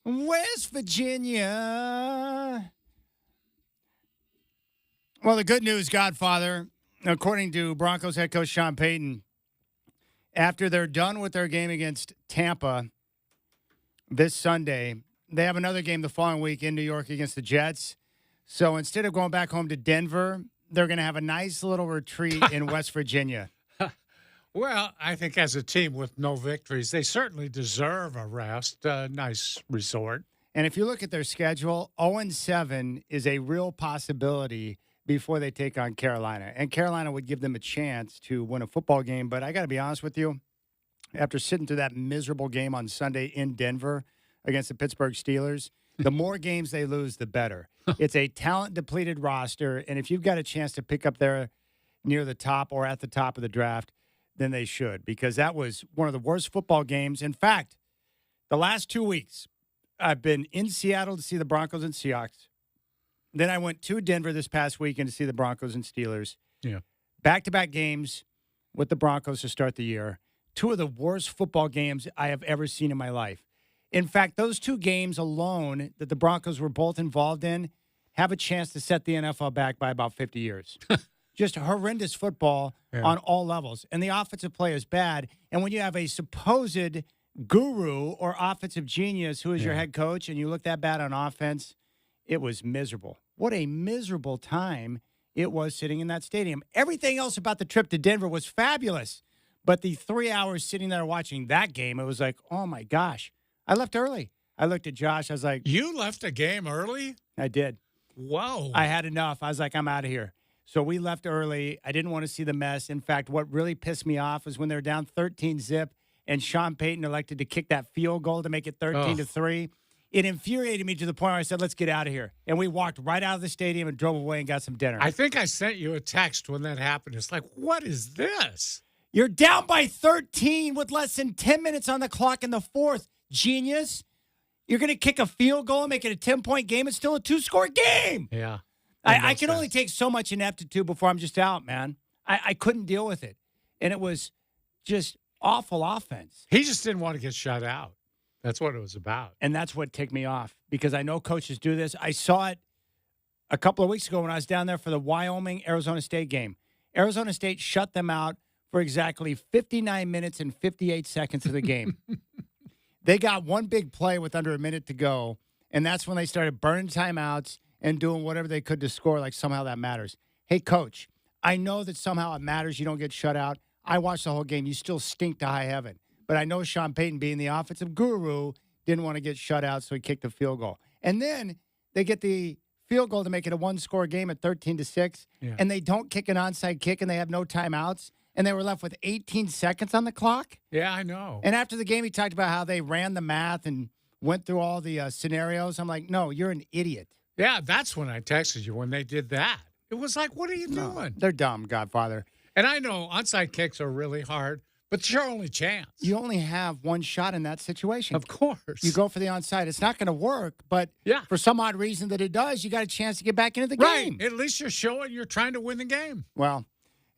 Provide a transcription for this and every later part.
West Virginia. Well, the good news, Godfather, according to Broncos head coach Sean Payton, after they're done with their game against Tampa this Sunday, they have another game the following week in New York against the Jets. So instead of going back home to Denver, they're going to have a nice little retreat in West Virginia. Well, I think as a team with no victories, they certainly deserve a rest. Nice resort. And if you look at their schedule, 0-7 is a real possibility before they take on Carolina. And Carolina would give them a chance to win a football game. But I got to be honest with you, after sitting through that miserable game on Sunday in Denver against the Pittsburgh Steelers, the more games they lose, the better. It's a talent-depleted roster, and if you've got a chance to pick up there near the top or at the top of the draft, then they should, because that was one of the worst football games. In fact, the last 2 weeks, I've been in Seattle to see the Broncos and Seahawks. Then I went to Denver this past weekend to see the Broncos and Steelers. Yeah. Back-to-back games with the Broncos to start the year. Two of the worst football games I have ever seen in my life. In fact, those two games alone that the Broncos were both involved in have a chance to set the NFL back by about 50 years. Just horrendous football on all levels. And the offensive play is bad. And when you have a supposed guru or offensive genius who is your head coach and you look that bad on offense, it was miserable. What a miserable time it was sitting in that stadium. Everything else about the trip to Denver was fabulous. But the 3 hours sitting there watching that game, it was like, oh, my gosh. I left early. I looked at Josh. I was like, You left a game early? I did. Whoa. I had enough. I was like, I'm out of here. So we left early. I didn't want to see the mess. In fact, what really pissed me off was when they were down 13-zip and Sean Payton elected to kick that field goal to make it 13-3. It infuriated me to the point where I said, let's get out of here. And we walked right out of the stadium and drove away and got some dinner. I think I sent you a text when that happened. It's like, what is this? You're down by 13 with less than 10 minutes on the clock in the fourth. Genius. You're going to kick a field goal and make it a 10-point game. It's still a 2-score game. Yeah. I can only take so much ineptitude before I'm just out, man. I couldn't deal with it. And it was just awful offense. He just didn't want to get shut out. That's what it was about. And that's what ticked me off because I know coaches do this. I saw it a couple of weeks ago when I was down there for the Wyoming-Arizona State game. Arizona State shut them out for exactly 59 minutes and 58 seconds of the game. They got one big play with under a minute to go, and that's when they started burning timeouts and doing whatever they could to score, like somehow that matters. Hey, coach, I know that somehow it matters you don't get shut out. I watched the whole game. You still stink to high heaven. But I know Sean Payton, being the offensive guru, didn't want to get shut out, so he kicked the field goal. And then they get the field goal to make it a one-score game at 13-6, and they don't kick an onside kick, and they have no timeouts, and they were left with 18 seconds on the clock. Yeah, I know. And after the game, he talked about how they ran the math and went through all the scenarios. I'm like, no, you're an idiot. Yeah, that's when I texted you when they did that. It was like, what are you doing? They're dumb, Godfather. And I know onside kicks are really hard, but it's your only chance. You only have one shot in that situation. Of course. You go for the onside. It's not going to work, but for some odd reason that it does, you got a chance to get back into the game. Right. At least you're showing you're trying to win the game. Well,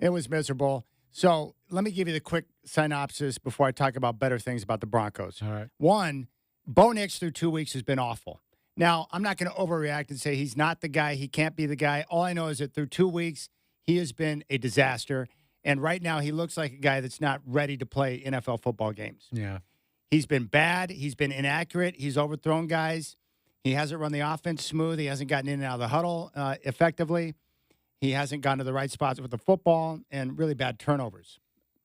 it was miserable. So let me give you the quick synopsis before I talk about better things about the Broncos. All right. One, Bo Nix through 2 weeks has been awful. Now, I'm not going to overreact and say he's not the guy. He can't be the guy. All I know is that through 2 weeks, he has been a disaster. And right now, he looks like a guy that's not ready to play NFL football games. Yeah. He's been bad. He's been inaccurate. He's overthrown guys. He hasn't run the offense smooth. He hasn't gotten in and out of the huddle effectively. He hasn't gone to the right spots with the football and really bad turnovers.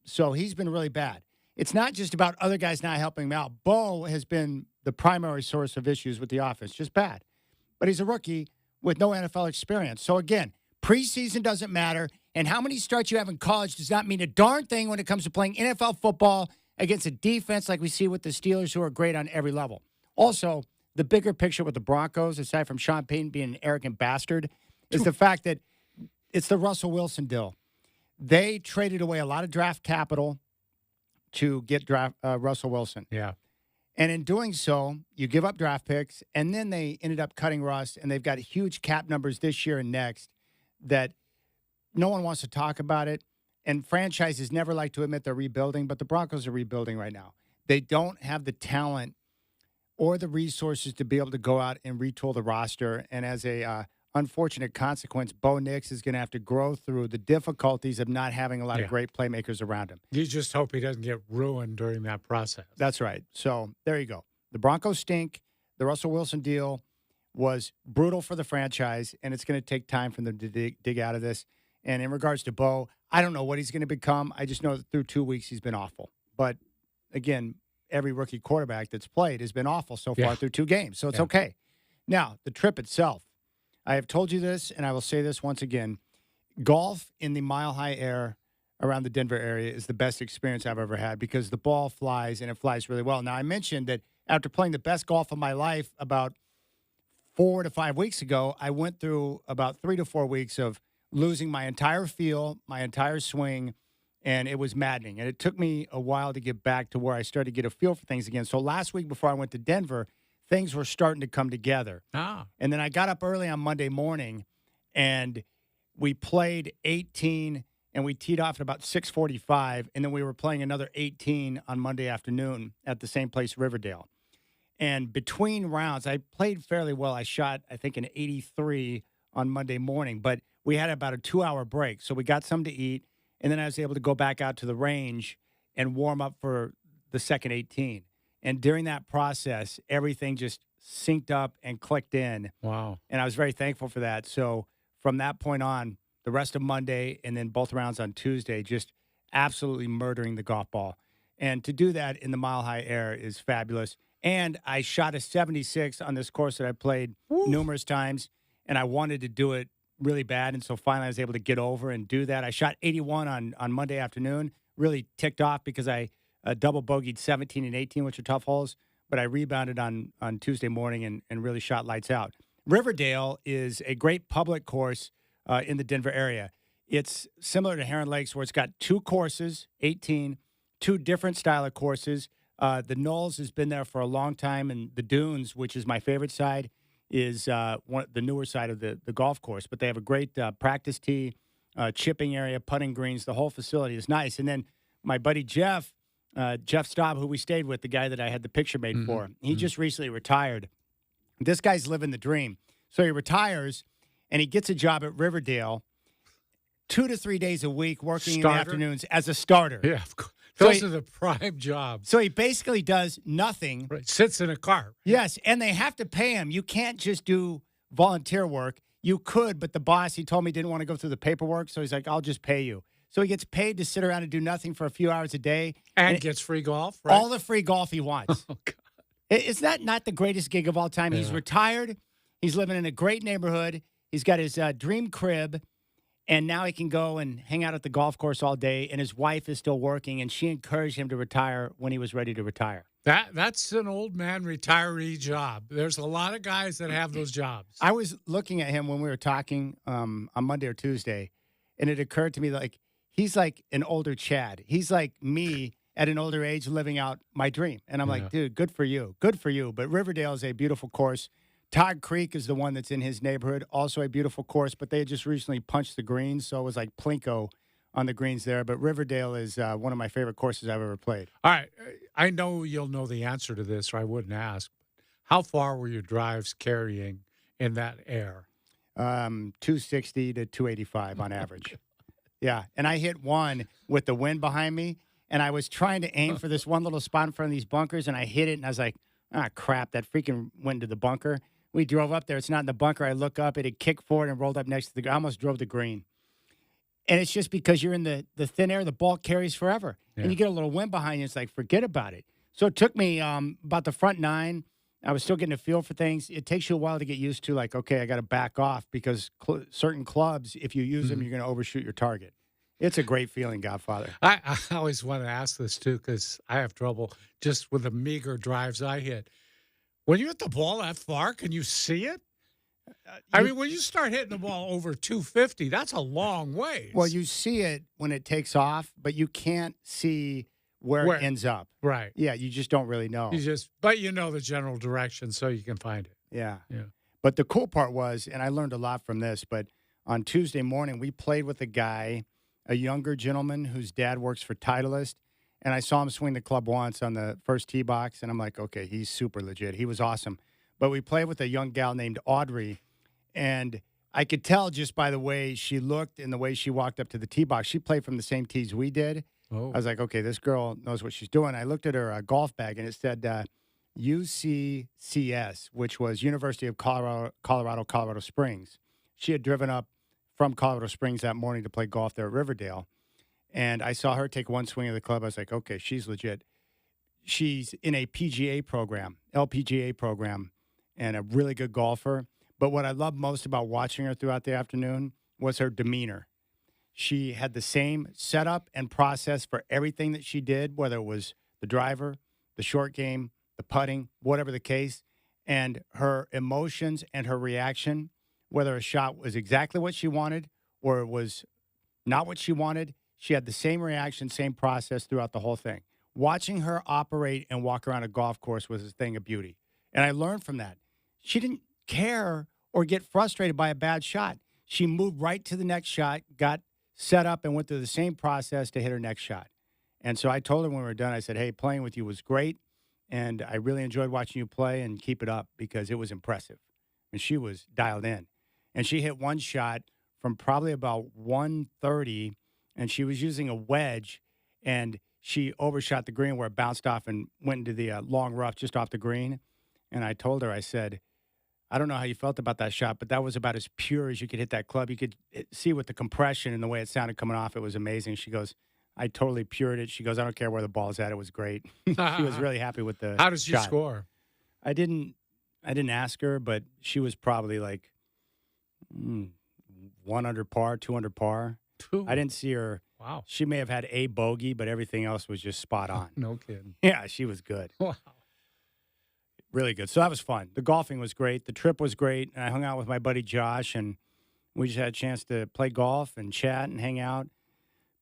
So he's been really bad. It's not just about other guys not helping him out. Bo has been the primary source of issues with the offense, just bad. But he's a rookie with no NFL experience. So again, preseason doesn't matter, and how many starts you have in college does not mean a darn thing when it comes to playing NFL football against a defense like we see with the Steelers, who are great on every level. Also, the bigger picture with the Broncos, aside from Sean Payton being an arrogant bastard, is the fact that it's the Russell Wilson deal. They traded away a lot of draft capital to get Russell Wilson. Yeah. And in doing so, you give up draft picks, and then they ended up cutting Russ, and they've got huge cap numbers this year and next that no one wants to talk about it. And franchises never like to admit they're rebuilding, but the Broncos are rebuilding right now. They don't have the talent or the resources to be able to go out and retool the roster. And as a unfortunate consequence, Bo Nix is going to have to grow through the difficulties of not having a lot of Yeah. great playmakers around him. You just hope he doesn't get ruined during that process. That's right. So there you go. The Broncos stink. The Russell Wilson deal was brutal for the franchise, and it's going to take time for them to dig out of this. And in regards to Bo, I don't know what he's going to become. I just know that through 2 weeks he's been awful. But again, every rookie quarterback that's played has been awful so far Yeah. through 2 games. So it's Yeah. okay. Now, the trip itself. I have told you this, and I will say this once again. Golf in the mile-high air around the Denver area is the best experience I've ever had because the ball flies, and it flies really well. Now, I mentioned that after playing the best golf of my life about 4 to 5 weeks ago, I went through about 3 to 4 weeks of losing my entire feel, my entire swing, and it was maddening. And it took me a while to get back to where I started to get a feel for things again. So last week before I went to Denver, things were starting to come together. Ah, And then I got up early on Monday morning, and we played 18, and we teed off at about 6:45, and then we were playing another 18 on Monday afternoon at the same place, Riverdale. And between rounds, I played fairly well. I shot, I think, an 83 on Monday morning, but we had about a 2-hour break. So we got something to eat, and then I was able to go back out to the range and warm up for the second 18. And during that process, everything just synced up and clicked in. wow. And I was very thankful for that. So from that point on, the rest of Monday and then both rounds on Tuesday, just absolutely murdering the golf ball. And to do that in the mile-high air is fabulous. And I shot a 76 on this course that I played numerous times, and I wanted to do it really bad. And so finally I was able to get over and do that. I shot 81 on Monday afternoon, really ticked off because I double bogeyed 17 and 18, which are tough holes, but I rebounded on Tuesday morning and really shot lights out. Riverdale is a great public course in the Denver area. It's similar to Heron Lakes where it's got 2 courses, 18, 2 different style of courses. The Knolls has been there for a long time, and the Dunes, which is my favorite side, is the newer side of the golf course. But they have a great practice tee, chipping area, putting greens. The whole facility is nice. And then my buddy Jeff Staub, who we stayed with, the guy that I had the picture made for, he just recently retired. This guy's living the dream. So he retires, and he gets a job at Riverdale 2 to 3 days a week working in the Starter? afternoons as a starter. Yeah, of course. So Those he- are the prime jobs. So he basically does nothing. Right. Sits in a car. Yes, and they have to pay him. You can't just do volunteer work. You could, but the boss, he told me, didn't want to go through the paperwork, so he's like, I'll just pay you. So he gets paid to sit around and do nothing for a few hours a day. And gets free golf, right? All the free golf he wants. Oh, God. Is that not the greatest gig of all time? He's Yeah. retired. He's living in a great neighborhood. He's got his dream crib, and now he can go and hang out at the golf course all day, and his wife is still working, and she encouraged him to retire when he was ready to retire. That's an old man retiree job. There's a lot of guys that have those jobs. I was looking at him when we were talking on Monday or Tuesday, and it occurred to me like he's like an older Chad. He's like me at an older age living out my dream. And I'm Yeah. like, dude, good for you. Good for you. But Riverdale is a beautiful course. Todd Creek is the one that's in his neighborhood, also a beautiful course, but they had just recently punched the greens, so it was like Plinko on the greens there. But Riverdale is one of my favorite courses I've ever played. All right. I know you'll know the answer to this, or I wouldn't ask. How far were your drives carrying in that air? 260 to 285 on average. Yeah, and I hit one with the wind behind me, and I was trying to aim for this one little spot in front of these bunkers, and I hit it, and I was like, crap, that freaking went into the bunker. We drove up there. It's not in the bunker. I look up, it had kicked forward and rolled up next to I almost drove the green. And it's just because you're in the thin air, the ball carries forever. Yeah. And you get a little wind behind you, it's like, forget about it. So it took me about the front 9. I was still getting a feel for things. It takes you a while to get used to, like, okay, I got to back off because certain clubs, if you use them, you're going to overshoot your target. It's a great feeling, Godfather. I always want to ask this, too, because I have trouble just with the meager drives I hit. When you hit the ball that far, can you see it? I mean, when you start hitting the ball over 250, that's a long ways. Well, you see it when it takes off, but you can't see where it ends up. Right. Yeah, you just don't really know. But you know the general direction, so you can find it. Yeah. Yeah. But the cool part was, and I learned a lot from this, but on Tuesday morning, we played with a guy, a younger gentleman whose dad works for Titleist, And I saw him swing the club once on the first tee box, and I'm like, okay, he's super legit. He was awesome. But we played with a young gal named Audrey, and I could tell just by the way she looked and the way she walked up to the tee box. She played from the same tees we did. Oh. I was like, okay, this girl knows what she's doing. I looked at her golf bag, and it said UCCS, which was University of Colorado Springs. She had driven up from Colorado Springs that morning to play golf there at Riverdale. And I saw her take one swing of the club. I was like, okay, she's legit. She's in a PGA program, LPGA program, and a really good golfer. But what I loved most about watching her throughout the afternoon was her demeanor. She had the same setup and process for everything that she did, whether it was the driver, the short game, the putting, whatever the case. And her emotions and her reaction, whether a shot was exactly what she wanted or it was not what she wanted, she had the same reaction, same process throughout the whole thing. Watching her operate and walk around a golf course was a thing of beauty. And I learned from that. She didn't care or get frustrated by a bad shot. She moved right to the next shot, got set up, and went through the same process to hit her next shot. And so I told her when we were done, I said, hey, playing with you was great, and I really enjoyed watching you play, and keep it up because it was impressive. And she was dialed in. And she hit one shot from probably about 130, and she was using a wedge, and she overshot the green where it bounced off and went into the long rough just off the green. And I told her, I said, I don't know how you felt about that shot, but that was about as pure as you could hit that club. You could see with the compression and the way it sounded coming off, it was amazing. She goes, I totally pured it. She goes, I don't care where the ball's at. It was great. She was really happy with the How does she shot. score? I didn't ask her, but she was probably like 1 under par, 2 under par. I didn't see her. Wow. She may have had a bogey, but everything else was just spot on. No kidding. Yeah, she was good. Wow. Really good. So that was fun. The golfing was great. The trip was great. And I hung out with my buddy Josh, and we just had a chance to play golf and chat and hang out.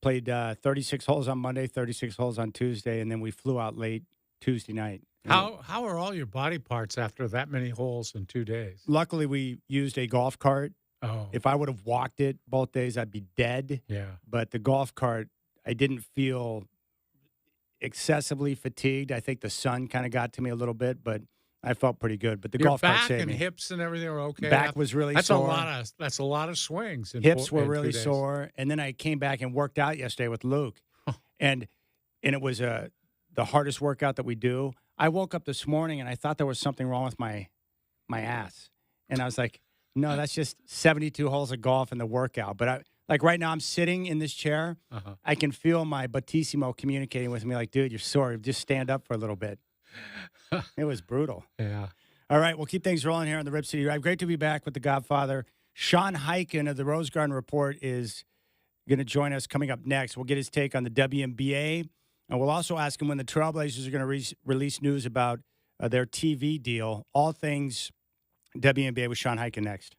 Played 36 holes on Monday, 36 holes on Tuesday, and then we flew out late Tuesday night. How are all your body parts after that many holes in 2 days? Luckily, we used a golf cart. Oh. If I would have walked it both days, I'd be dead. Yeah. But the golf cart, I didn't feel excessively fatigued. I think the sun kind of got to me a little bit, but I felt pretty good. But the Your golf cart back saved and me. Hips and everything were okay. Back was really that's sore. That's a lot of swings. Hips were in really 2 days. sore, and then I came back and worked out yesterday with Luke, and it was the hardest workout that we do. I woke up this morning and I thought there was something wrong with my ass, and I was like, no, that's just 72 holes of golf and the workout. But like right now, I'm sitting in this chair. Uh-huh. I can feel my Battissimo communicating with me, like, dude, you're sore. Just stand up for a little bit. It was brutal. Yeah. All right, we'll keep things rolling here on the Rip City Drive. Great to be back with the Godfather. Sean Highkin of the Rose Garden Report is going to join us coming up next. We'll get his take on the WNBA, and we'll also ask him when the Trailblazers are going to release news about their TV deal. All things WNBA with Sean Highkin next.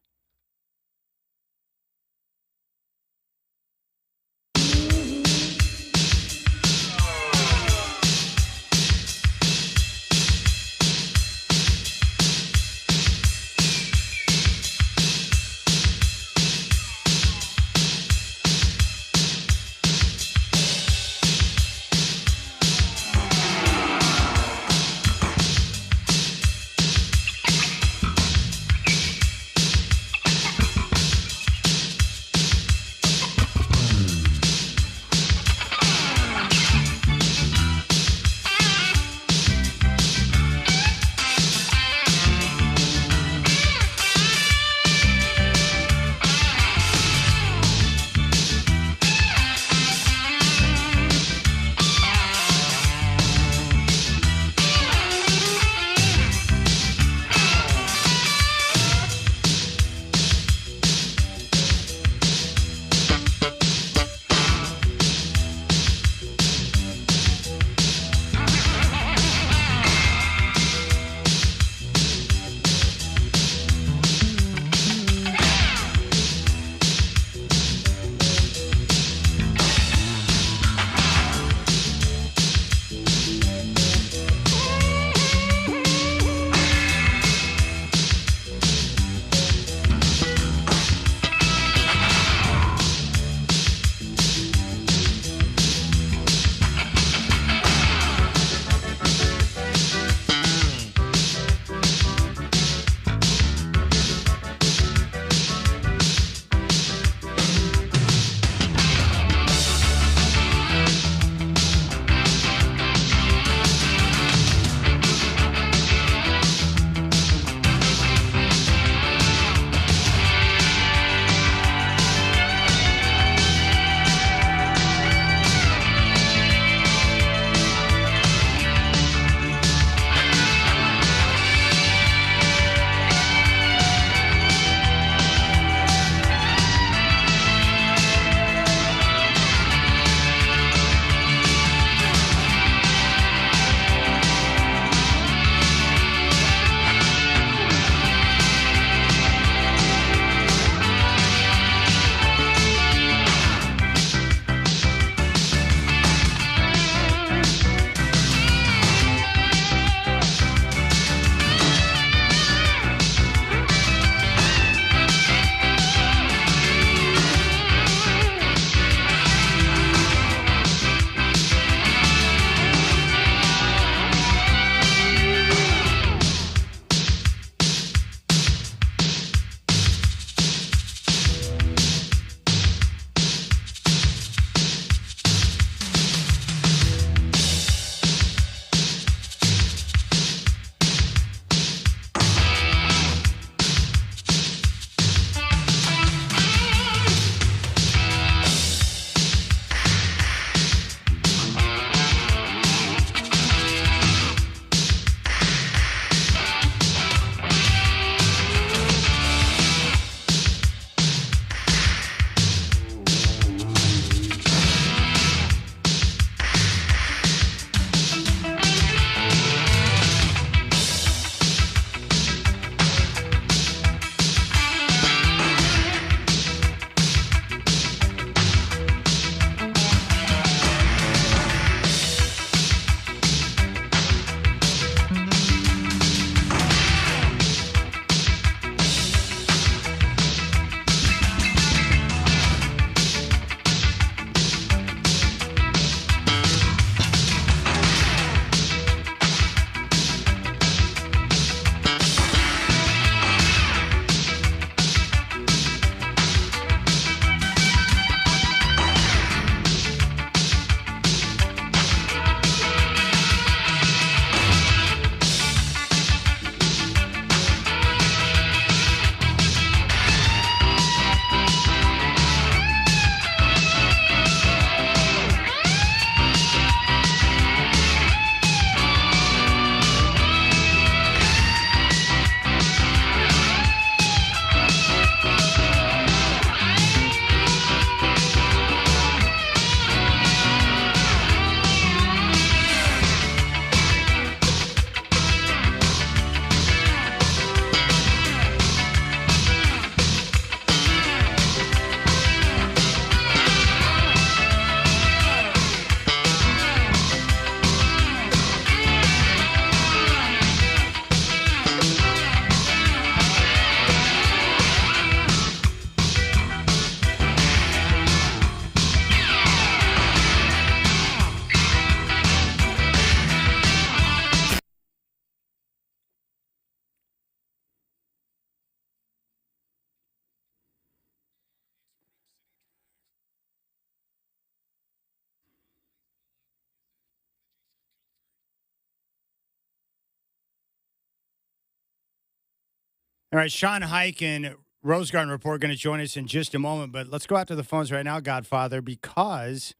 All right, Sean Highkin, Rose Garden Report, going to join us in just a moment. But let's go out to the phones right now, Godfather, because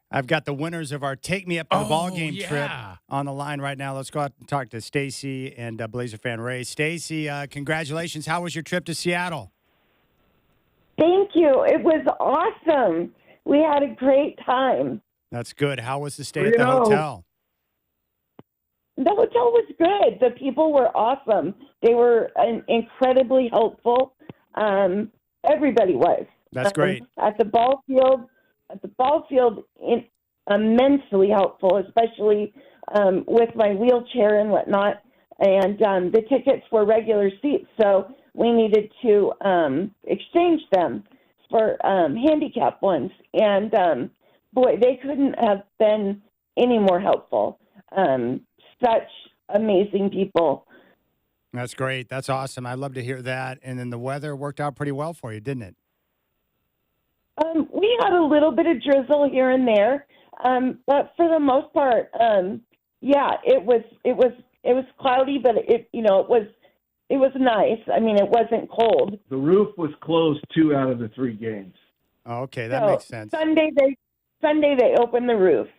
I've got the winners of our Take Me Up to the Ball Game trip on the line right now. Let's go out and talk to Stacy and Blazer fan Ray. Stacy, congratulations. How was your trip to Seattle? Thank you. It was awesome. We had a great time. That's good. How was the stay at the hotel? The hotel was good. The people were awesome. They were incredibly helpful. Everybody was. That's great. At the ball field, immensely helpful, especially with my wheelchair and whatnot. And the tickets were regular seats, so we needed to exchange them for handicap ones. And boy, they couldn't have been any more helpful. Such amazing people. That's great. That's awesome. I love to hear that. And then the weather worked out pretty well for you, didn't it? We had a little bit of drizzle here and there, but for the most part, yeah, it was cloudy, but it was nice. I mean, it wasn't cold. The roof was closed 2 out of the 3 games. Oh, okay, that makes sense. Sunday they opened the roof.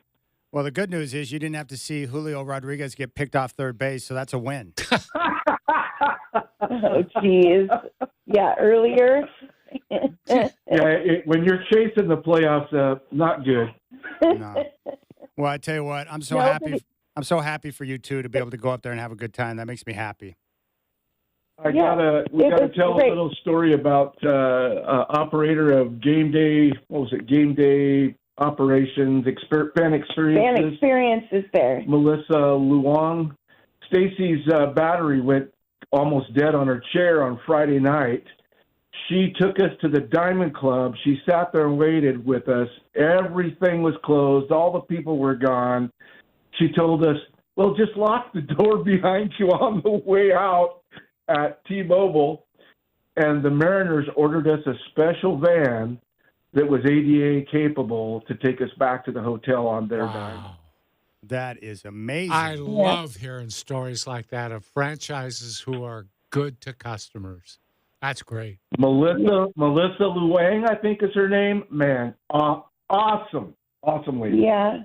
Well, the good news is you didn't have to see Julio Rodriguez get picked off third base, so that's a win. Oh, geez. Yeah, earlier. When you're chasing the playoffs, not good. No. Well, I tell you what, I'm so happy. I'm so happy for you two to be able to go up there and have a good time. That makes me happy. We gotta tell a little story about operator of Game Day. What was it? Game Day operations, fan experiences. Fan experiences there. Melissa Luong. Stacy's battery went almost dead on her chair on Friday night. She took us to the Diamond Club. She sat there and waited with us. Everything was closed. All the people were gone. She told us, well, just lock the door behind you on the way out at T-Mobile. And the Mariners ordered us a special van that was ADA capable to take us back to the hotel on their dime. That is amazing. I love hearing stories like that of franchises who are good to customers. That's great. Melissa Luang, I think is her name. Man, awesome lady. Yeah.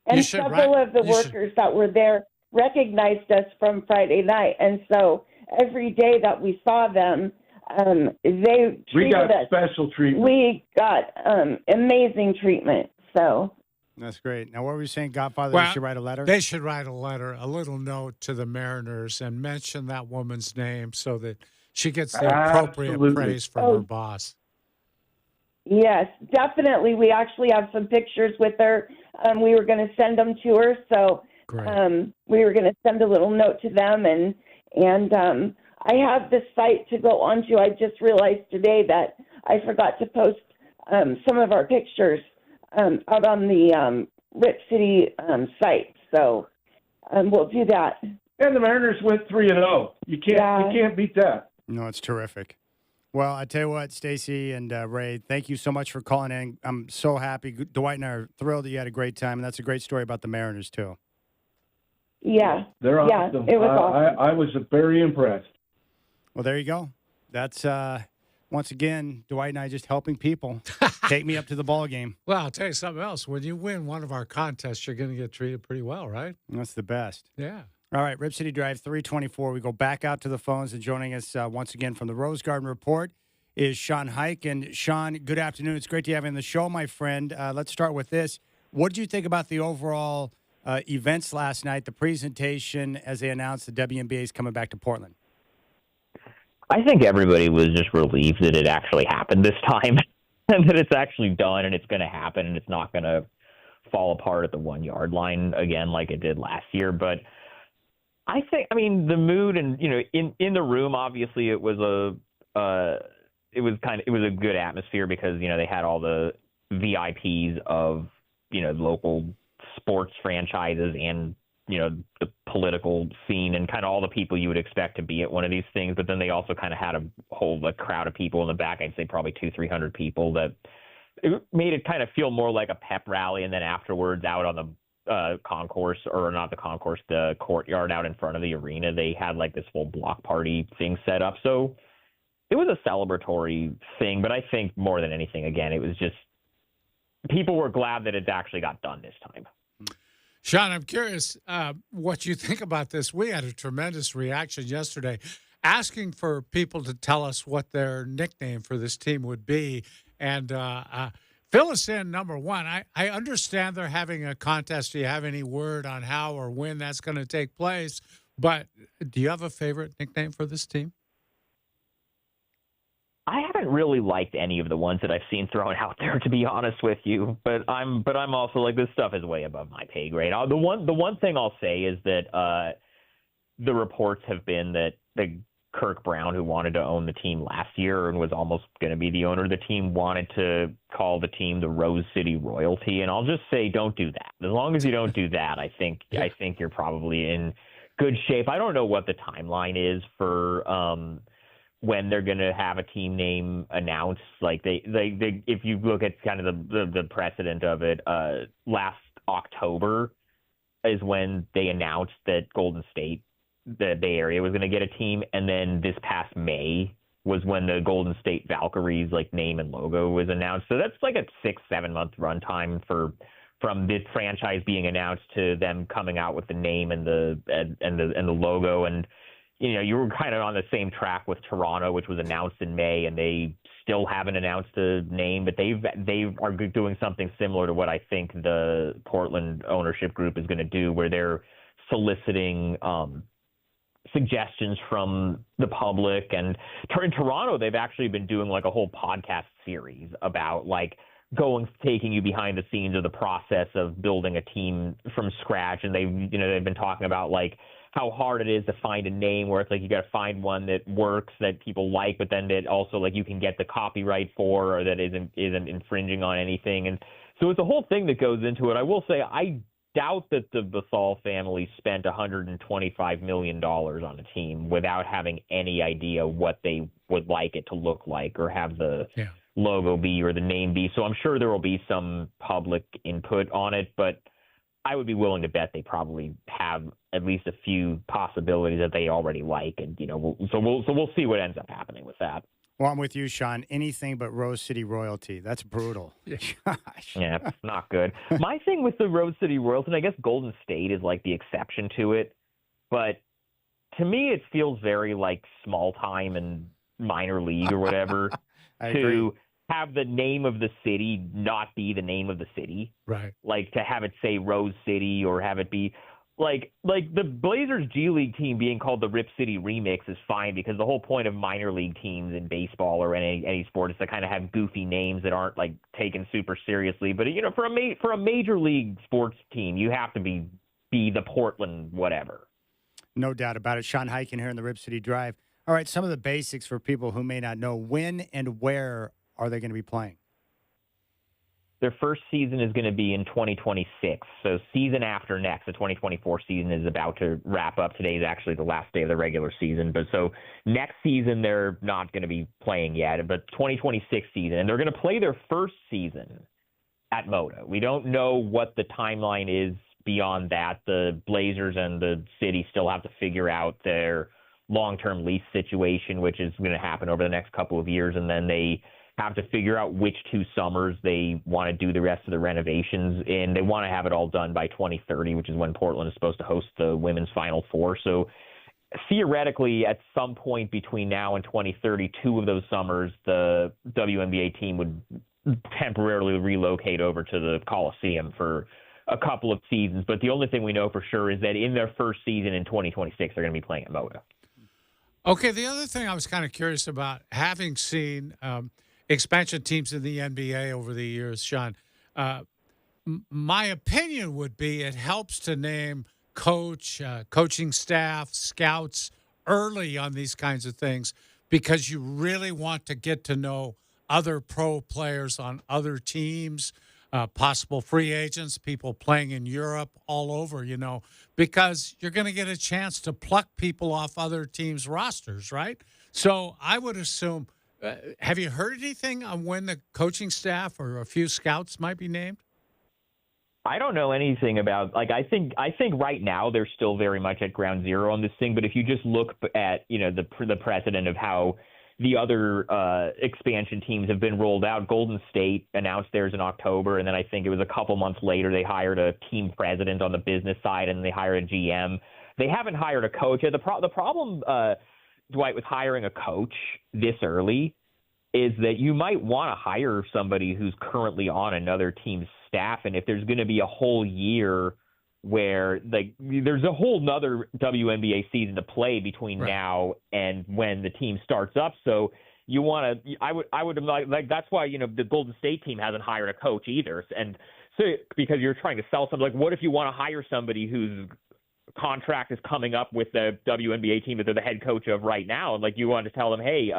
And several of the workers that were there recognized us from Friday night. And so every day that we saw them, we got special treatment. We got amazing treatment. So that's great. Now, what were you saying, Godfather? Well, they should write a letter? They should write a letter, a little note to the Mariners and mention that woman's name so that she gets the appropriate praise from her boss. Yes, definitely. We actually have some pictures with her. We were going to send them to her, so we were going to send a little note to them. And I have this site to go onto. I just realized today that I forgot to post some of our pictures out on the Rip City site. So we'll do that. And the Mariners went 3-0. You can't beat that. No, it's terrific. Well, I tell you what, Stacy and Ray, thank you so much for calling in. I'm so happy. Dwight and I are thrilled that you had a great time, and that's a great story about the Mariners, too. Yeah. They're awesome. It was awesome. I was very impressed. Well, there you go. That's, once again, Dwight and I just helping people take me up to the ball game. Well, I'll tell you something else. When you win one of our contests, you're going to get treated pretty well, right? That's the best. Yeah. All right, Rip City Drive 324. We go back out to the phones, and joining us once again from the Rose Garden Report is Sean Hike. And Sean, good afternoon. It's great to have you on the show, my friend. Let's start with this. What did you think about the overall events last night, the presentation as they announced the WNBA is coming back to Portland? I think everybody was just relieved that it actually happened this time and that it's actually done and it's going to happen and it's not going to fall apart at the 1 yard line again like it did last year. But I think, I mean, the mood and, in the room, obviously it was a good atmosphere because, they had all the VIPs of, local sports franchises and, the political scene and kind of all the people you would expect to be at one of these things. But then they also kind of had a crowd of people in the back. I'd say probably 200-300 people that it made it kind of feel more like a pep rally. And then afterwards out on concourse, or not the concourse, the courtyard out in front of the arena. They had like this full block party thing set up. So it was a celebratory thing, but I think more than anything, again, it was just people were glad that it actually got done this time. Sean, I'm curious what you think about this. We had a tremendous reaction yesterday asking for people to tell us what their nickname for this team would be. And fill us in, number one. I understand they're having a contest. Do you have any word on how or when that's going to take place? But do you have a favorite nickname for this team? I haven't really liked any of the ones that I've seen thrown out there, to be honest with you. But I'm also like, this stuff is way above my pay grade. The one thing I'll say is that the reports have been that the Kirk Brown, who wanted to own the team last year and was almost going to be the owner of the team, wanted to call the team the Rose City Royalty. And I'll just say, don't do that. As long as you don't do that, I think you're probably in good shape. I don't know what the timeline is for when they're going to have a team name announced. Like they if you look at kind of the precedent of it, last October is when they announced that Golden State, the Bay Area, was going to get a team. And then this past May was when the Golden State Valkyries like name and logo was announced. So that's like a 6-7 month runtime from this franchise being announced to them coming out with the name and the logo. And you know, you were kind of on the same track with Toronto, which was announced in May, and they still haven't announced a name, but they are doing something similar to what I think the Portland ownership group is going to do, where they're soliciting suggestions from the public. And in Toronto, they've actually been doing like a whole podcast series about like taking you behind the scenes of the process of building a team from scratch. And they've been talking about like how hard it is to find a name where it's like you got to find one that works, that people like, but then that also like you can get the copyright for, or that isn't infringing on anything. And so it's a whole thing that goes into it. I will say I doubt that the Bethal family spent $125 million on a team without having any idea what they would like it to look like or have the logo be or the name be. So I'm sure there will be some public input on it, but I would be willing to bet they probably have at least a few possibilities that they already like. And, you know, we'll see what ends up happening with that. Well, I'm with you, Sean. Anything but Rose City Royalty. That's brutal. Gosh. Yeah, not good. My thing with the Rose City Royalty, and I guess Golden State is like the exception to it, but to me it feels very like small time and minor league or whatever to have the name of the city not be the name of the city. Right. Like to have it say Rose City or have it be like the Blazers G League team being called the Rip City Remix is fine, because the whole point of minor league teams in baseball or any sport is to kind of have goofy names that aren't like taken super seriously. But you know, for a major league sports team, you have to be the Portland whatever. No doubt about it. Sean Highkin here in the Rip City Drive. All right, some of the basics for people who may not know. When and where are they going to be playing? Their first season is going to be in 2026. So season after next, the 2024 season is about to wrap up. Today is actually the last day of the regular season. But so next season, they're not going to be playing yet, but 2026 season. And they're going to play their first season at Moda. We don't know what the timeline is beyond that. The Blazers and the city still have to figure out their long-term lease situation, which is going to happen over the next couple of years. And then they have to figure out which 2 summers they want to do the rest of the renovations in. They want to have it all done by 2030, which is when Portland is supposed to host the women's Final Four. So theoretically, at some point between now and 2030, 2 of those summers, the WNBA team would temporarily relocate over to the Coliseum for a couple of seasons. But the only thing we know for sure is that in their first season in 2026, they're going to be playing at Moda. Okay, the other thing I was kind of curious about, having seen expansion teams in the NBA over the years, Sean, my opinion would be it helps to name coaching staff, scouts early on these kinds of things, because you really want to get to know other pro players on other teams, possible free agents, people playing in Europe, all over, you know, because you're going to get a chance to pluck people off other teams' rosters, right? So I would assume, have you heard anything on when the coaching staff or a few scouts might be named? I don't know anything about I think right now they're still very much at ground zero on this thing. But if you just look at the precedent of how the other expansion teams have been rolled out, Golden State announced theirs in October, and then I think it was a couple months later they hired a team president on the business side, and they hired a GM. They haven't hired a coach yet. The problem, Dwight, with hiring a coach this early is that you might want to hire somebody who's currently on another team's staff. And if there's going to be a whole year where there's a whole nother WNBA season to play between now and when the team starts up. So you want to, I would that's why, the Golden State team hasn't hired a coach either. And so, because you're trying to sell something, what if you want to hire somebody whose contract is coming up with the WNBA team that they're the head coach of right now? And you want to tell them, hey,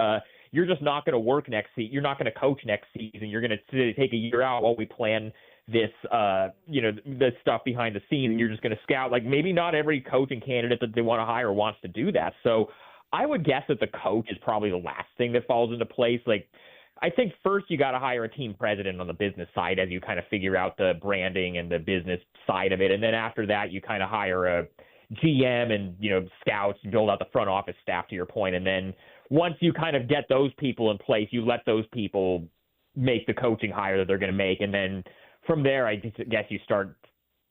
you're just not going to work next season. You're not going to coach next season. You're going to take a year out while we plan this, this stuff behind the scenes. And you're just going to scout. Maybe not every coaching candidate that they want to hire wants to do that. So I would guess that the coach is probably the last thing that falls into place. I think first you got to hire a team president on the business side as you kind of figure out the branding and the business side of it. And then after that, you kind of hire a GM and, scouts, build out the front office staff, to your point. And then once you kind of get those people in place, you let those people make the coaching hire that they're going to make. And then from there, I guess you start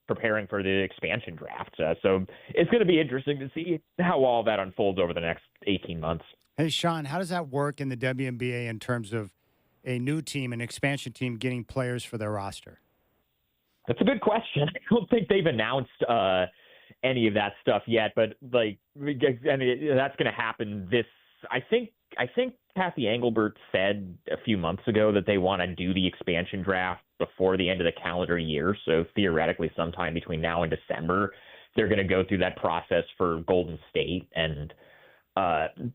preparing for the expansion draft. So it's going to be interesting to see how all that unfolds over the next 18 months. Hey, Sean, how does that work in the WNBA in terms of a new team, an expansion team, getting players for their roster? That's a good question. I don't think they've announced any of that stuff yet, but that's going to happen this. I think Kathy Engelbert said a few months ago that they want to do the expansion draft before the end of the calendar year. So theoretically, sometime between now and December, they're going to go through that process for Golden State, and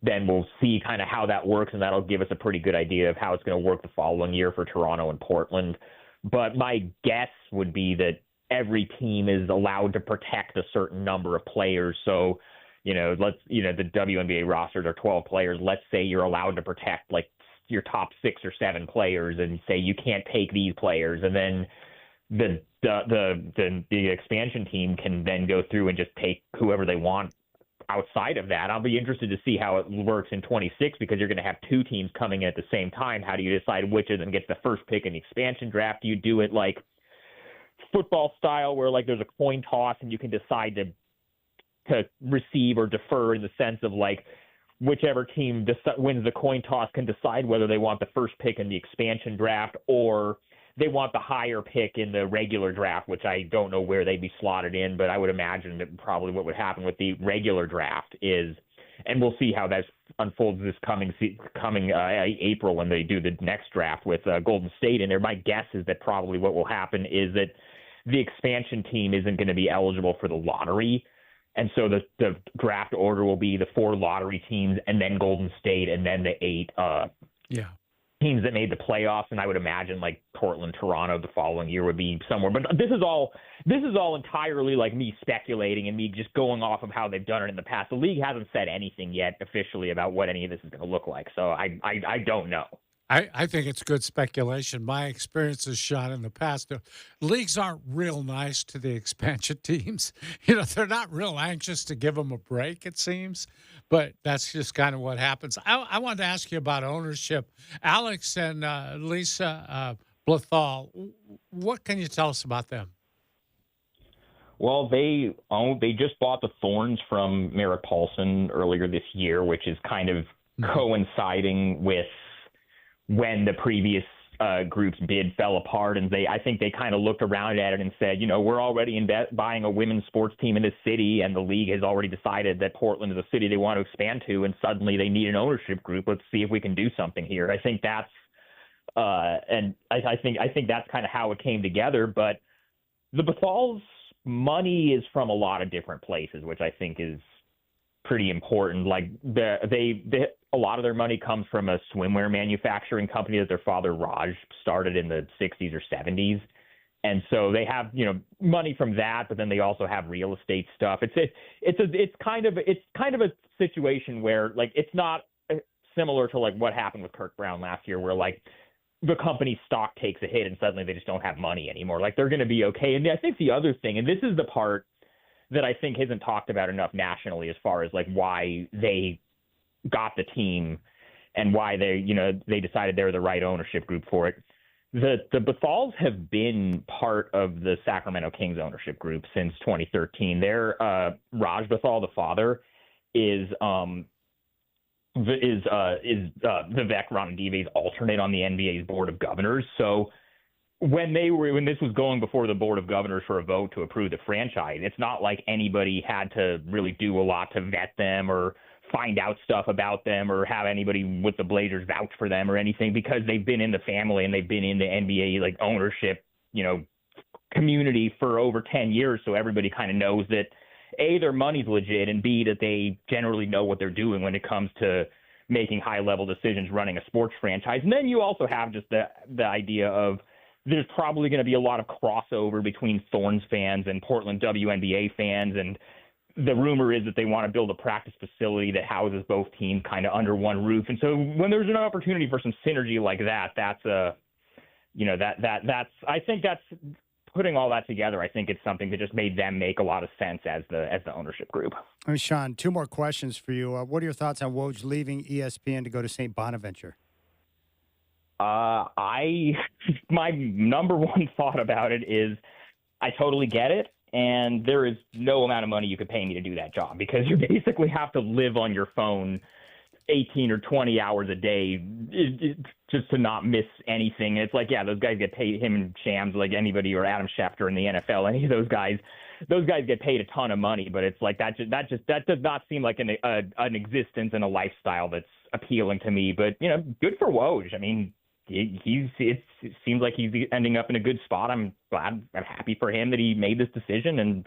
then we'll see kind of how that works, and that'll give us a pretty good idea of how it's going to work the following year for Toronto and Portland. But my guess would be that every team is allowed to protect a certain number of players. So, the WNBA rosters are 12 players. Let's say you're allowed to protect your top 6 or 7 players, and say you can't take these players, and then the expansion team can then go through and just take whoever they want outside of that. I'll be interested to see how it works in 26, because you're going to have 2 teams coming in at the same time. How do you decide which of them gets the first pick in the expansion draft? Do you do it like football style, where there's a coin toss and you can decide to receive or defer, in the sense of whichever team wins the coin toss can decide whether they want the first pick in the expansion draft or they want the higher pick in the regular draft, which I don't know where they'd be slotted in, but I would imagine that probably what would happen with the regular draft is, and we'll see how that unfolds this coming April when they do the next draft with Golden State in there. My guess is that probably what will happen is that the expansion team isn't going to be eligible for the lottery. And so the draft order will be the 4 lottery teams, and then Golden State, and then the 8 teams that made the playoffs. And I would imagine Portland, Toronto the following year would be somewhere. But this is all entirely me speculating and me just going off of how they've done it in the past. The league hasn't said anything yet officially about what any of this is going to look like. So I don't know. I think it's good speculation. My experience has shot in the past. Leagues aren't real nice to the expansion teams. They're not real anxious to give them a break, it seems. But that's just kind of what happens. I wanted to ask you about ownership. Alex and Lisa Blethal, what can you tell us about them? Well, they just bought the Thorns from Merrick Paulson earlier this year, which is kind of coinciding with when the previous group's bid fell apart. And I think they kind of looked around at it and said, we're already buying a women's sports team in this city, and the league has already decided that Portland is a city they want to expand to, and suddenly they need an ownership group. Let's see if we can do something here. I think that's and I think that's kind of how it came together. But the Bethals' money is from a lot of different places, which I think is pretty important. A lot of their money comes from a swimwear manufacturing company that their father Raj started in the 60s or 70s. And so they have, money from that, but then they also have real estate stuff. It's kind of a situation where it's not similar to what happened with Kirk Brown last year, where the company's stock takes a hit and suddenly they just don't have money anymore. Like, they're going to be okay. And I think the other thing, and this is the part that I think isn't talked about enough nationally as far as like why they got the team and why they decided they were the right ownership group for it. The Bethalls have been part of the Sacramento Kings ownership group since 2013. Their Raj Bethal, the father, is Vivek Ranadive's alternate on the NBA's board of governors. So when this was going before the board of governors for a vote to approve the franchise, it's not like anybody had to really do a lot to vet them or find out stuff about them or have anybody with the Blazers vouch for them or anything, because they've been in the family and they've been in the NBA like ownership, community for over 10 years. So everybody kind of knows that A, their money's legit, and B, that they generally know what they're doing when it comes to making high-level decisions running a sports franchise. And then you also have just the idea of there's probably going to be a lot of crossover between Thorns fans and Portland WNBA fans. And the rumor is that they want to build a practice facility that houses both teams kind of under one roof. And so when there's an opportunity for some synergy like that, that's I think that's putting all that together. I think it's something that just made them make a lot of sense as the ownership group. Sean, two more questions for you. What are your thoughts on Woj leaving ESPN to go to St. Bonaventure? My number one thought about it is I totally get it. And there is no amount of money you could pay me to do that job, because you basically have to live on your phone 18 or 20 hours a day just to not miss anything. It's like, yeah, those guys get paid, him and Shams, like anybody, or Adam Schefter in the NFL, any of those guys get paid a ton of money, but it's like that does not seem like an existence and a lifestyle that's appealing to me. But, good for Woj. I mean, it seems like he's ending up in a good spot. I'm happy for him that he made this decision, and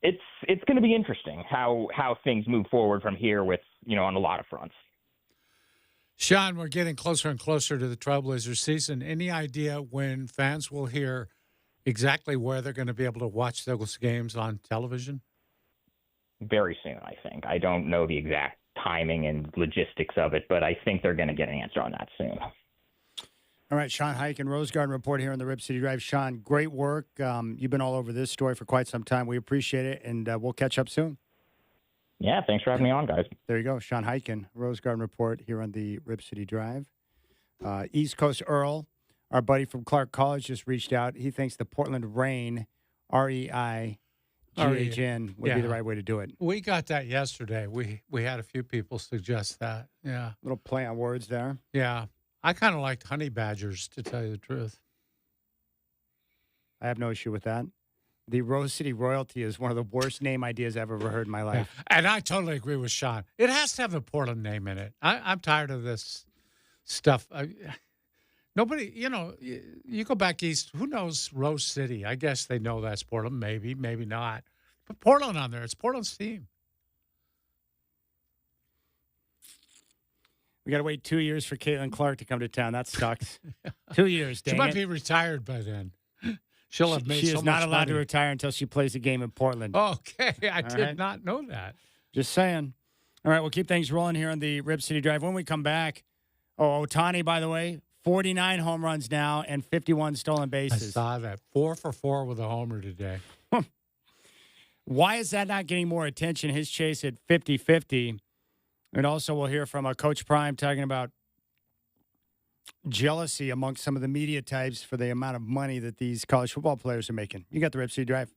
it's going to be interesting how things move forward from here with, on a lot of fronts. Sean, we're getting closer and closer to the Trailblazers season. Any idea when fans will hear exactly where they're going to be able to watch those games on television? Very soon, I think. I don't know the exact timing and logistics of it, but I think they're going to get an answer on that soon. All right, Sean Highkin, Rose Garden Report here on the Rip City Drive. Sean, great work. You've been all over this story for quite some time. We appreciate it, and we'll catch up soon. Yeah, thanks for having me on, guys. There you go. Sean Highkin, Rose Garden Report here on the Rip City Drive. East Coast Earl, our buddy from Clark College, just reached out. He thinks the Portland Reign, REIGHN, would be the right way to do it. We got that yesterday. We had a few people suggest that. Yeah. Little play on words there. Yeah. I kind of liked honey badgers, to tell you the truth. I have no issue with that. The Rose City Royalty is one of the worst name ideas I've ever heard in my life. Yeah. And I totally agree with Sean. It has to have a Portland name in it. I'm tired of this stuff. Nobody, you go back east, who knows Rose City? I guess they know that's Portland. Maybe not. Put Portland on there. It's Portland's team. We got to wait 2 years for Caitlin Clark to come to town. That sucks. 2 years, dang She might it. be retired by then. She'll have made She so is much not allowed money. to retire until she plays a game in Portland. Okay, I All did right. not know that. Just saying. All right, we'll keep things rolling here on the Rip City Drive. When we come back, Ohtani, by the way, 49 home runs now and 51 stolen I bases. saw that. 4 for 4 with a homer today. Why is that not getting more attention? His chase at 50-50. And also we'll hear from Coach Prime talking about jealousy amongst some of the media types for the amount of money that these college football players are making. You got the Rip City Drive.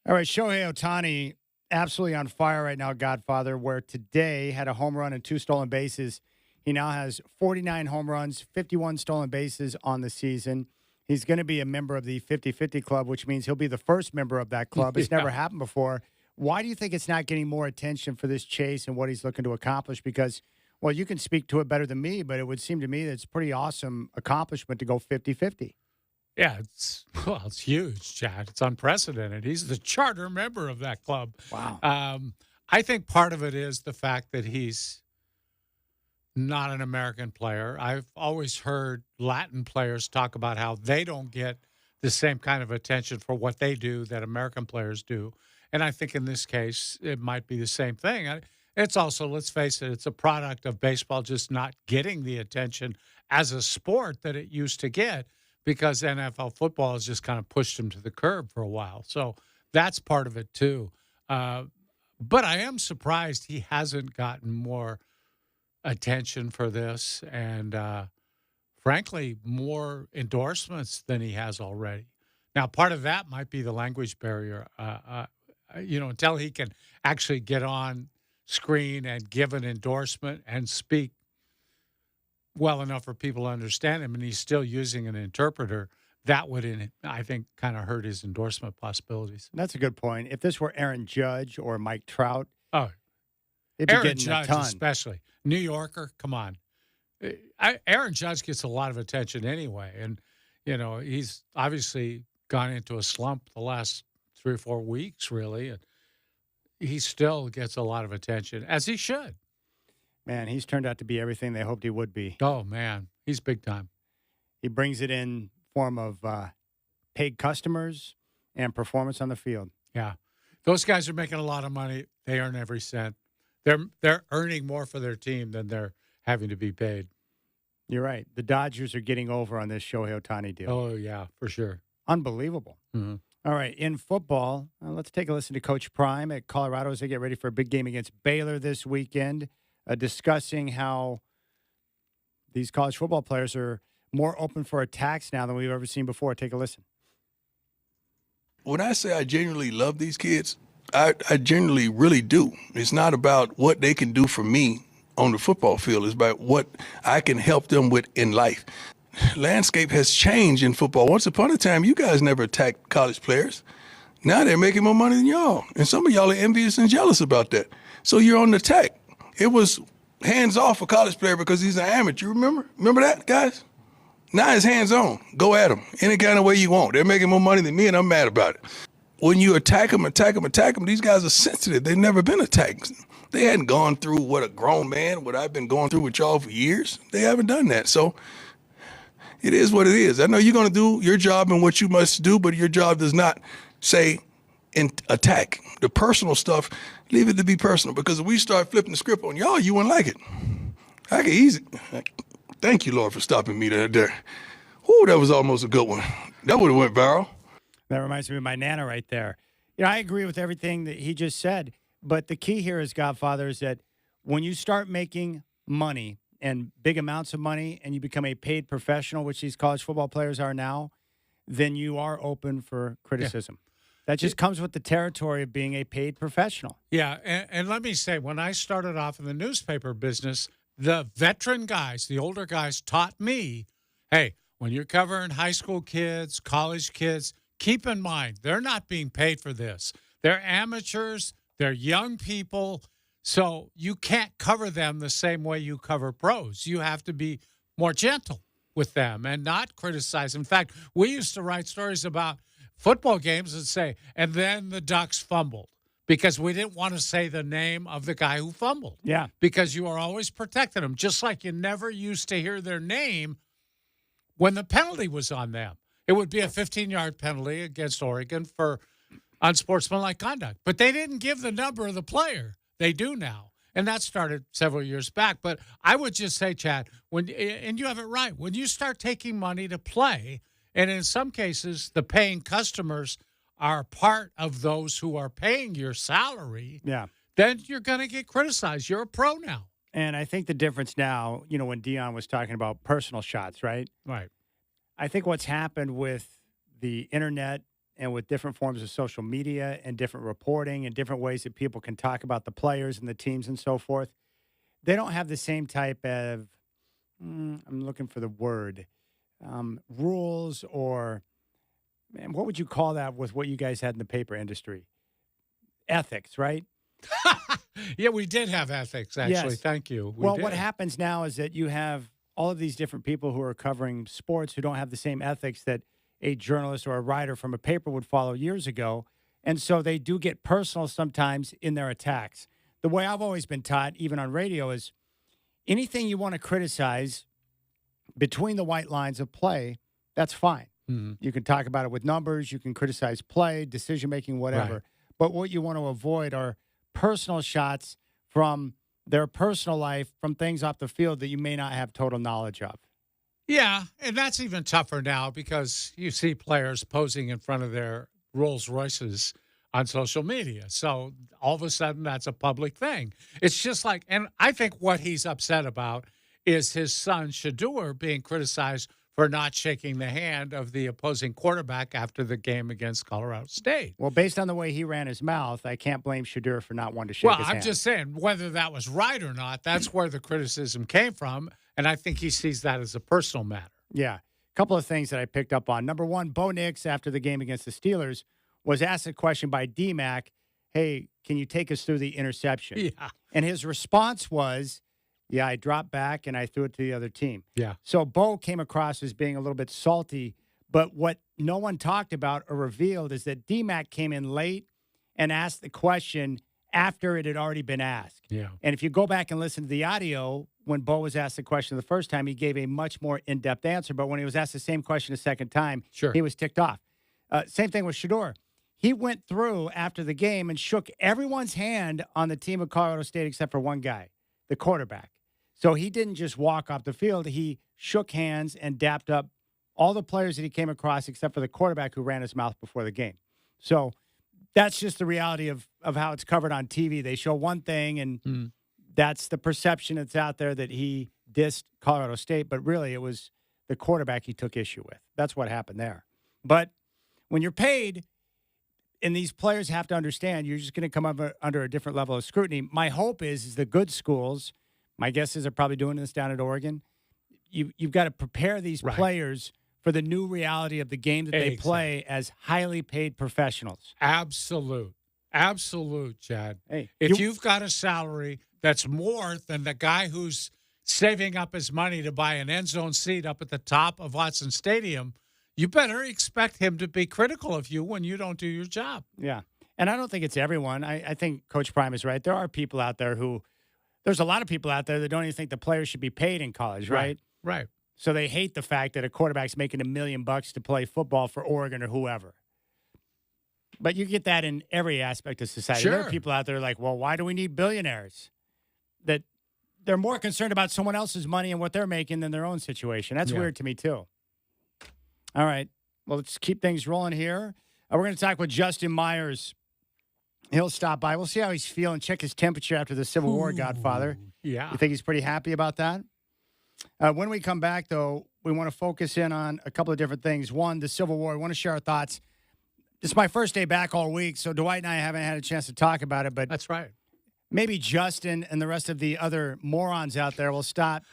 All right, Shohei Ohtani, absolutely on fire right now, Godfather, where today had a home run and 2 stolen bases. He now has 49 home runs, 51 stolen bases on the season. He's going to be a member of the 50-50 club, which means he'll be the first member of that club. It's never happened before. Why do you think it's not getting more attention for this chase and what he's looking to accomplish? Because, well, you can speak to it better than me, but it would seem to me that it's a pretty awesome accomplishment to go 50-50. Yeah, it's huge, Chad. It's unprecedented. He's the charter member of that club. Wow. I think part of it is the fact that he's not an American player. I've always heard Latin players talk about how they don't get the same kind of attention for what they do that American players do. And I think in this case, it might be the same thing. It's also, let's face it, it's a product of baseball just not getting the attention as a sport that it used to get, because NFL football has just kind of pushed him to the curb for a while. So that's part of it, too. But I am surprised he hasn't gotten more attention for this and, frankly, more endorsements than he has already. Now, part of that might be the language barrier. Until he can actually get on screen and give an endorsement and speak well enough for people to understand him, and he's still using an interpreter, that would, I think, kind of hurt his endorsement possibilities. That's a good point. If this were Aaron Judge or Mike Trout, it'd be Aaron Judge a ton. Especially. New Yorker, come on. Aaron Judge gets a lot of attention anyway, and, he's obviously gone into a slump the last 3 or 4 weeks, really, and he still gets a lot of attention, as he should. Man, he's turned out to be everything they hoped he would be. Oh, man, he's big time. He brings it in form of paid customers and performance on the field. Yeah. Those guys are making a lot of money. They earn every cent. They're earning more for their team than they're having to be paid. You're right. The Dodgers are getting over on this Shohei Ohtani deal. Oh, yeah, for sure. Unbelievable. Mm-hmm. All right, in football, let's take a listen to Coach Prime at Colorado as they get ready for a big game against Baylor this weekend, discussing how these college football players are more open for attacks now than we've ever seen before. Take a listen. When I say I genuinely love these kids, I genuinely really do. It's not about what they can do for me on the football field. It's about what I can help them with in life. Landscape has changed in football. Once upon a time, you guys never attacked college players. Now they're making more money than y'all. And some of y'all are envious and jealous about that. So you're on the attack. It was hands off for college player because he's an amateur. Remember that, guys? Now it's hands on. Go at them any kind of way you want. They're making more money than me, and I'm mad about it. When you attack them, these guys are sensitive. They've never been attacked. They hadn't gone through what I've been going through with y'all for years. They haven't done that. So it is what it is. I know you're going to do your job and what you must do, but your job does not say attack. The personal stuff, leave it to be personal, because if we start flipping the script on y'all, you wouldn't like it. I can easy. Thank you, Lord, for stopping me there. Ooh, that was almost a good one. That would have went viral. That reminds me of my Nana right there. I agree with everything that he just said, but the key here is, Godfather, is that when you start making money and big amounts of money and you become a paid professional, which these college football players are now, then you are open for criticism. Yeah. That just comes with the territory of being a paid professional. Yeah, and let me say, when I started off in the newspaper business, the veteran guys, the older guys, taught me, hey, when you're covering high school kids, college kids, keep in mind, they're not being paid for this. They're amateurs. They're young people. So you can't cover them the same way you cover pros. You have to be more gentle with them and not criticize. In fact, we used to write stories about football games and say, and then the Ducks fumbled, because we didn't want to say the name of the guy who fumbled. Yeah. Because you are always protecting them, just like you never used to hear their name when the penalty was on them. It would be a 15-yard penalty against Oregon for unsportsmanlike conduct. But they didn't give the number of the player. They do now. And that started several years back. But I would just say, Chad, and you have it right, when you start taking money to play, and in some cases the paying customers are part of those who are paying your salary, then you're going to get criticized. You're a pro now. And I think the difference now, when Deion was talking about personal shots, right? Right. I think what's happened with the internet and with different forms of social media and different reporting and different ways that people can talk about the players and the teams and so forth, they don't have the same type of, I'm looking for the word, rules or, man, what would you call that with what you guys had in the paper industry? Ethics, right? Yeah, we did have ethics, actually. Yes. Thank you. Well, did. what happens now is that you have all of these different people who are covering sports who don't have the same ethics that a journalist or a writer from a paper would follow years ago. And so they do get personal sometimes in their attacks. The way I've always been taught, even on radio, is anything you want to criticize between the white lines of play, that's fine. Mhm. You can talk about it with numbers. You can criticize play, decision-making, whatever. Right. But what you want to avoid are personal shots from their personal life, from things off the field that you may not have total knowledge of. Yeah, and that's even tougher now because you see players posing in front of their Rolls Royces on social media. So all of a sudden, that's a public thing. It's just like, and I think what he's upset about is his son, Shedeur, being criticized for not shaking the hand of the opposing quarterback after the game against Colorado State. Well, based on the way he ran his mouth, I can't blame Shedeur for not wanting to shake Well, his I'm hand. just saying, whether that was right or not, that's where the criticism came from. And I think he sees that as a personal matter. Yeah. A couple of things that I picked up on. Number one, Bo Nix, after the game against the Steelers, was asked a question by D-Mac, hey, can you take us through the interception? Yeah. And his response was, yeah, I dropped back and I threw it to the other team. Yeah. So Bo came across as being a little bit salty, but what no one talked about or revealed is that D-Mac came in late and asked the question after it had already been asked. Yeah. And if you go back and listen to the audio, when Bo was asked the question the first time, he gave a much more in-depth answer. But when he was asked the same question a second time, Sure. he was ticked off. Same thing with Shedeur. He went through after the game and shook everyone's hand on the team of Colorado State except for one guy, the quarterback. So he didn't just walk off the field. He shook hands and dapped up all the players that he came across except for the quarterback who ran his mouth before the game. So that's just the reality of how it's covered on TV. They show one thing, and that's the perception that's out there that he dissed Colorado State, but really it was the quarterback he took issue with. That's what happened there. But when you're paid, and these players have to understand, you're just going to come up under a different level of scrutiny. My hope is the good schools, my guess is they're probably doing this down at Oregon, you've got to prepare these Right. players for the new reality of the game that they Exactly. play as highly paid professionals. Absolute, Chad. Hey, If you've got a salary that's more than the guy who's saving up his money to buy an end zone seat up at the top of Watson Stadium, you better expect him to be critical of you when you don't do your job. Yeah. And I don't think it's everyone. I think Coach Prime is right. There are people out there there's a lot of people out there that don't even think the players should be paid in college, right? Right. So they hate the fact that a quarterback's making $1 million to play football for Oregon or whoever. But you get that in every aspect of society. There Sure. are people out there like, well, why do we need billionaires? That they're more concerned about someone else's money and what they're making than their own situation. That's Yeah. weird to me, too. All right. Well, let's keep things rolling here. We're going to talk with Justin Myers. He'll stop by. We'll see how he's feeling, check his temperature after the Civil War, Godfather. Yeah. You think he's pretty happy about that? When we come back, though, we want to focus in on a couple of different things. One, the Civil War. I want to share our thoughts. This is my first day back all week, so Dwight and I haven't had a chance to talk about it, but That's right. maybe Justin and the rest of the other morons out there will stop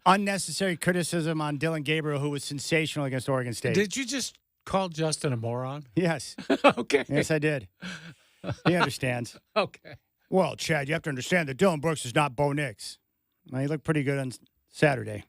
unnecessary criticism on Dylan Gabriel, who was sensational against Oregon State. Did you just call Justin a moron? Yes. Okay. Yes, I did. He understands. Okay. Well, Chad, you have to understand that Dylan Brooks is not Bo Nix. Well, he looked pretty good on Saturday.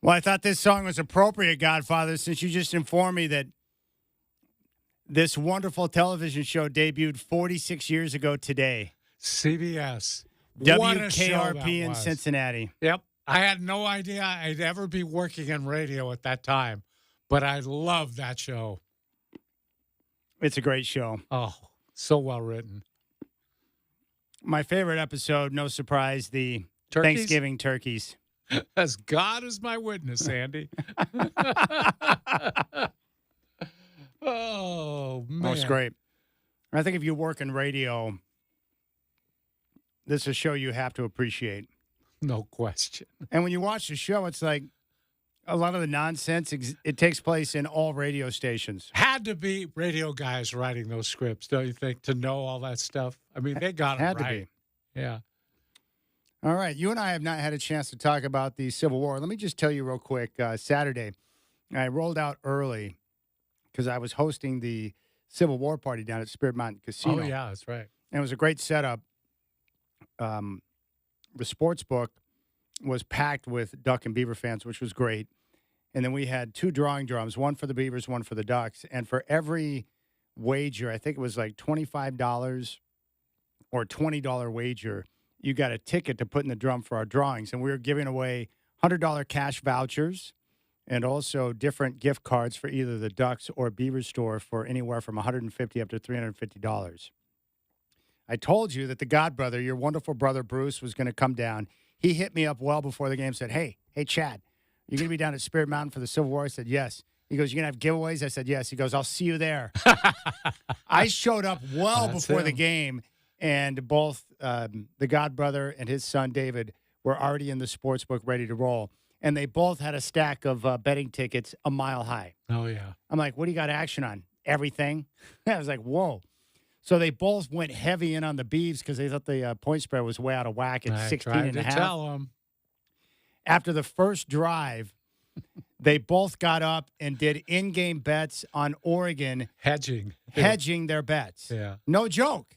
Well, I thought this song was appropriate, Godfather, since you just informed me that this wonderful television show debuted 46 years ago today. CBS. What a show that WKRP in was. Cincinnati. Yep. I had no idea I'd ever be working in radio at that time, but I loved that show. It's a great show. Oh, so well written. My favorite episode, no surprise, the Turkeys? Thanksgiving turkeys. As God is my witness, Andy. Oh, man. That's great. I think if you work in radio, this is a show you have to appreciate. No question. And when you watch the show, it's like a lot of the nonsense, it takes place in all radio stations. Had to be radio guys writing those scripts, don't you think, to know all that stuff? I mean, they got it Had to right. be. Yeah. All right. You and I have not had a chance to talk about the Civil War. Let me just tell you real quick. Saturday, I rolled out early because I was hosting the Civil War party down at Spirit Mountain Casino. Oh, yeah, that's right. And it was a great setup. The sports book was packed with Duck and Beaver fans, which was great. And then we had two drawing drums, one for the Beavers, one for the Ducks. And for every wager, I think it was like $25 or $20 wager, you got a ticket to put in the drum for our drawings. And we were giving away $100 cash vouchers and also different gift cards for either the Ducks or Beavers store for anywhere from $150 up to $350. I told you that the Godbrother, your wonderful brother Bruce, was going to come down. He hit me up well before the game, said, hey, Chad, you're going to be down at Spirit Mountain for the Civil War? I said, yes. He goes, you're going to have giveaways? I said, yes. He goes, I'll see you there. I showed up well That's before the him. game, and both the Godbrother and his son David were already in the sports book ready to roll. And they both had a stack of betting tickets a mile high. Oh, yeah. I'm like, what do you got action on? Everything? I was like, whoa. So they both went heavy in on the Beavs because they thought the point spread was way out of whack at I 16 tried and a to half. tell them. After the first drive, they both got up and did in-game bets on Oregon, Hedging. hedging their bets. Yeah. No joke.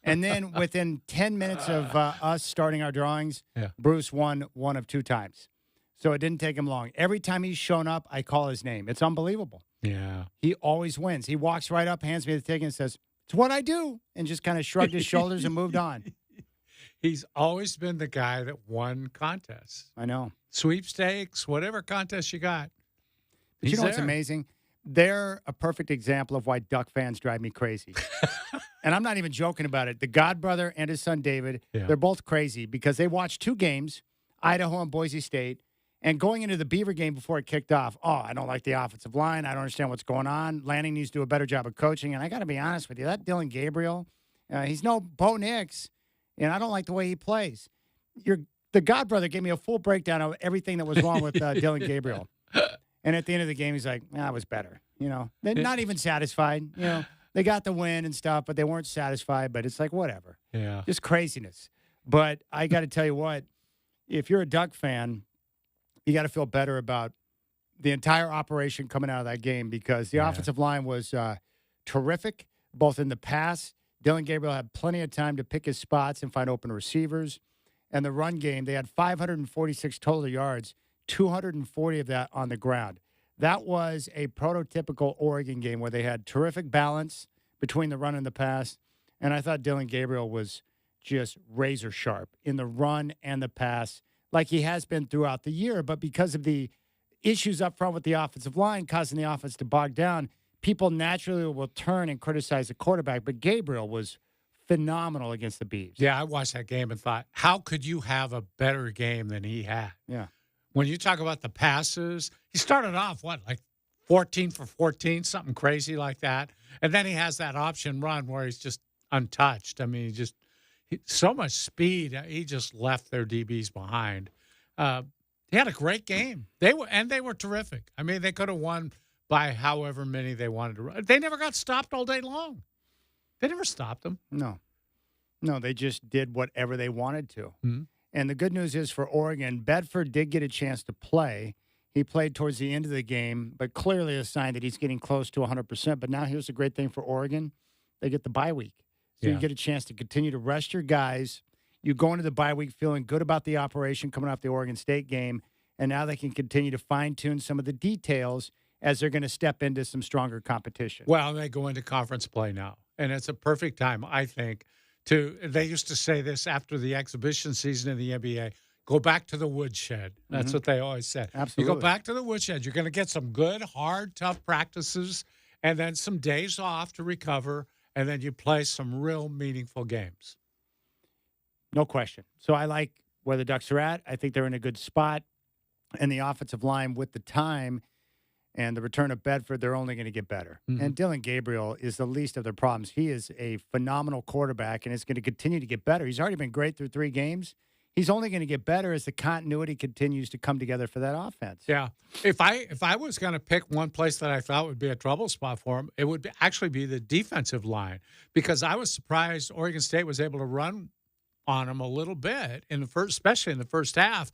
And then within 10 minutes of us starting our drawings, Yeah. Bruce won one of two times. So it didn't take him long. Every time he's shown up, I call his name. It's unbelievable. Yeah. He always wins. He walks right up, hands me the ticket, and says, it's what I do, and just kind of shrugged his shoulders and moved on. He's always been the guy that won contests. I know. Sweepstakes, whatever contest you got. But you know what's there. amazing? They're a perfect example of why Duck fans drive me crazy. And I'm not even joking about it. The Godbrother and his son David, Yeah. they're both crazy because they watched two games, Idaho and Boise State. And going into the Beaver game before it kicked off, I don't like the offensive line. I don't understand what's going on. Lanning needs to do a better job of coaching. And I got to be honest with you, that Dylan Gabriel, he's no Bo Nix, and I don't like the way he plays. The Godbrother gave me a full breakdown of everything that was wrong with Dylan Gabriel. And at the end of the game, he's like, I was better. They're not even satisfied. They got the win and stuff, but they weren't satisfied. But it's like, whatever. Yeah. Just craziness. But I got to tell you what, if you're a Duck fan, you got to feel better about the entire operation coming out of that game because the offensive line was terrific, both in the pass. Dylan Gabriel had plenty of time to pick his spots and find open receivers. And the run game, they had 546 total yards, 240 of that on the ground. That was a prototypical Oregon game where they had terrific balance between the run and the pass. And I thought Dylan Gabriel was just razor sharp in the run and the pass, like he has been throughout the year. But because of the issues up front with the offensive line causing the offense to bog down, people naturally will turn and criticize the quarterback. But Gabriel was phenomenal against the Beavs. Yeah, I watched that game and thought, how could you have a better game than he had? Yeah. When you talk about the passes, he started off, like 14 for 14, something crazy like that. And then he has that option run where he's just untouched. I mean, so much speed. He just left their DBs behind. He had a great game. They were terrific. I mean, they could have won by however many they wanted to run. They never got stopped all day long. They never stopped them. No, they just did whatever they wanted to. Mm-hmm. And the good news is for Oregon, Bedford did get a chance to play. He played towards the end of the game, but clearly a sign that he's getting close to 100%. But now here's the great thing for Oregon. They get the bye week. So you get a chance to continue to rest your guys. You go into the bye week feeling good about the operation coming off the Oregon State game, and now they can continue to fine-tune some of the details as they're going to step into some stronger competition. Well, they go into conference play now, and it's a perfect time, I think, they used to say this after the exhibition season in the NBA, go back to the woodshed. That's what they always said. Absolutely. You go back to the woodshed. You're going to get some good, hard, tough practices, and then some days off to recover, and then you play some real meaningful games. No question. So I like where the Ducks are at. I think they're in a good spot. And the offensive line with the time and the return of Bedford, they're only going to get better. Mm-hmm. And Dylan Gabriel is the least of their problems. He is a phenomenal quarterback, and it's going to continue to get better. He's already been great through 3 games. He's only going to get better as the continuity continues to come together for that offense. Yeah. If I was going to pick one place that I thought would be a trouble spot for him, it would actually be the defensive line, because I was surprised Oregon State was able to run on him a little bit in the first, especially in the first half.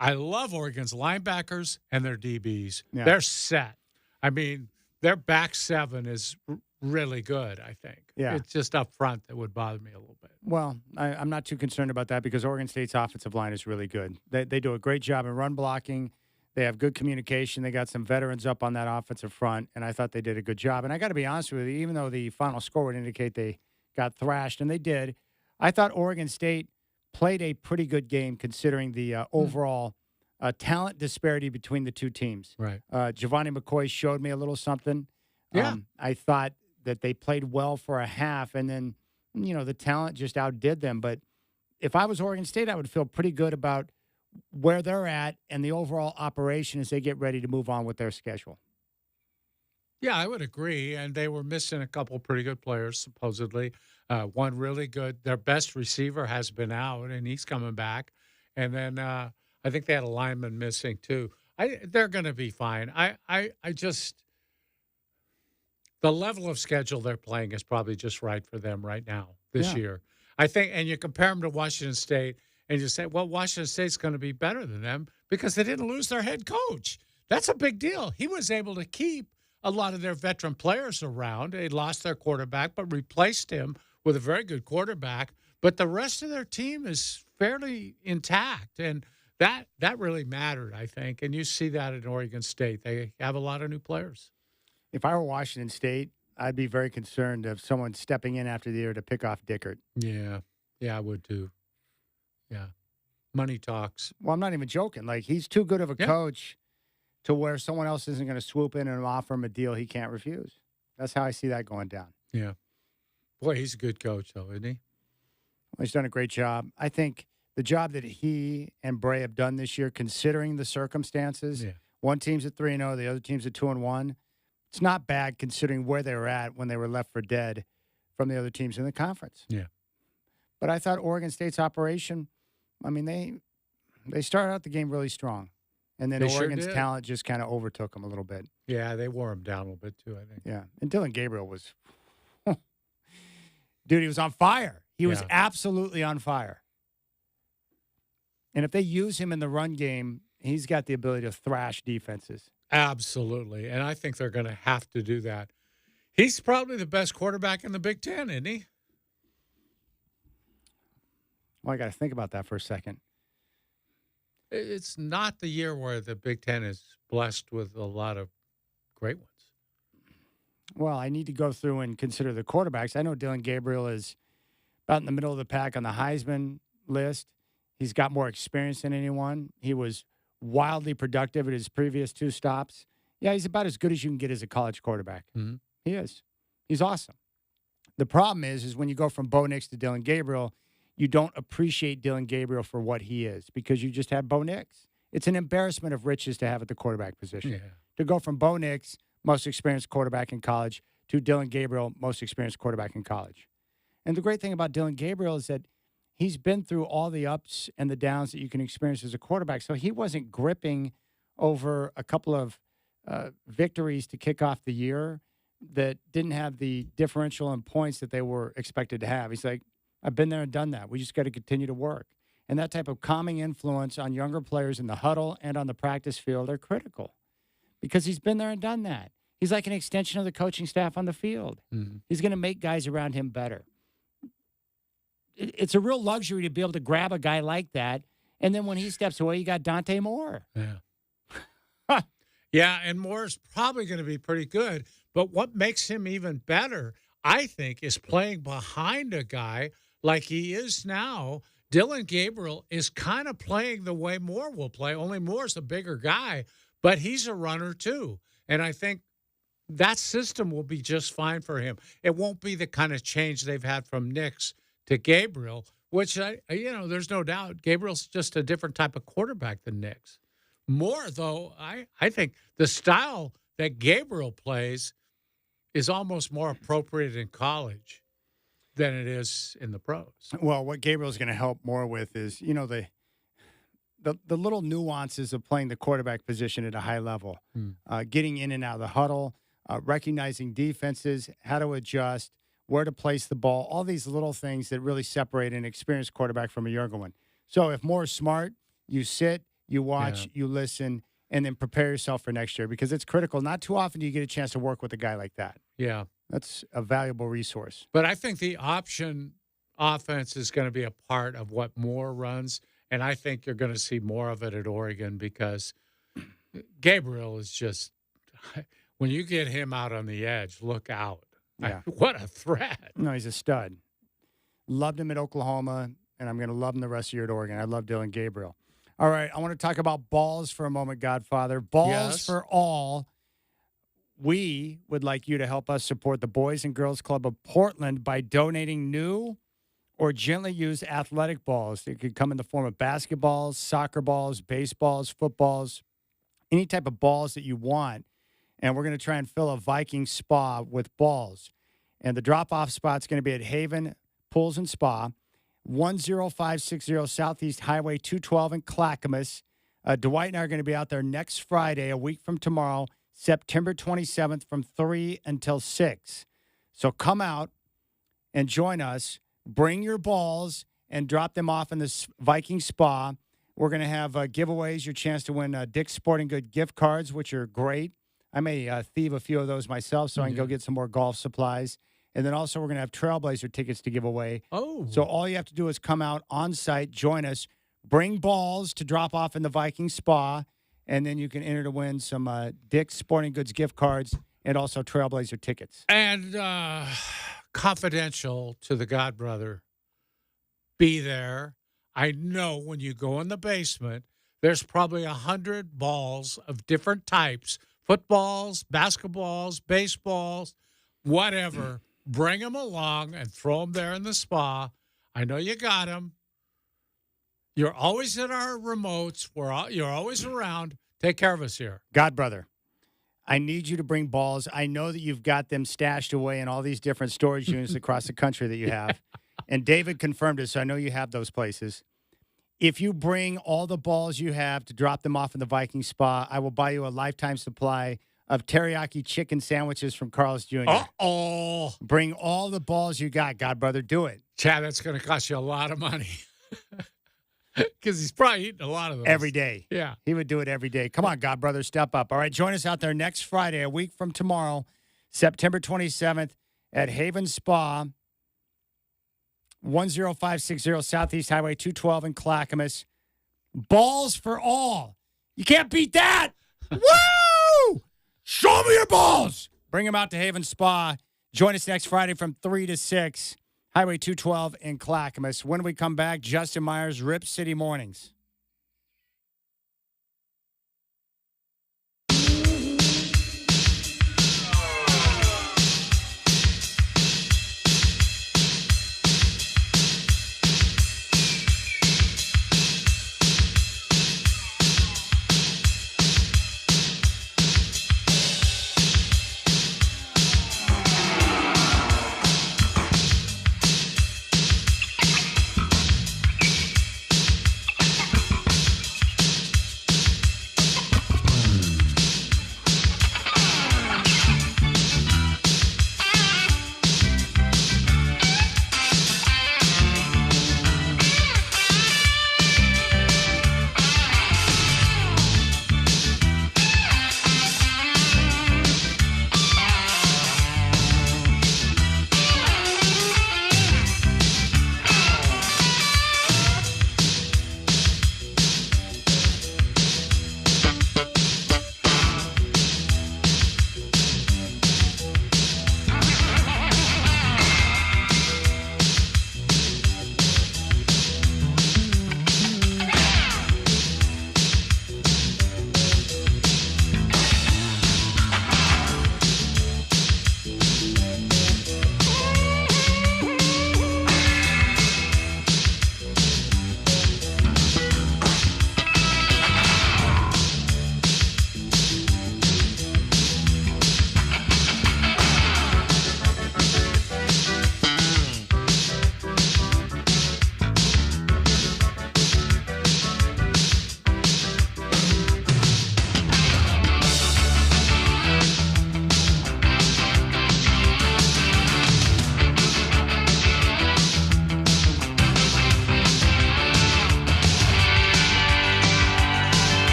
I love Oregon's linebackers and their DBs. Yeah. They're set. I mean, their back 7 is really good, I think. Yeah. It's just up front that would bother me a little bit. Well, I'm not too concerned about that because Oregon State's offensive line is really good. They do a great job in run blocking. They have good communication. They got some veterans up on that offensive front, and I thought they did a good job. And I got to be honest with you, even though the final score would indicate they got thrashed, and they did, I thought Oregon State played a pretty good game considering the overall talent disparity between the two teams. Right. Giovanni McCoy showed me a little something. Yeah. I thought that they played well for a half, and then, the talent just outdid them. But if I was Oregon State, I would feel pretty good about where they're at and the overall operation as they get ready to move on with their schedule. Yeah, I would agree. And they were missing a couple pretty good players, supposedly. One really good. Their best receiver has been out, and he's coming back. And then I think they had a lineman missing, too. They're going to be fine. I just – the level of schedule they're playing is probably just right for them right now this year. I think – and you compare them to Washington State, and you say, well, Washington State's going to be better than them because they didn't lose their head coach. That's a big deal. He was able to keep a lot of their veteran players around. They lost their quarterback, but replaced him with a very good quarterback. But the rest of their team is fairly intact, and that really mattered, I think. And you see that in Oregon State. They have a lot of new players. If I were Washington State, I'd be very concerned of someone stepping in after the year to pick off Dickert. Yeah, I would too. Yeah, money talks. Well, I'm not even joking. Like, he's too good of a coach to where someone else isn't going to swoop in and offer him a deal he can't refuse. That's how I see that going down. Yeah. Boy, he's a good coach, though, isn't he? Well, he's done a great job. I think the job that he and Bray have done this year, considering the circumstances, one team's at 3-0, the other team's at 2-1. It's not bad considering where they were at when they were left for dead from the other teams in the conference. Yeah. But I thought Oregon State's operation, I mean, they started out the game really strong. And then Oregon's talent just kind of overtook them a little bit. Yeah, they wore him down a little bit, too, I think. Yeah. And Dylan Gabriel was, dude, he was on fire. He was absolutely on fire. And if they use him in the run game, he's got the ability to thrash defenses. Absolutely. And I think they're going to have to do that. He's probably the best quarterback in the Big Ten, isn't he? Well, I got to think about that for a second. It's not the year where the Big Ten is blessed with a lot of great ones. Well, I need to go through and consider the quarterbacks. I know Dylan Gabriel is about in the middle of the pack on the Heisman list. He's got more experience than anyone. He was wildly productive at his previous 2 stops. Yeah, he's about as good as you can get as a college quarterback. Mm-hmm. He is. He's awesome. The problem is when you go from Bo Nix to Dylan Gabriel, you don't appreciate Dylan Gabriel for what he is because you just have Bo Nix. It's an embarrassment of riches to have at the quarterback position. Yeah. To go from Bo Nix, most experienced quarterback in college, to Dylan Gabriel, most experienced quarterback in college. And the great thing about Dylan Gabriel is that he's been through all the ups and the downs that you can experience as a quarterback. So he wasn't gripping over a couple of victories to kick off the year that didn't have the differential in points that they were expected to have. He's like, I've been there and done that. We just got to continue to work. And that type of calming influence on younger players in the huddle and on the practice field are critical because he's been there and done that. He's like an extension of the coaching staff on the field. Mm-hmm. He's going to make guys around him better. It's a real luxury to be able to grab a guy like that. And then when he steps away, you got Dante Moore. Yeah. Yeah, and Moore's probably going to be pretty good. But what makes him even better, I think, is playing behind a guy like he is now. Dillon Gabriel is kind of playing the way Moore will play, only Moore's a bigger guy, but he's a runner too. And I think that system will be just fine for him. It won't be the kind of change they've had from Nix to Gabriel, which, there's no doubt Gabriel's just a different type of quarterback than Nix. Moore, though, I think the style that Gabriel plays is almost more appropriate in college than it is in the pros. Well, what Gabriel's going to help more with is, the little nuances of playing the quarterback position at a high level, getting in and out of the huddle, recognizing defenses, how to adjust, where to place the ball, all these little things that really separate an experienced quarterback from a younger one. So if Moore's smart, you sit, you watch, you listen, and then prepare yourself for next year because it's critical. Not too often do you get a chance to work with a guy like that. Yeah. That's a valuable resource. But I think the option offense is going to be a part of what Moore runs, and I think you're going to see more of it at Oregon because Gabriel is just – when you get him out on the edge, look out. Yeah. What a threat. No, he's a stud. Loved him at Oklahoma, and I'm going to love him the rest of the year at Oregon. I love Dillon Gabriel. All right, I want to talk about balls for a moment, Godfather. Balls for all. We would like you to help us support the Boys and Girls Club of Portland by donating new or gently used athletic balls. It could come in the form of basketballs, soccer balls, baseballs, footballs, any type of balls that you want. And we're going to try and fill a Viking spa with balls. And the drop-off spot's going to be at Haven Pools and Spa, 10560 Southeast Highway 212 in Clackamas. Dwight and I are going to be out there next Friday, a week from tomorrow, September 27th from 3 until 6. So come out and join us. Bring your balls and drop them off in this Viking Spa. We're going to have giveaways, your chance to win Dick's Sporting Good gift cards, which are great. I may thieve a few of those myself so I can go get some more golf supplies. And then also we're going to have Trailblazer tickets to give away. Oh. So all you have to do is come out on site, join us, bring balls to drop off in the Viking Spa, and then you can enter to win some Dick's Sporting Goods gift cards and also Trailblazer tickets. And confidential to the Godbrother, be there. I know when you go in the basement, there's probably 100 balls of different types, footballs, basketballs, baseballs, whatever. Bring them along and throw them there in the spa. I know you got them. You're always at our remotes. You're always around. Take care of us here. Godbrother, I need you to bring balls. I know that you've got them stashed away in all these different storage units across the country that you have. And David confirmed it, so I know you have those places. If you bring all the balls you have to drop them off in the Viking Spa, I will buy you a lifetime supply of teriyaki chicken sandwiches from Carl's Jr. Uh-oh. Bring all the balls you got, Godbrother. Do it. Chad, that's going to cost you a lot of money. Because he's probably eating a lot of those. Every day. Yeah. He would do it every day. Come on, Godbrother, step up. All right, join us out there next Friday, a week from tomorrow, September 27th at Haven Spa, 10560 Southeast Highway 212 in Clackamas. Balls for all. You can't beat that. Woo! Show me your balls. Bring them out to Haven Spa. Join us next Friday from 3 to 6. Highway 212 in Clackamas. When we come back, Justin Myers, Rip City Mornings.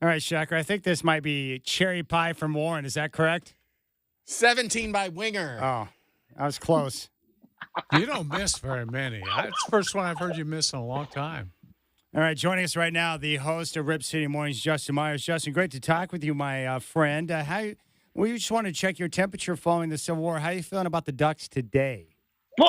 All right, Shacker. I think this might be cherry pie from Warren. Is that correct? 17 by Winger. Oh, I was close. You don't miss very many. It's the first one I've heard you miss in a long time. All right, joining us right now, the host of Rip City Mornings, Justin Myers. Justin, great to talk with you, my friend. We just want to check your temperature following the Civil War. How are you feeling about the Ducks today? Well,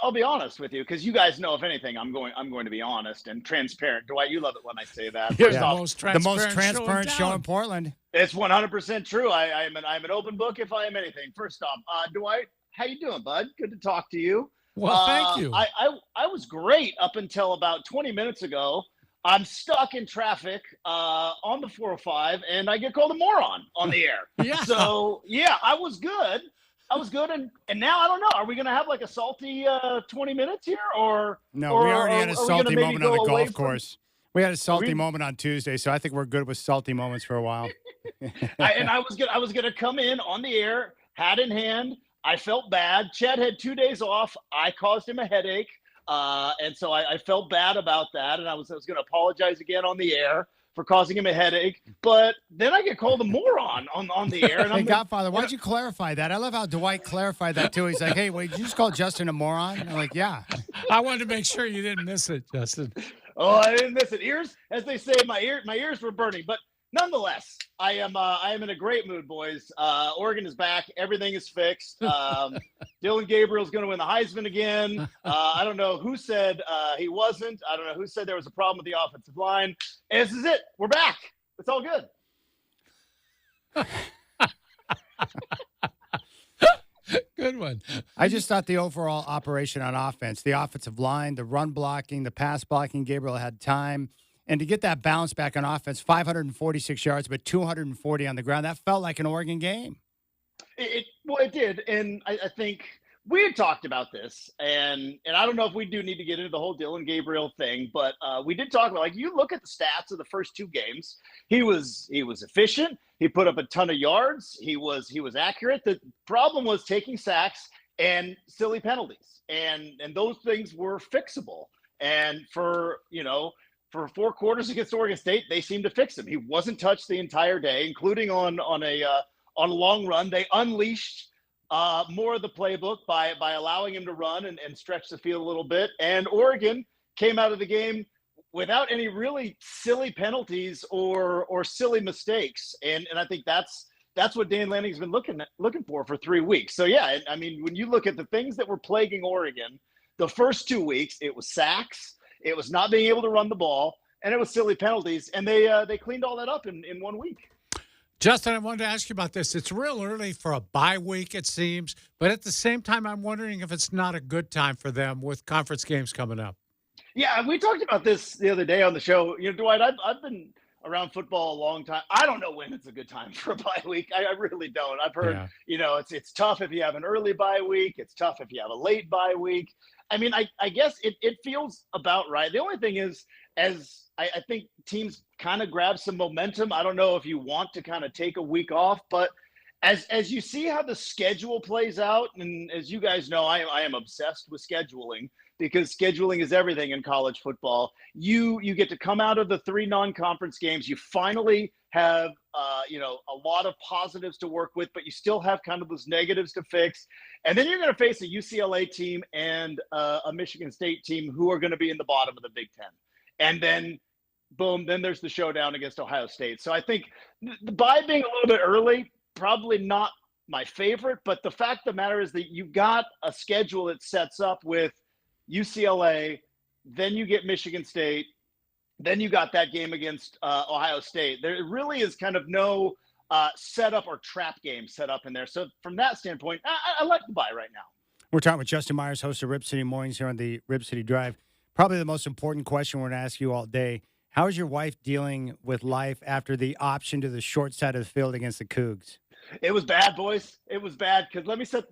I'll be honest with you, because you guys know, if anything, I'm going to be honest and transparent. Dwight, you love it when I say that. You're First the off, most transparent show in town. Portland. it's 100% true. I'm an open book if I am anything. First off, Dwight, how you doing, bud? Good to talk to you. Well, thank you. I was great up until about 20 minutes ago. I'm stuck in traffic on the 405, and I get called a moron on the air. Yeah. So, yeah, I was good. And now I don't know. Are we going to have like a salty 20 minutes here, or No, or we already had a are we salty gonna maybe moment on go the away golf from- course. We had a salty we- moment on Tuesday, so I think we're good with salty moments for a while. I was gonna come in on the air, hat in hand. I felt bad. Chad had 2 days off. I caused him a headache, and so I felt bad about that. And I was going to apologize again on the air for causing him a headache. But then I get called a moron on the air. And Hey, I'm Godfather, why'd you clarify that? I love how Dwight clarified that, too. He's like, hey, wait, did you just call Justin a moron? I'm like, yeah. I wanted to make sure you didn't miss it, Justin. oh, I didn't miss it. Ears, as they say, my ears were burning. But nonetheless, I am in a great mood, boys. Oregon is back. Everything is fixed. Dylan Gabriel's going to win the Heisman again. I don't know who said he wasn't. I don't know who said there was a problem with the offensive line. And this is it. We're back. It's all good. Good one. I just thought the overall operation on offense, the offensive line, the run blocking, the pass blocking, Gabriel had time. And to get that bounce back on offense, 546 yards, but 240 on the ground, that felt like an Oregon game. Well, it did, and I think we had talked about this, and I don't know if we do need to get into the whole Dylan Gabriel thing, but we did talk about, like, you look at the stats of the first two games. He was efficient. He put up a ton of yards. He was accurate. The problem was taking sacks and silly penalties, and those things were fixable. And for 4 quarters against Oregon State, they seemed to fix him. He wasn't touched the entire day, including on a long run. They unleashed more of the playbook by allowing him to run and stretch the field a little bit. And Oregon came out of the game without any really silly penalties or silly mistakes. And I think that's what Dan Lanning's been looking for 3 weeks. So, yeah, I mean, when you look at the things that were plaguing Oregon, the first 2 weeks, it was sacks, it was not being able to run the ball, and it was silly penalties. And they cleaned all that up in 1 week. Justin, I wanted to ask you about this. It's real early for a bye week, it seems. But at the same time, I'm wondering if it's not a good time for them with conference games coming up. Yeah, we talked about this the other day on the show. Dwight, I've been around football a long time. I don't know when it's a good time for a bye week. I really don't. I've heard, it's tough if you have an early bye week. It's tough if you have a late bye week. I mean, I guess it feels about right. The only thing is, as I think teams kind of grab some momentum. I don't know if you want to kind of take a week off, but as you see how the schedule plays out, and as you guys know, I am obsessed with scheduling, because scheduling is everything in college football. You get to come out of the 3 non-conference games. You finally have a lot of positives to work with, but you still have kind of those negatives to fix. And then you're going to face a UCLA team and a Michigan State team who are going to be in the bottom of the Big Ten. And then, boom, then there's the showdown against Ohio State. So I think the bye being a little bit early, probably not my favorite, but the fact of the matter is that you've got a schedule that sets up with UCLA, then you get Michigan State, then you got that game against Ohio State. There really is kind of no setup or trap game set up in there. So from that standpoint, I like the bye right now. We're talking with Justin Myers, host of Rip City Mornings here on the Rip City Drive. Probably the most important question we're going to ask you all day. How is your wife dealing with life after the option to the short side of the field against the Cougs? It was bad, boys. It was bad, because let me set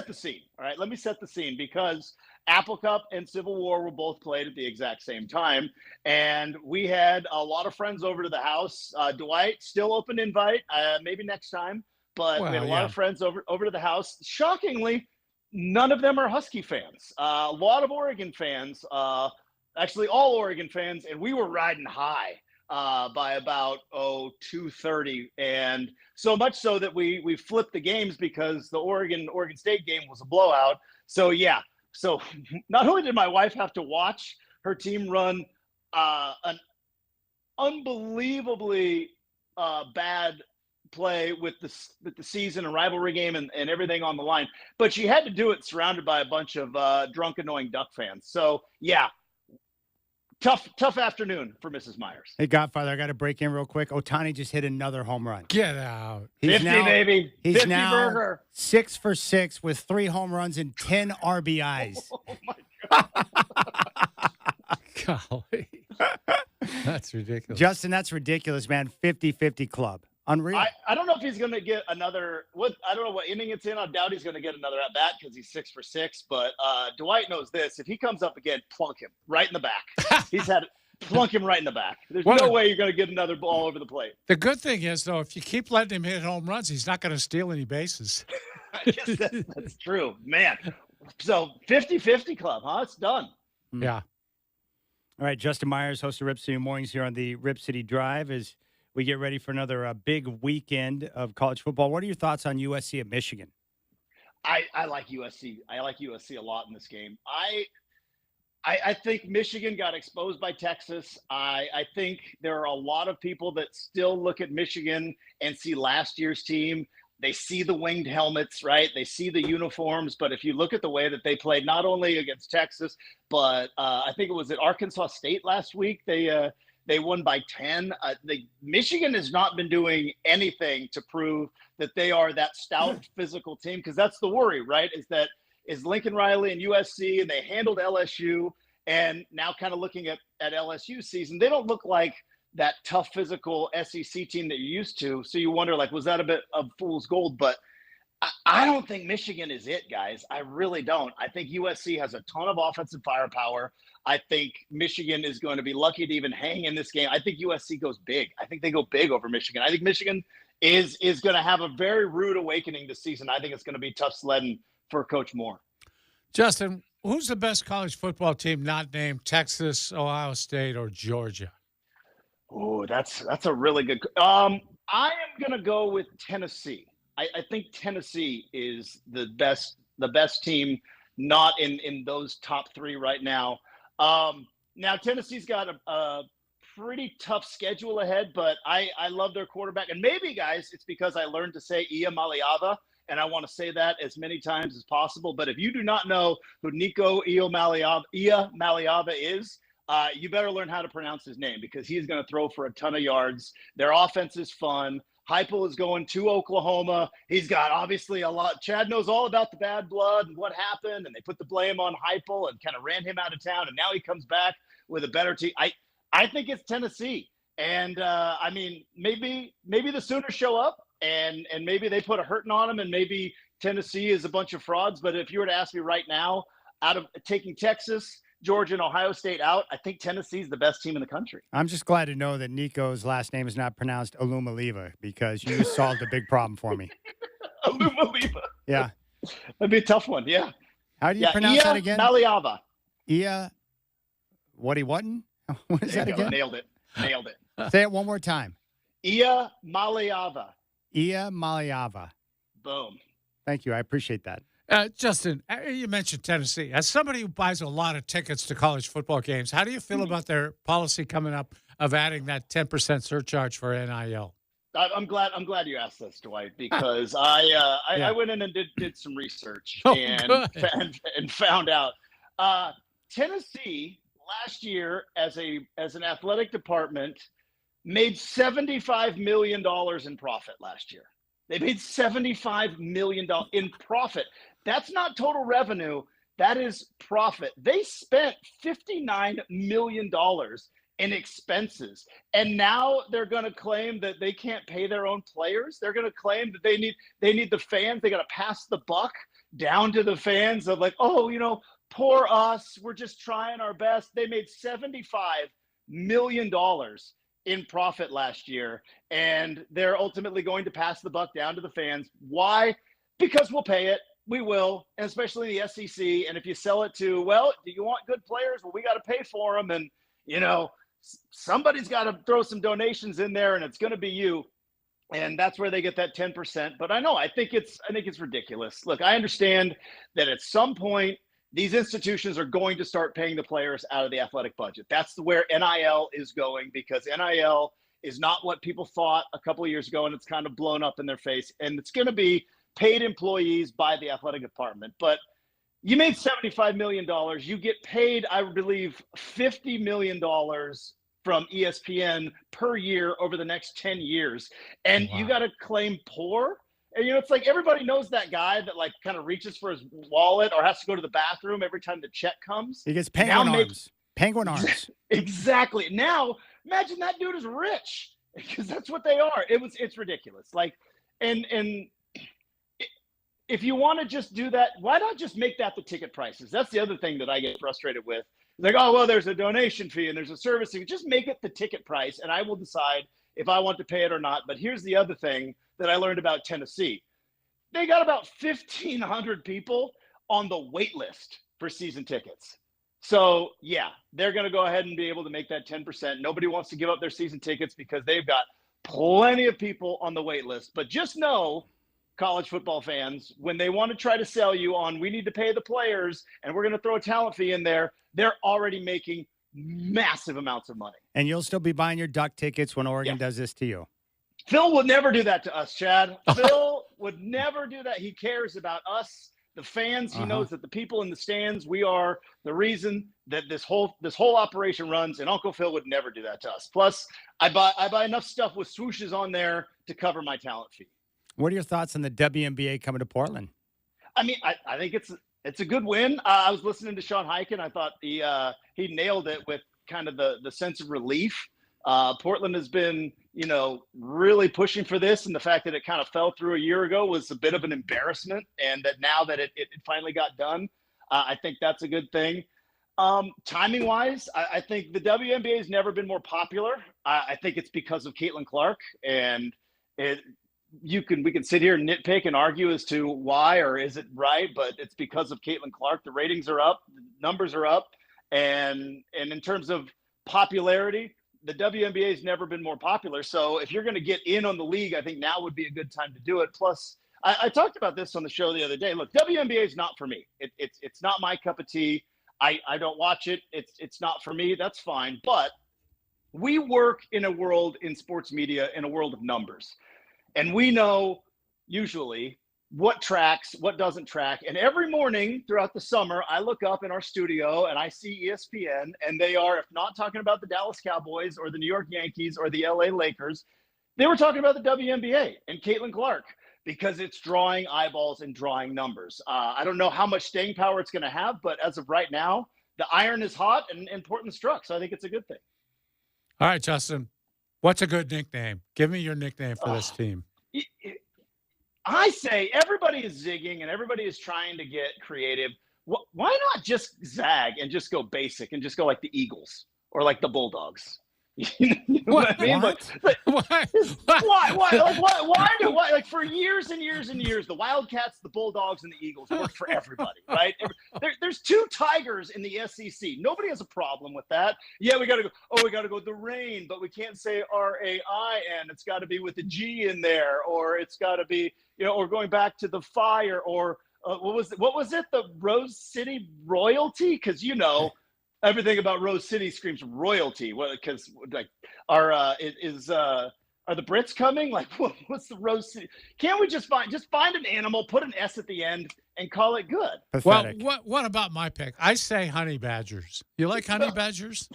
the scene. All right, let me set the scene, because Apple Cup and Civil War were both played at the exact same time, and we had a lot of friends over to the house. Dwight, still open invite, maybe next time, but we had a lot of friends over to the house. Shockingly, none of them are Husky fans. A lot of Oregon fans, actually all Oregon fans, and we were riding high by about 2:30, and so much so that we flipped the games because the Oregon State game was a blowout. So yeah, so not only did my wife have to watch her team run an unbelievably bad play with the season and rivalry game and everything on the line, but she had to do it surrounded by a bunch of drunk, annoying Duck fans. So yeah, tough afternoon for Mrs. Myers. Hey, Godfather, I got to break in real quick. Ohtani just hit another home run. Get out. He's 50, baby. He's 50 now burger. 6 for 6 with 3 home runs and 10 RBIs. Oh my God. Golly. That's ridiculous. Justin, that's ridiculous, man. 50-50 club. Unreal. I don't know if he's going to get another. I don't know what inning it's in. I doubt he's going to get another at bat because he's 6 for 6. But Dwight knows this. If he comes up again, plunk him right in the back. Plunk him right in the back. There's no way you're going to get another ball over the plate. The good thing is, though, if you keep letting him hit home runs, he's not going to steal any bases. I guess that's true, man. So 50-50 club, huh? It's done. Yeah. All right, Justin Myers, host of Rip City Mornings here on the Rip City Drive, as we get ready for another big weekend of college football. What are your thoughts on USC at Michigan? I like USC. I like USC a lot in this game. I think Michigan got exposed by Texas. I think there are a lot of people that still look at Michigan and see last year's team. They see the winged helmets, right? They see the uniforms. But if you look at the way that they played, not only against Texas, but I think it was at Arkansas State last week, they won by 10. Michigan has not been doing anything to prove that they are that stout physical team, because that's the worry, right? Is Lincoln Riley and USC, and they handled LSU, and now kind of looking at LSU season, they don't look like that tough physical SEC team that you're used to. So you wonder, like, was that a bit of fool's gold? But I don't think Michigan is it, guys. I really don't. I think USC has a ton of offensive firepower. I think Michigan is going to be lucky to even hang in this game. I think USC goes big. I think they go big over Michigan. I think Michigan is going to have a very rude awakening this season. I think it's going to be tough sledding for Coach Moore. Justin, who's the best college football team not named Texas, Ohio State, or Georgia? Oh, that's a really good. I am going to go with Tennessee. I think Tennessee is the best team, not in those top 3 right now. Now Tennessee's got a pretty tough schedule ahead, but I love their quarterback. And maybe, guys, it's because I learned to say Ia Maliava, and I want to say that as many times as possible. But if you do not know who Nico Iamaleava is, you better learn how to pronounce his name, because he's going to throw for a ton of yards. Their offense is fun. Heupel is going to Oklahoma. He's got obviously a lot. Chad knows all about the bad blood and what happened, and they put the blame on Heupel and kind of ran him out of town, and now he comes back with a better team. I think it's Tennessee, and I mean, maybe the Sooners show up, and maybe they put a hurting on them, and maybe Tennessee is a bunch of frauds. But if you were to ask me right now, out of taking Texas, Georgia, and Ohio State out, I think Tennessee's the best team in the country. I'm just glad to know that Nico's last name is not pronounced Alumaliva, because you just solved a big problem for me. Alumaliva. Yeah. That'd be a tough one, yeah. How do you pronounce that again? Maliava. Ia what is that again? Nailed it. Say it one more time. Ia Maliava. Ia Maliava. Boom. Thank you. I appreciate that. Justin, you mentioned Tennessee. As somebody who buys a lot of tickets to college football games, how do you feel about their policy coming up of adding that 10% surcharge for NIL? I'm glad you asked this, Dwight, because I went in and did some research and found out Tennessee last year as an athletic department made $75 million in profit last year. They made $75 million in profit. That's not total revenue. That is profit. They spent $59 million in expenses. And now they're going to claim that they can't pay their own players. They're going to claim that they need the fans. They got to pass the buck down to the fans of like, oh, poor us. We're just trying our best. They made $75 million in profit last year, and they're ultimately going to pass the buck down to the fans. Why? Because we'll pay it. We will, and especially in the SEC. And if you sell it to, well, do you want good players? Well, we got to pay for them. And, somebody's got to throw some donations in there, and it's going to be you. And that's where they get that 10%. But I think it's ridiculous. Look, I understand that at some point these institutions are going to start paying the players out of the athletic budget. That's where NIL is going, because NIL is not what people thought a couple of years ago, and it's kind of blown up in their face. And it's going to be paid employees by the athletic department. But you made $75 million. You get paid, I believe, $50 million from ESPN per year over the next 10 years. And you got to claim poor. And, it's like everybody knows that guy that like kind of reaches for his wallet or has to go to the bathroom every time the check comes. He gets penguin arms. Penguin arms. Exactly. Now, imagine that dude is rich, because that's what they are. It's ridiculous. Like, and if you want to just do that, why not just make that the ticket prices? That's the other thing that I get frustrated with. Like, oh, well, there's a donation fee and there's a service fee. Just make it the ticket price, and I will decide if I want to pay it or not. But here's the other thing that I learned about Tennessee. They got about 1,500 people on the wait list for season tickets. So, yeah, they're going to go ahead and be able to make that 10%. Nobody wants to give up their season tickets because they've got plenty of people on the wait list. But just know, college football fans, when they want to try to sell you on we need to pay the players and we're going to throw a talent fee in there, they're already making massive amounts of money. And you'll still be buying your Duck tickets when Oregon does this to you. Phil would never do that to us, Chad. Phil would never do that. He cares about us, the fans. He knows that the people in the stands, we are the reason that this whole operation runs, and Uncle Phil would never do that to us. Plus, I buy enough stuff with swooshes on there to cover my talent fee. What are your thoughts on the WNBA coming to Portland? I mean, I think it's a good win. I was listening to Sean Highkin. I thought he nailed it with kind of the sense of relief. Portland has been, really pushing for this, and the fact that it kind of fell through a year ago was a bit of an embarrassment, and that now that it finally got done, I think that's a good thing. Timing wise, I think the WNBA has never been more popular. I think it's because of Caitlin Clark, and we can sit here and nitpick and argue as to why or is it right, but it's because of Caitlin Clark. The ratings are up, the numbers are up, and in terms of popularity, the WNBA has never been more popular. So if you're going to get in on the league, I think now would be a good time to do it. Plus, I talked about this on the show the other day. Look, WNBA is not for me. It's not my cup of tea. I don't watch it. It's not for me. That's fine. But we work in a world in sports media, in a world of numbers. And we know usually what tracks, what doesn't track. And every morning throughout the summer, I look up in our studio and I see ESPN, and they are, if not talking about the Dallas Cowboys or the New York Yankees or the LA Lakers, they were talking about the WNBA and Caitlin Clark, because it's drawing eyeballs and drawing numbers. I don't know how much staying power it's going to have, but as of right now, the iron is hot and Portland struck. So I think it's a good thing. All right, Justin, what's a good nickname? Give me your nickname for this team. I say everybody is zigging and everybody is trying to get creative. Why not just zag and just go basic and just go like the Eagles or like the Bulldogs? You know what I mean? Why? Why? Like for years and years and years, the Wildcats, the Bulldogs, and the Eagles worked for everybody, right? There's two tigers in the SEC. Nobody has a problem with that. Yeah, we got to go. Oh, we got to go with the Rain, but we can't say RAIN. It's got to be with the G in there, or it's got to be, or going back to the Fire, or what was it? The Rose City Royalty, because everything about Rose City screams royalty. Because are the Brits coming? Like, what's the Rose City? Can't we just find an animal, put an S at the end, and call it good? Pathetic. Well, what about my pick? I say honey badgers. You like honey badgers?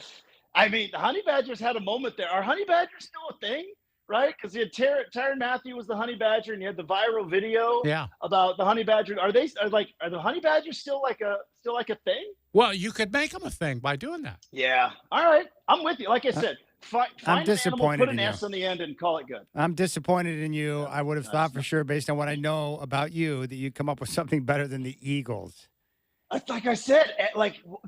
I mean, the honey badgers had a moment there. Are honey badgers still a thing? Right? Because you had Tyrann Mathieu was the honey badger, and you had the viral video about the honey badger. Are the honey badgers still like a thing? Well, you could make them a thing by doing that. Yeah. All right. I'm with you. Like I said, find I'm disappointed an animal, put an S on the end, and call it good. I'm disappointed in you. I would have thought for sure, based on what I know about you, that you'd come up with something better than the Eagles. Like I said,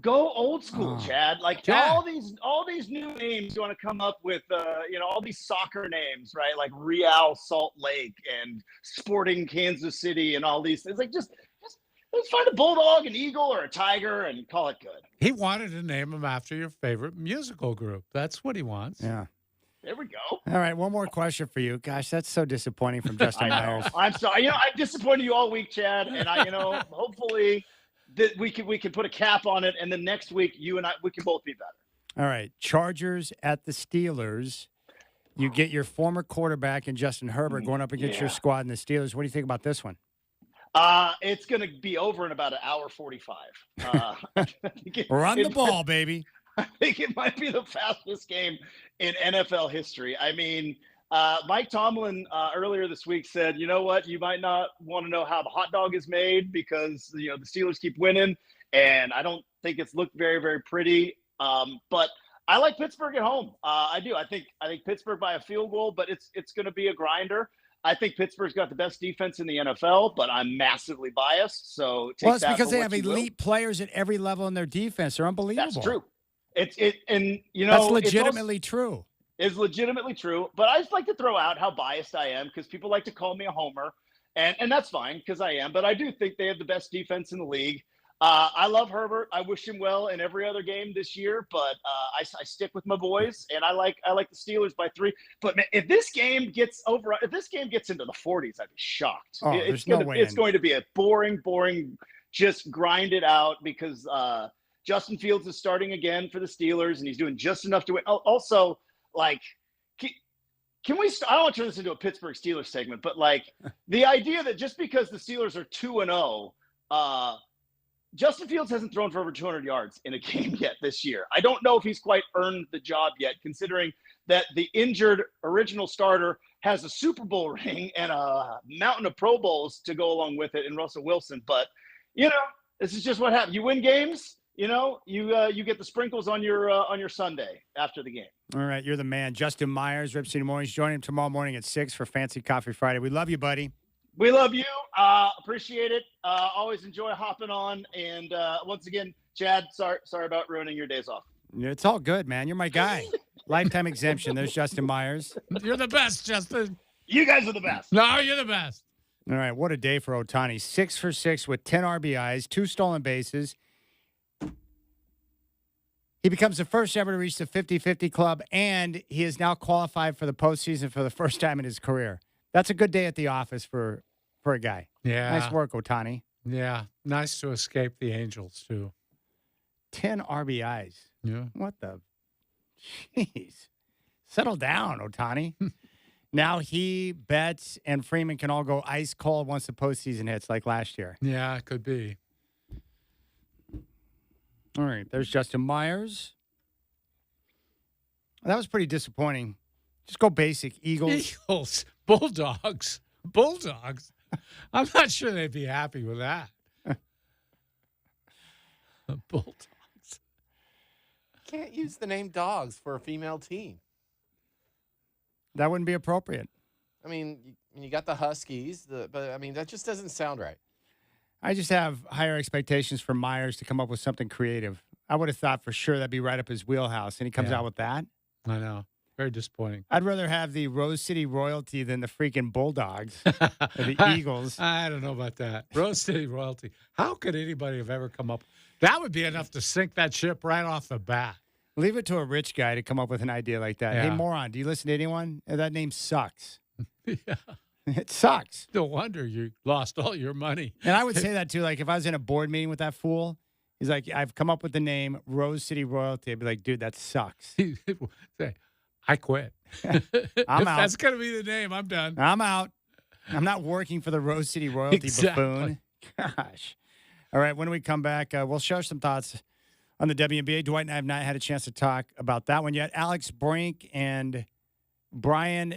go old school, Chad. All these new names you want to come up with, all these soccer names, right? Like Real Salt Lake and Sporting Kansas City and all these things. Like just let's find a bulldog, an eagle, or a tiger, and call it good. He wanted to name him after your favorite musical group. That's what he wants. Yeah. There we go. All right, one more question for you. Gosh, that's so disappointing from Justin Myers. I'm sorry. I've disappointed you all week, Chad, and hopefully that we can put a cap on it, and then next week you and we can both be better. All right, Chargers at the Steelers. You get your former quarterback and Justin Herbert going up against your squad and the Steelers. What do you think about this one? It's going to be over in about an hour 45. Run the ball, baby. I think it might be the fastest game in NFL history. I mean, Mike Tomlin earlier this week said, you know what, you might not want to know how the hot dog is made because, the Steelers keep winning, and I don't think it's looked very, very pretty. But I like Pittsburgh at home. I do. I think Pittsburgh by a field goal, but it's going to be a grinder. I think Pittsburgh's got the best defense in the NFL, but I'm massively biased. So it's because they have elite players at every level in their defense. They're unbelievable. That's true. That's legitimately true. It's legitimately true. But I just like to throw out how biased I am because people like to call me a homer, and that's fine because I am. But I do think they have the best defense in the league. I love Herbert. I wish him well in every other game this year, but I stick with my boys, and I like the Steelers by 3. But man, if this game gets into the 40s, I'd be shocked. Oh, it's going to be a boring, just grind it out because Justin Fields is starting again for the Steelers, and he's doing just enough to win. Also, can we? I don't want to turn this into a Pittsburgh Steelers segment, but the idea that just because the Steelers are 2-0. Justin Fields hasn't thrown for over 200 yards in a game yet this year. I don't know if he's quite earned the job yet, considering that the injured original starter has a Super Bowl ring and a mountain of Pro Bowls to go along with it in Russell Wilson. But, this is just what happens. You win games, you get the sprinkles on your Sunday after the game. All right, you're the man. Justin Myers, Rip City Mornings. Join him tomorrow morning at 6 for Fancy Coffee Friday. We love you, buddy. We love you. Appreciate it. Always enjoy hopping on. And once again, Chad, sorry about ruining your days off. It's all good, man. You're my guy. Lifetime exemption. There's Justin Myers. You're the best, Justin. You guys are the best. No, you're the best. All right, what a day for Ohtani. 6 for 6 with 10 RBIs, 2 stolen bases. He becomes the first ever to reach the 50-50 club, and he is now qualified for the postseason for the first time in his career. That's a good day at the office for a guy. Yeah. Nice work, Ohtani. Yeah. Nice to escape the Angels, too. 10 RBIs. Yeah. What the? Jeez. Settle down, Ohtani. Now he, Betts, and Freeman can all go ice cold once the postseason hits like last year. Yeah, it could be. All right. There's Justin Myers. That was pretty disappointing. Just go basic. Eagles. Bulldogs. I'm not sure they'd be happy with that. Bulldogs. Can't use the name dogs for a female team. That wouldn't be appropriate. I mean, you got the Huskies, but that just doesn't sound right. I just have higher expectations for Myers to come up with something creative. I would have thought for sure that'd be right up his wheelhouse, and he comes out with that. I know. Very disappointing. I'd rather have the Rose City Royalty than the freaking Bulldogs or the Eagles. I don't know about that. Rose City Royalty. How could anybody have ever come up? That would be enough to sink that ship right off the bat. Leave it to a rich guy to come up with an idea like that. Yeah. Hey, moron, do you listen to anyone? That name sucks. Yeah. It sucks. No wonder you lost all your money. And I would say that, too. Like, if I was in a board meeting with that fool, he's like, I've come up with the name Rose City Royalty. I'd be like, dude, that sucks. Say, I quit. I'm out. That's going to be the name. I'm done. I'm out. I'm not working for the Rose City Royalty buffoon. Gosh. All right, when we come back, we'll share some thoughts on the WNBA. Dwight and I have not had a chance to talk about that one yet. Alex Brink and Brian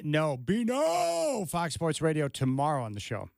Bino, Fox Sports Radio tomorrow on the show.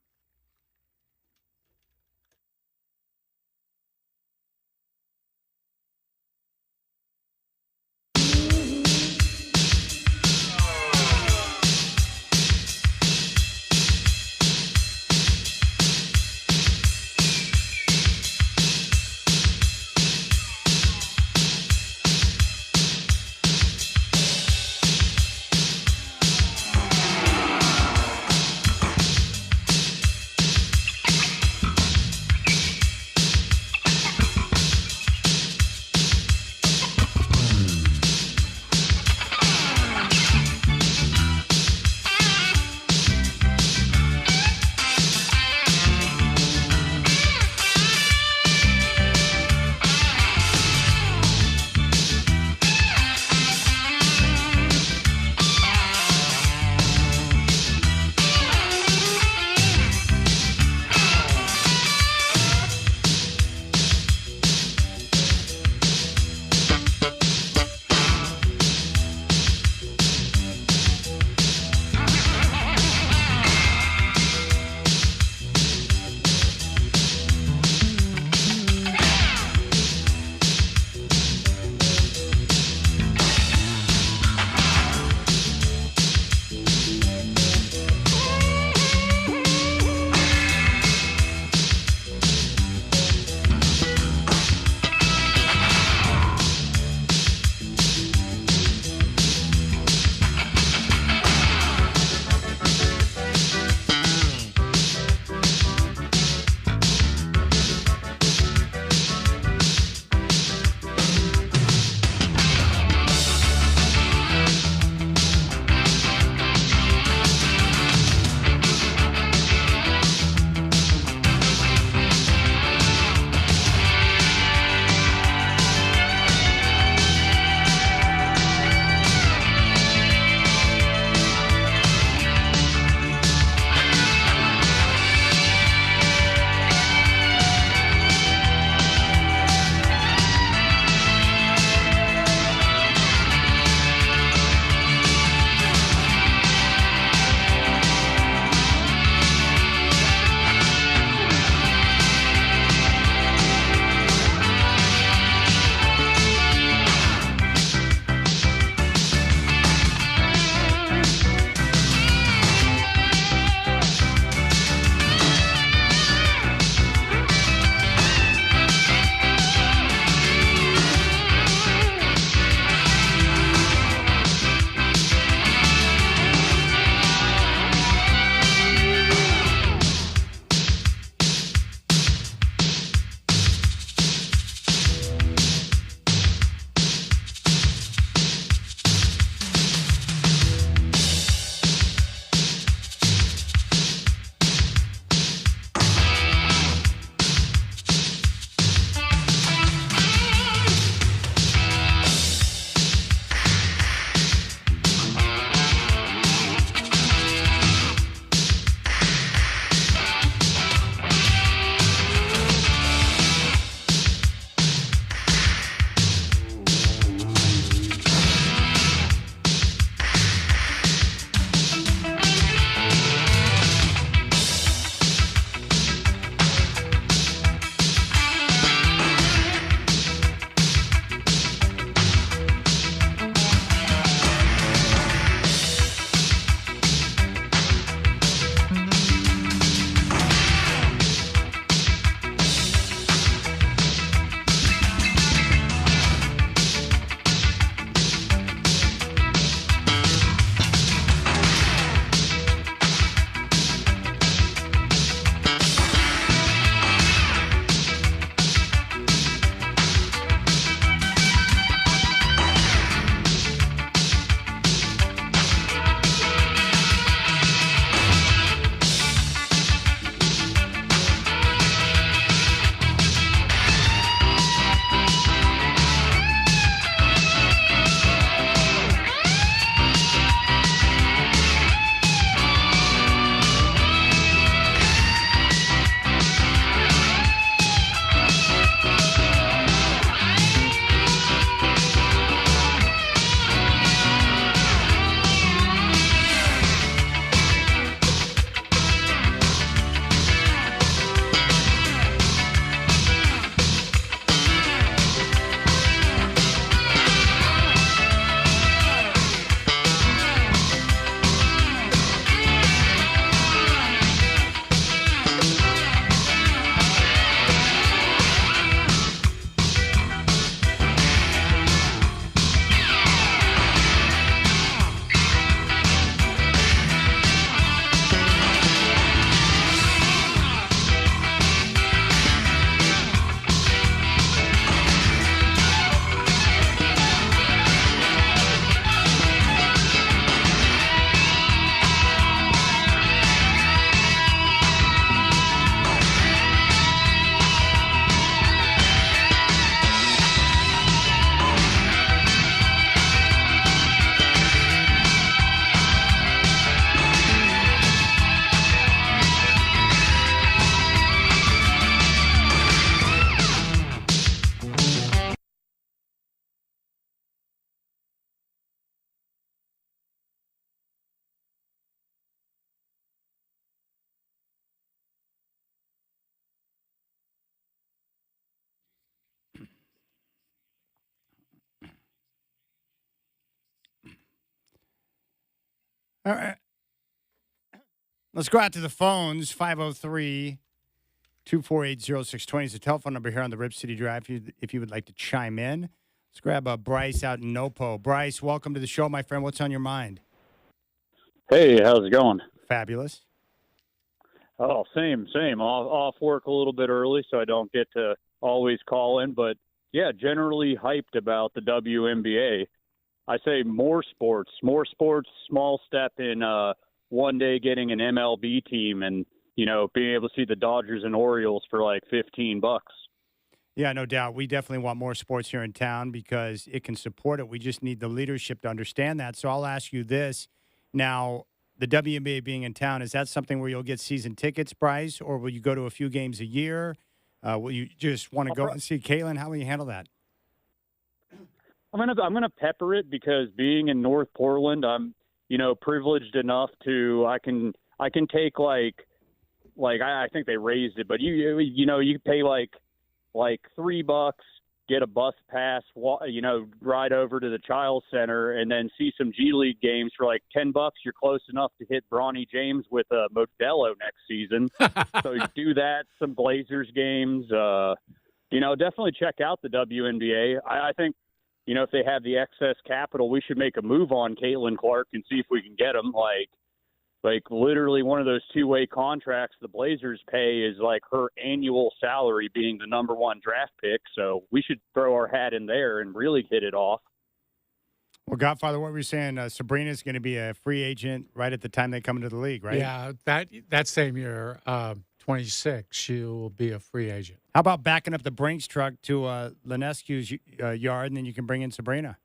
All right. Let's go out to the phones. 503-248-0620 is the telephone number here on the Rip City Drive if you would like to chime in. Let's grab Bryce out in Nopo. Bryce, welcome to the show, my friend. What's on your mind? Hey, how's it going? Fabulous. Oh, same. Off work a little bit early, so I don't get to always call in. But, yeah, generally hyped about the WNBA. I say more sports, small step in one day getting an MLB team and, being able to see the Dodgers and Orioles for like $15. Yeah, no doubt. We definitely want more sports here in town because it can support it. We just need the leadership to understand that. So I'll ask you this. Now, the WNBA being in town, is that something where you'll get season tickets, Bryce, or will you go to a few games a year? Will you just want to go and see Caitlin? How will you handle that? I'm gonna pepper it because being in North Portland, I'm privileged enough to I can take like I think they raised it, but you pay like $3, get a bus pass, ride over to the Child Center, and then see some G League games for like $10. You're close enough to hit Bronny James with Modelo next season. So you do that, some Blazers games. Definitely check out the WNBA. I think, if they have the excess capital, we should make a move on Caitlin Clark and see if we can get them. Like literally one of those two-way contracts the Blazers pay is like her annual salary being the number one draft pick. So we should throw our hat in there and really hit it off. Well, Godfather, what were you saying? Sabrina's going to be a free agent right at the time they come into the league, right? Yeah, that same year, 26, she will be a free agent. How about backing up the Brinks truck to Linescu's yard, and then you can bring in Sabrina?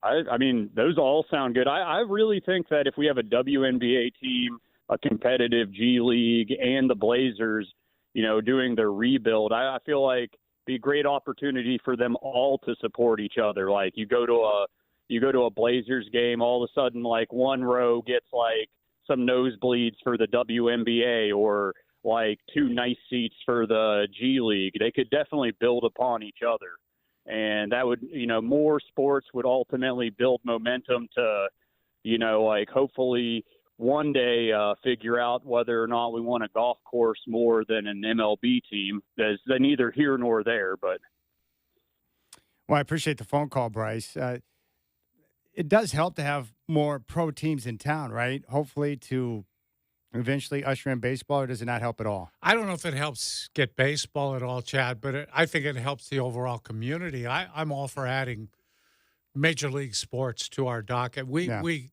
I mean, those all sound good. I really think that if we have a WNBA team, a competitive G League, and the Blazers, doing their rebuild, I feel like it'd be a great opportunity for them all to support each other. Like you go to a Blazers game, all of a sudden, like one row gets like some nosebleeds for the WNBA or like two nice seats for the G League. They could definitely build upon each other. And that would, more sports would ultimately build momentum to, hopefully one day figure out whether or not we want a golf course more than an MLB team. There's neither here nor there, but. Well, I appreciate the phone call, Bryce. It does help to have more pro teams in town, right? Hopefully to eventually usher in baseball, or does it not help at all? I don't know if it helps get baseball at all, Chad, but I think it helps the overall community. I'm all for adding major league sports to our docket. We've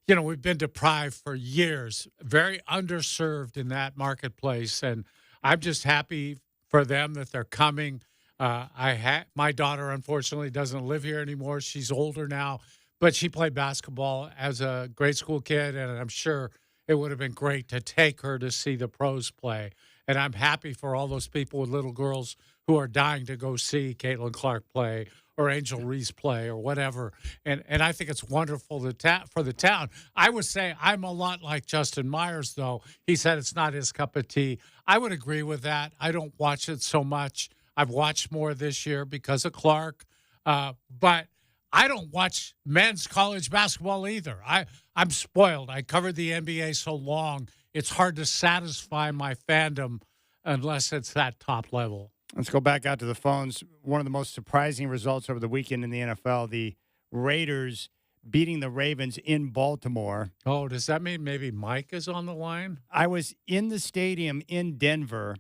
been deprived for years, very underserved in that marketplace, and I'm just happy for them that they're coming. My daughter, unfortunately, doesn't live here anymore. She's older now, but she played basketball as a grade school kid, and I'm sure it would have been great to take her to see the pros play. And I'm happy for all those people with little girls who are dying to go see Caitlin Clark play or Angel Reese play or whatever. And I think it's wonderful for the town. I would say I'm a lot like Justin Myers, though. He said it's not his cup of tea. I would agree with that. I don't watch it so much. I've watched more this year because of Clark. But I don't watch men's college basketball either. I'm spoiled. I covered the NBA so long, it's hard to satisfy my fandom unless it's that top level. Let's go back out to the phones. One of the most surprising results over the weekend in the NFL, the Raiders beating the Ravens in Baltimore. Oh, does that mean maybe Mike is on the line? I was in the stadium in Denver,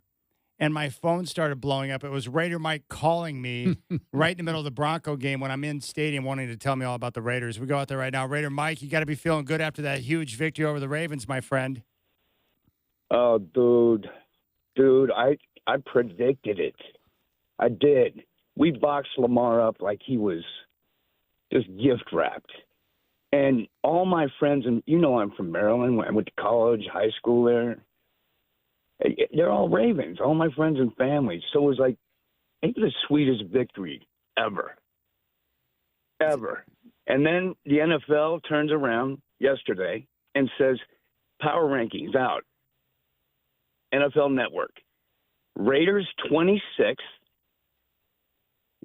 and my phone started blowing up. It was Raider Mike calling me right in the middle of the Bronco game when I'm in stadium wanting to tell me all about the Raiders. We go out there right now. Raider Mike, you got to be feeling good after that huge victory over the Ravens, my friend. Oh, dude, I predicted it. I did. We boxed Lamar up like he was just gift wrapped. And all my friends, and I'm from Maryland. I went to college, high school there. They're all Ravens, all my friends and family. So it was like, I think the sweetest victory ever. Ever. And then the NFL turns around yesterday and says, power rankings out. NFL Network. Raiders 26th,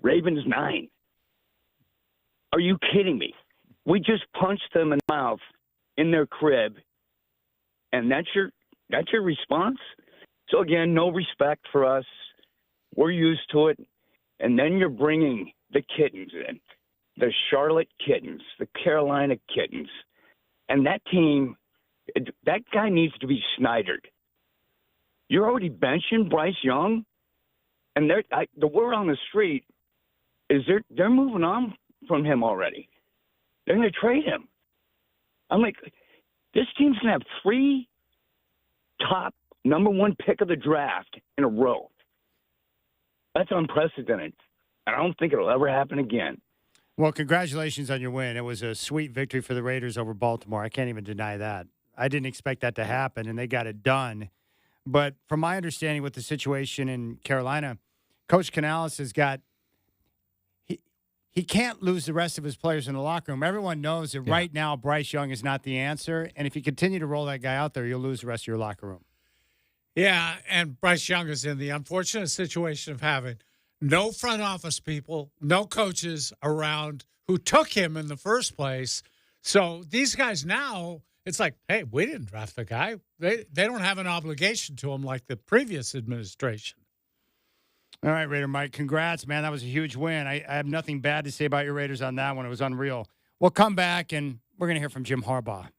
Ravens 9. Are you kidding me? We just punched them in the mouth in their crib, and that's your response? So again, no respect for us. We're used to it. And then you're bringing the kittens in, the Charlotte Kittens, the Carolina Kittens. And that team, that guy needs to be snidered. You're already benching Bryce Young, and the word on the street is they're moving on from him already. They're going to trade him. I'm like, this team's going to have 3 top number 1 pick of the draft in a row. That's unprecedented. And I don't think it'll ever happen again. Well, congratulations on your win. It was a sweet victory for the Raiders over Baltimore. I can't even deny that. I didn't expect that to happen, and they got it done. But from my understanding with the situation in Carolina, Coach Canales has got he can't lose the rest of his players in the locker room. Everyone knows that right now Bryce Young is not the answer, and if you continue to roll that guy out there, you'll lose the rest of your locker room. Yeah, and Bryce Young is in the unfortunate situation of having no front office people, no coaches around who took him in the first place. So these guys now, it's like, hey, we didn't draft the guy. They don't have an obligation to him like the previous administration. All right, Raider Mike, congrats, man. That was a huge win. I have nothing bad to say about your Raiders on that one. It was unreal. We'll come back, and we're going to hear from Jim Harbaugh.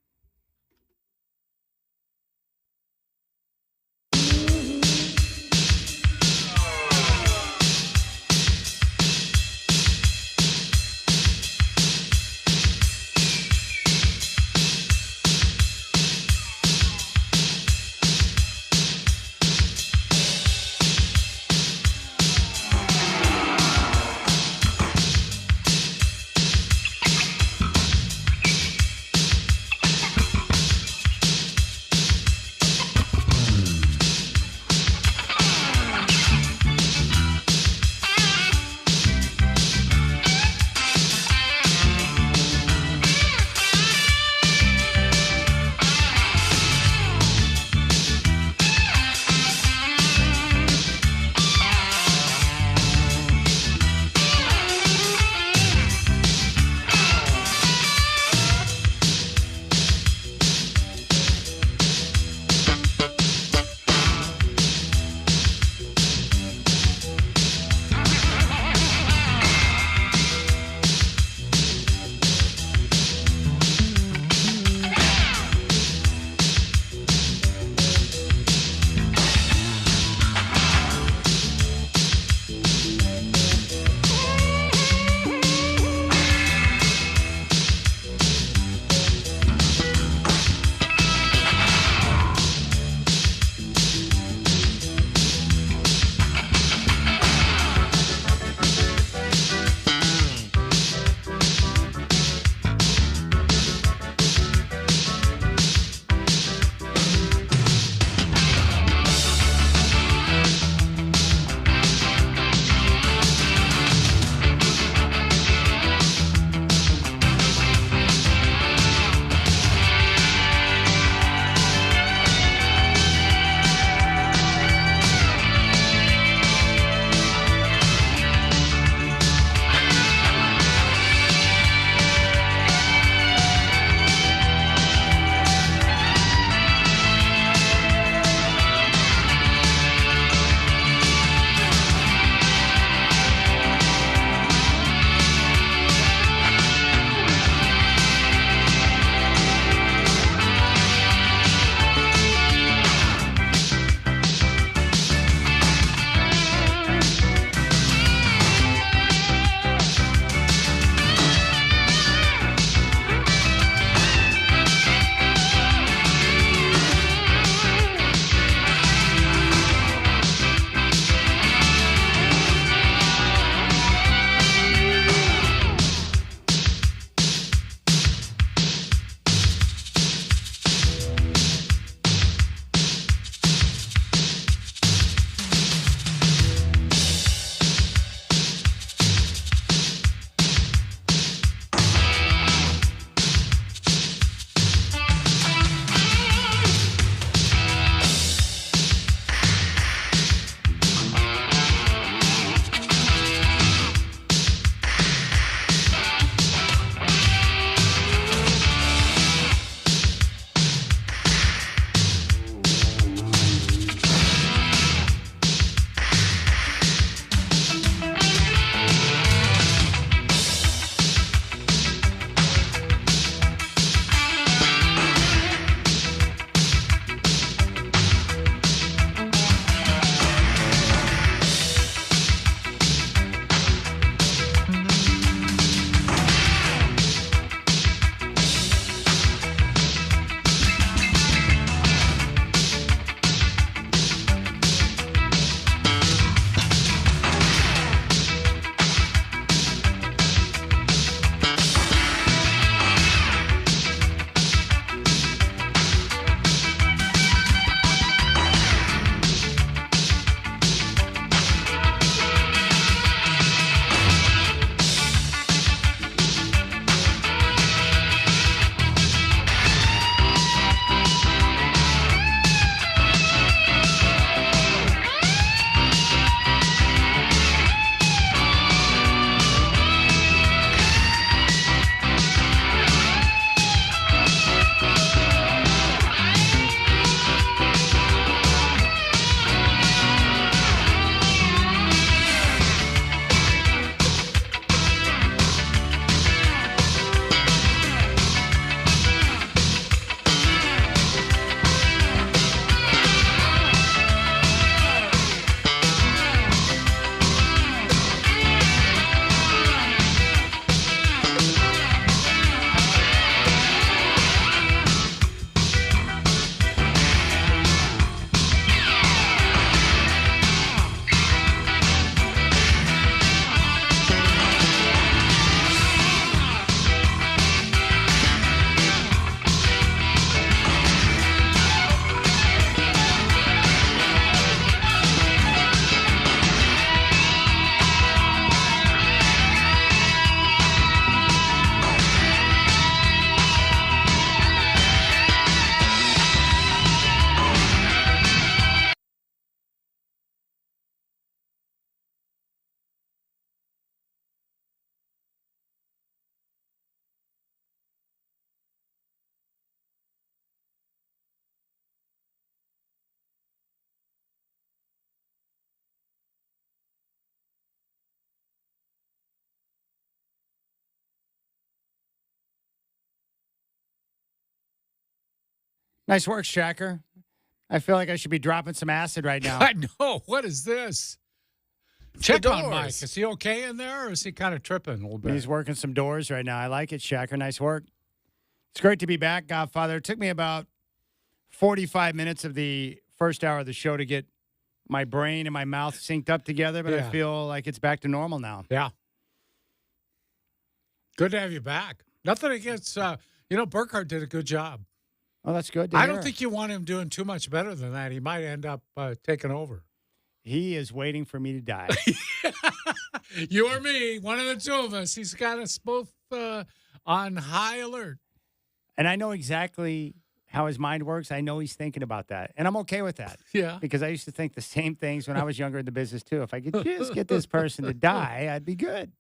Nice work, Shacker. I feel like I should be dropping some acid right now. I know. What is this? Check on doors. Mike. Is he okay in there, or is he kind of tripping a little bit? He's working some doors right now. I like it, Shacker. Nice work. It's great to be back, Godfather. It took me about 45 minutes of the first hour of the show to get my brain and my mouth synced up together, but I Yeah. feel like it's back to normal now. Yeah. Good to have you back. Nothing against, Burkhardt did a good job. Oh, that's good to I hear. don't think you want him doing too much better than that. He might end up taking over. He is waiting for me to die. You or me, one of the two of us. He's got us both on high alert. And I know exactly how his mind works. I know he's thinking about that. And I'm okay with that. Yeah. Because I used to think the same things when I was younger in the business, too. If I could just get this person to die, I'd be good.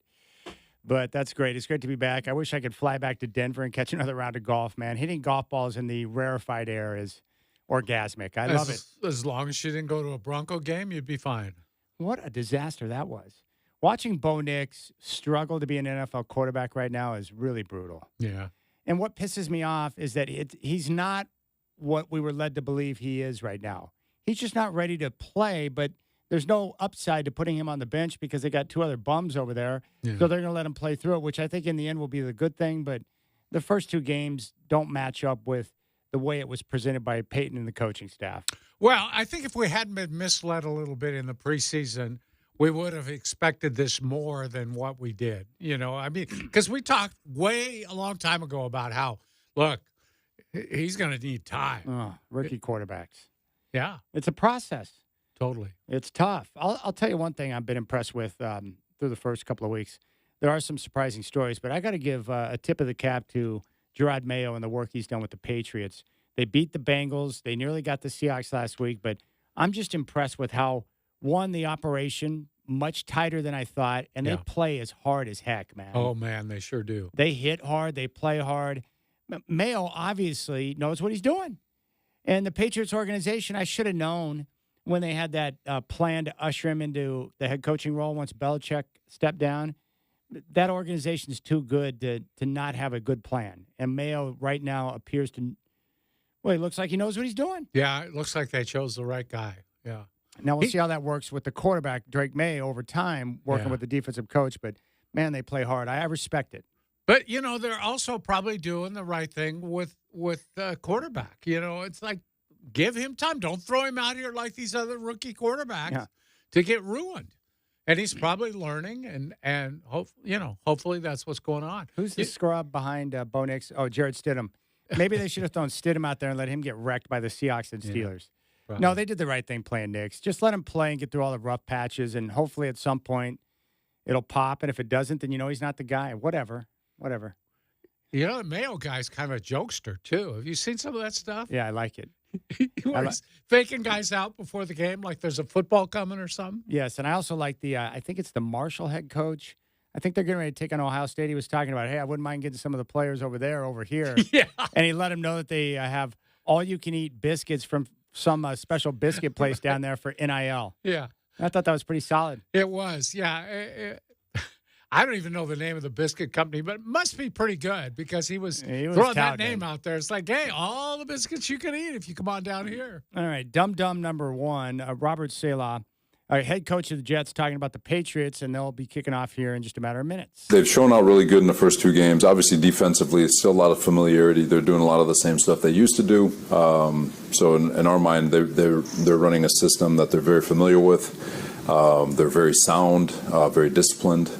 But that's great. It's great to be back. I wish I could fly back to Denver and catch another round of golf, man. Hitting golf balls in the rarefied air is orgasmic. I love it. As long as you didn't go to a Bronco game, you'd be fine. What a disaster that was. Watching Bo Nix struggle to be an NFL quarterback right now is really brutal. Yeah. And what pisses me off is that he's not what we were led to believe he is right now. He's just not ready to play, but there's no upside to putting him on the bench because they got two other bums over there. Yeah. So they're going to let him play through it, which I think in the end will be the good thing. But the first two games don't match up with the way it was presented by Peyton and the coaching staff. Well, I think if we hadn't been misled a little bit in the preseason, we would have expected this more than what we did. Because we talked a long time ago about how, look, he's going to need time. Rookie quarterbacks. Yeah. It's a process. Totally. It's tough. I'll tell you one thing I've been impressed with through the first couple of weeks. There are some surprising stories, but I got to give a tip of the cap to Gerard Mayo and the work he's done with the Patriots. They beat the Bengals. They nearly got the Seahawks last week, but I'm just impressed with how, one, the operation, much tighter than I thought, and they play as hard as heck, man. Oh, man, they sure do. They hit hard. They play hard. Mayo obviously knows what he's doing. And the Patriots organization, I should have known when they had that plan to usher him into the head coaching role once Belichick stepped down. That organization is too good to not have a good plan. And Mayo right now appears to, he looks like he knows what he's doing. Yeah, it looks like they chose the right guy. Yeah. Now we'll see how that works with the quarterback, Drake May, over time, working with the defensive coach. But, man, they play hard. I respect it. But, they're also probably doing the right thing with quarterback. It's like, give him time. Don't throw him out here like these other rookie quarterbacks to get ruined. And he's probably learning, and hopefully that's what's going on. Who's the scrub behind Bo Nix? Oh, Jared Stidham. Maybe they should have thrown Stidham out there and let him get wrecked by the Seahawks and Steelers. Right. No, they did the right thing playing Nix. Just let him play and get through all the rough patches, and hopefully at some point it'll pop. And if it doesn't, then he's not the guy. Whatever. The Mayo guy's kind of a jokester, too. Have you seen some of that stuff? Yeah, I like it. He's faking guys out before the game like there's a football coming or something. Yes, and I also like the I think it's the Marshall head coach. I think they're getting ready to take on Ohio State. He was talking about, hey, I wouldn't mind getting some of the players over here. Yeah. And he let them know that they have all-you-can-eat biscuits from some special biscuit place down there for NIL. Yeah. I thought that was pretty solid. It was, yeah. I don't even know the name of the biscuit company, but it must be pretty good because he was throwing that name out there. It's like, hey, all the biscuits you can eat if you come on down here. All right, dumb number one, Robert Saleh, head coach of the Jets, talking about the Patriots, and they'll be kicking off here in just a matter of minutes. They've shown out really good in the first two games. Obviously, defensively, it's still a lot of familiarity. They're doing a lot of the same stuff they used to do. So in our mind, they're running a system that they're very familiar with. They're very sound, very disciplined.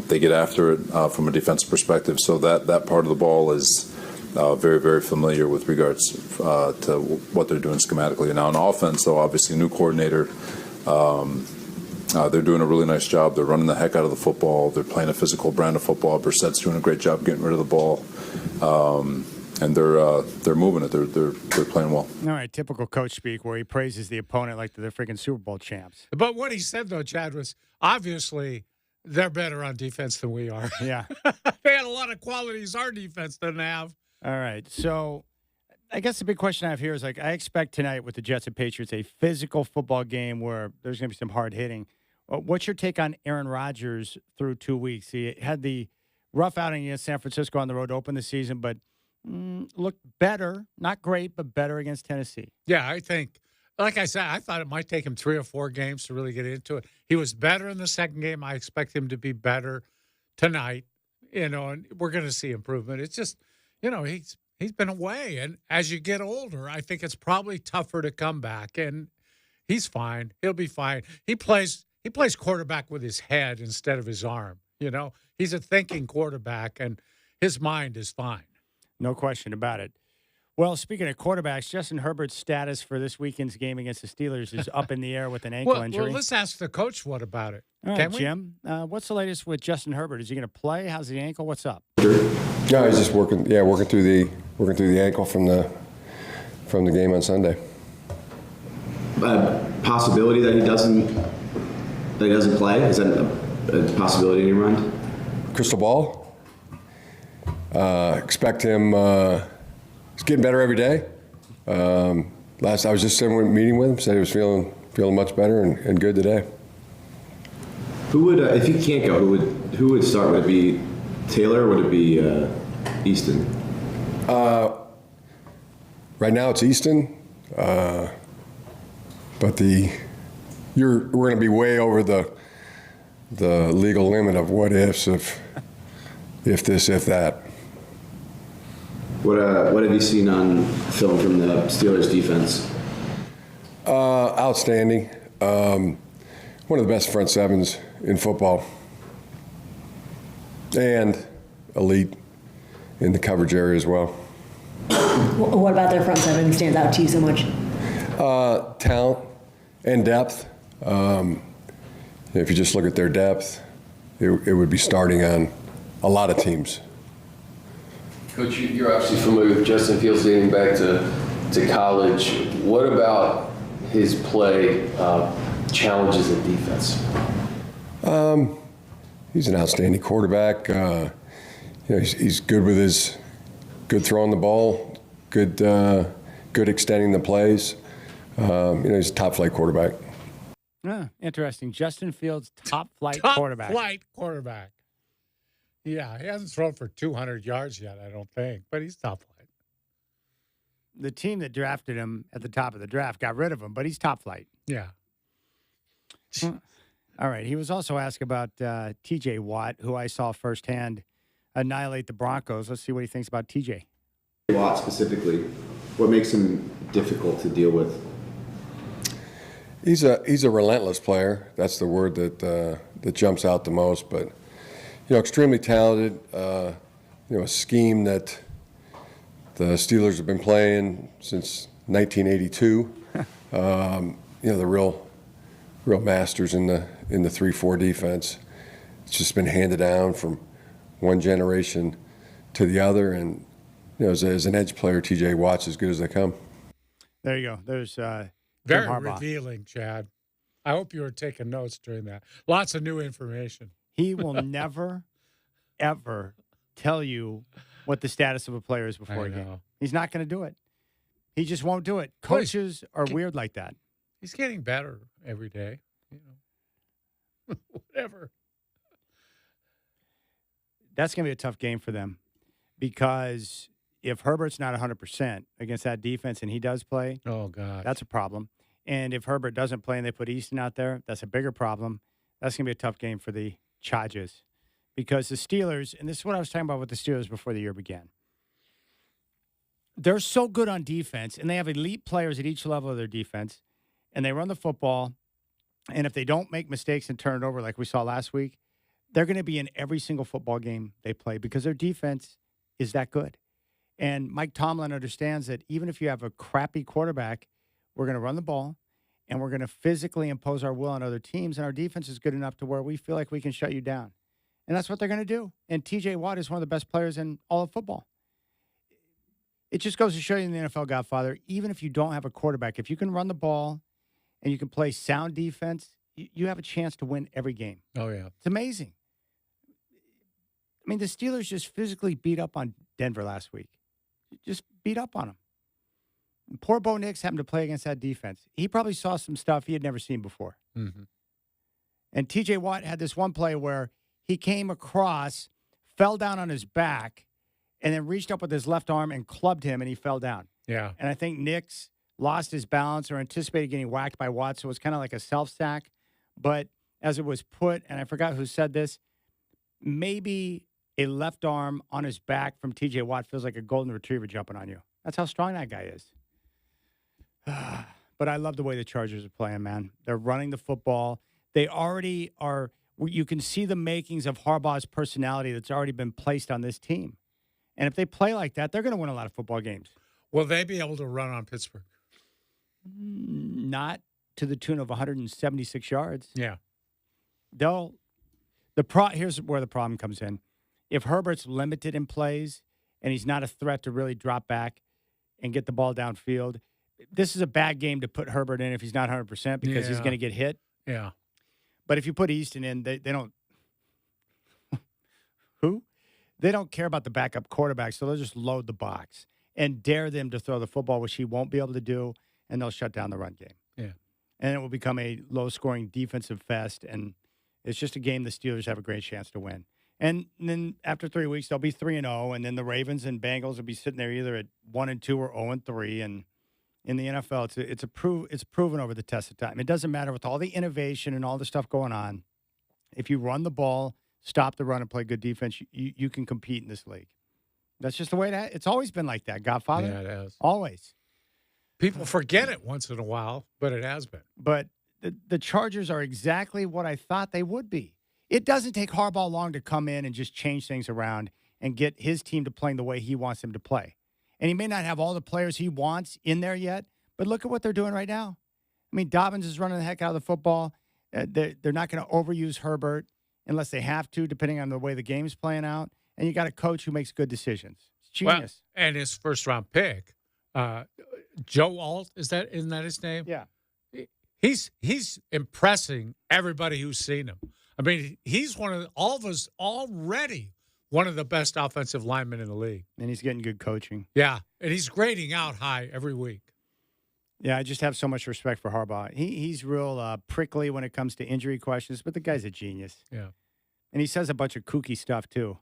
They get after it from a defensive perspective. So that part of the ball is very, very familiar with regards to what they're doing schematically. Now, on offense, though, obviously, new coordinator. They're doing a really nice job. They're running the heck out of the football. They're playing a physical brand of football. Brissett's doing a great job getting rid of the ball. And they're moving it. They're playing well. All right, typical coach speak where he praises the opponent like they're freaking Super Bowl champs. But what he said, though, Chad, was obviously they're better on defense than we are. Yeah. They had a lot of qualities our defense doesn't have. All right, so I guess the big question I have here is, like, I expect tonight with the Jets and Patriots a physical football game where there's going to be some hard hitting. What's your take on Aaron Rodgers through 2 weeks? He had the rough outing against San Francisco on the road to open the season, but looked better, not great, but better against Tennessee. Yeah, I think, like I said, I thought it might take him 3 or 4 games to really get into it. He was better in the second game. I expect him to be better tonight, and we're going to see improvement. It's just, he's been away. And as you get older, I think it's probably tougher to come back. And he's fine. He'll be fine. He plays quarterback with his head instead of his arm. He's a thinking quarterback, and his mind is fine. No question about it. Well, speaking of quarterbacks, Justin Herbert's status for this weekend's game against the Steelers is up in the air with an ankle injury. Well, let's ask the coach what about it. All right, Can we? Jim, what's the latest with Justin Herbert? Is he going to play? How's the ankle? What's up? No, he's just working through the ankle from the game on Sunday. Possibility that he doesn't play? Is that a possibility in your mind? Crystal ball. Expect him. He's getting better every day. I was just meeting with him. Said he was feeling much better and good today. Who would, if he can't go, who would start? Would it be Taylor or would it be Easton? Right now it's Easton, but we're going to be way over the legal limit of what ifs if this, if that. What have you seen on film from the Steelers defense? Outstanding. One of the best front sevens in football. And elite in the coverage area as well. What about their front seven stands out to you so much? Talent and depth. If you just look at their depth, it would be starting on a lot of teams. Coach, you're obviously familiar with Justin Fields dating back to college. What about his play challenges in defense? He's an outstanding quarterback. He's good with his good throwing the ball, good extending the plays. He's a top flight quarterback. Interesting. Justin Fields, top flight quarterback. Top flight quarterback. Yeah, he hasn't thrown for 200 yards yet, I don't think, but he's top flight. The team that drafted him at the top of the draft got rid of him, but he's top flight. Yeah. All right. He was also asked about T.J. Watt, who I saw firsthand annihilate the Broncos. Let's see what he thinks about T.J. Watt specifically. What makes him difficult to deal with? He's a relentless player. That's the word that jumps out the most. But extremely talented. A scheme that the Steelers have been playing since 1982. The real masters in the 3-4 defense. It's just been handed down from one generation to the other, and as an edge player, T.J. Watt's as good as they come. There you go. There's very revealing, Chad. I hope you were taking notes during that. Lots of new information. He will never, ever tell you what the status of a player is before a game. He's not going to do it. He just won't do it. Coaches are weird like that. He's getting better every day. Whatever. That's going to be a tough game for them because if Herbert's not 100% against that defense and he does play, oh God, that's a problem. And if Herbert doesn't play and they put Easton out there, that's a bigger problem. That's going to be a tough game for the Chargers because the Steelers, and this is what I was talking about with the Steelers before the year began, they're so good on defense, and they have elite players at each level of their defense, and they run the football, and if they don't make mistakes and turn it over like we saw last week, they're going to be in every single football game they play because their defense is that good. And Mike Tomlin understands that even if you have a crappy quarterback, we're going to run the ball, and we're going to physically impose our will on other teams, and our defense is good enough to where we feel like we can shut you down. And that's what they're going to do. And T.J. Watt is one of the best players in all of football. It just goes to show you in the NFL, Godfather, even if you don't have a quarterback, if you can run the ball and you can play sound defense, you have a chance to win every game. Oh, yeah. It's amazing. I mean, the Steelers just physically beat up on Denver last week. Just beat up on them. And poor Bo Nix happened to play against that defense. He probably saw some stuff he had never seen before. Mm-hmm. And T.J. Watt had this one play where he came across, fell down on his back, and then reached up with his left arm and clubbed him, and he fell down. Yeah. And I think Nix lost his balance or anticipated getting whacked by Watt, so it was kind of like a self-sack. But as it was put, and I forgot who said this, maybe a left arm on his back from T.J. Watt feels like a golden retriever jumping on you. That's how strong that guy is. But I love the way the Chargers are playing, man. They're running the football. They already are. You can see the makings of Harbaugh's personality that's already been placed on this team. And if they play like that, they're going to win a lot of football games. Will they be able to run on Pittsburgh? Not to the tune of 176 yards. Yeah. Here's where the problem comes in. If Herbert's limited in plays and he's not a threat to really drop back and get the ball downfield, this is a bad game to put Herbert in if he's not 100% because he's going to get hit. Yeah. But if you put Easton in, they don't. Who? They don't care about the backup quarterback, so they'll just load the box and dare them to throw the football, which he won't be able to do, and they'll shut down the run game. Yeah. And it will become a low-scoring defensive fest, and it's just a game the Steelers have a great chance to win. And then after 3 weeks, they'll be 3-0, and then the Ravens and Bengals will be sitting there either at 1-2 or 0-3. And in the NFL, it's proven over the test of time. It doesn't matter with all the innovation and all the stuff going on. If you run the ball, stop the run, and play good defense, you can compete in this league. That's just the way it's always been like that, Godfather. Yeah, it has. Always. People forget it once in a while, but it has been. But the Chargers are exactly what I thought they would be. It doesn't take Harbaugh long to come in and just change things around and get his team to playing the way he wants them to play. And he may not have all the players he wants in there yet, but look at what they're doing right now. I mean, Dobbins is running the heck out of the football. They're not going to overuse Herbert unless they have to, depending on the way the game's playing out. And you got a coach who makes good decisions. It's genius. Well, and his first-round pick, Joe Alt, isn't that his name? Yeah. He's impressing everybody who's seen him. I mean, he's all of us already one of the best offensive linemen in the league. And he's getting good coaching. Yeah, and he's grading out high every week. Yeah, I just have so much respect for Harbaugh. He's real prickly when it comes to injury questions, but the guy's a genius. Yeah. And he says a bunch of kooky stuff, too.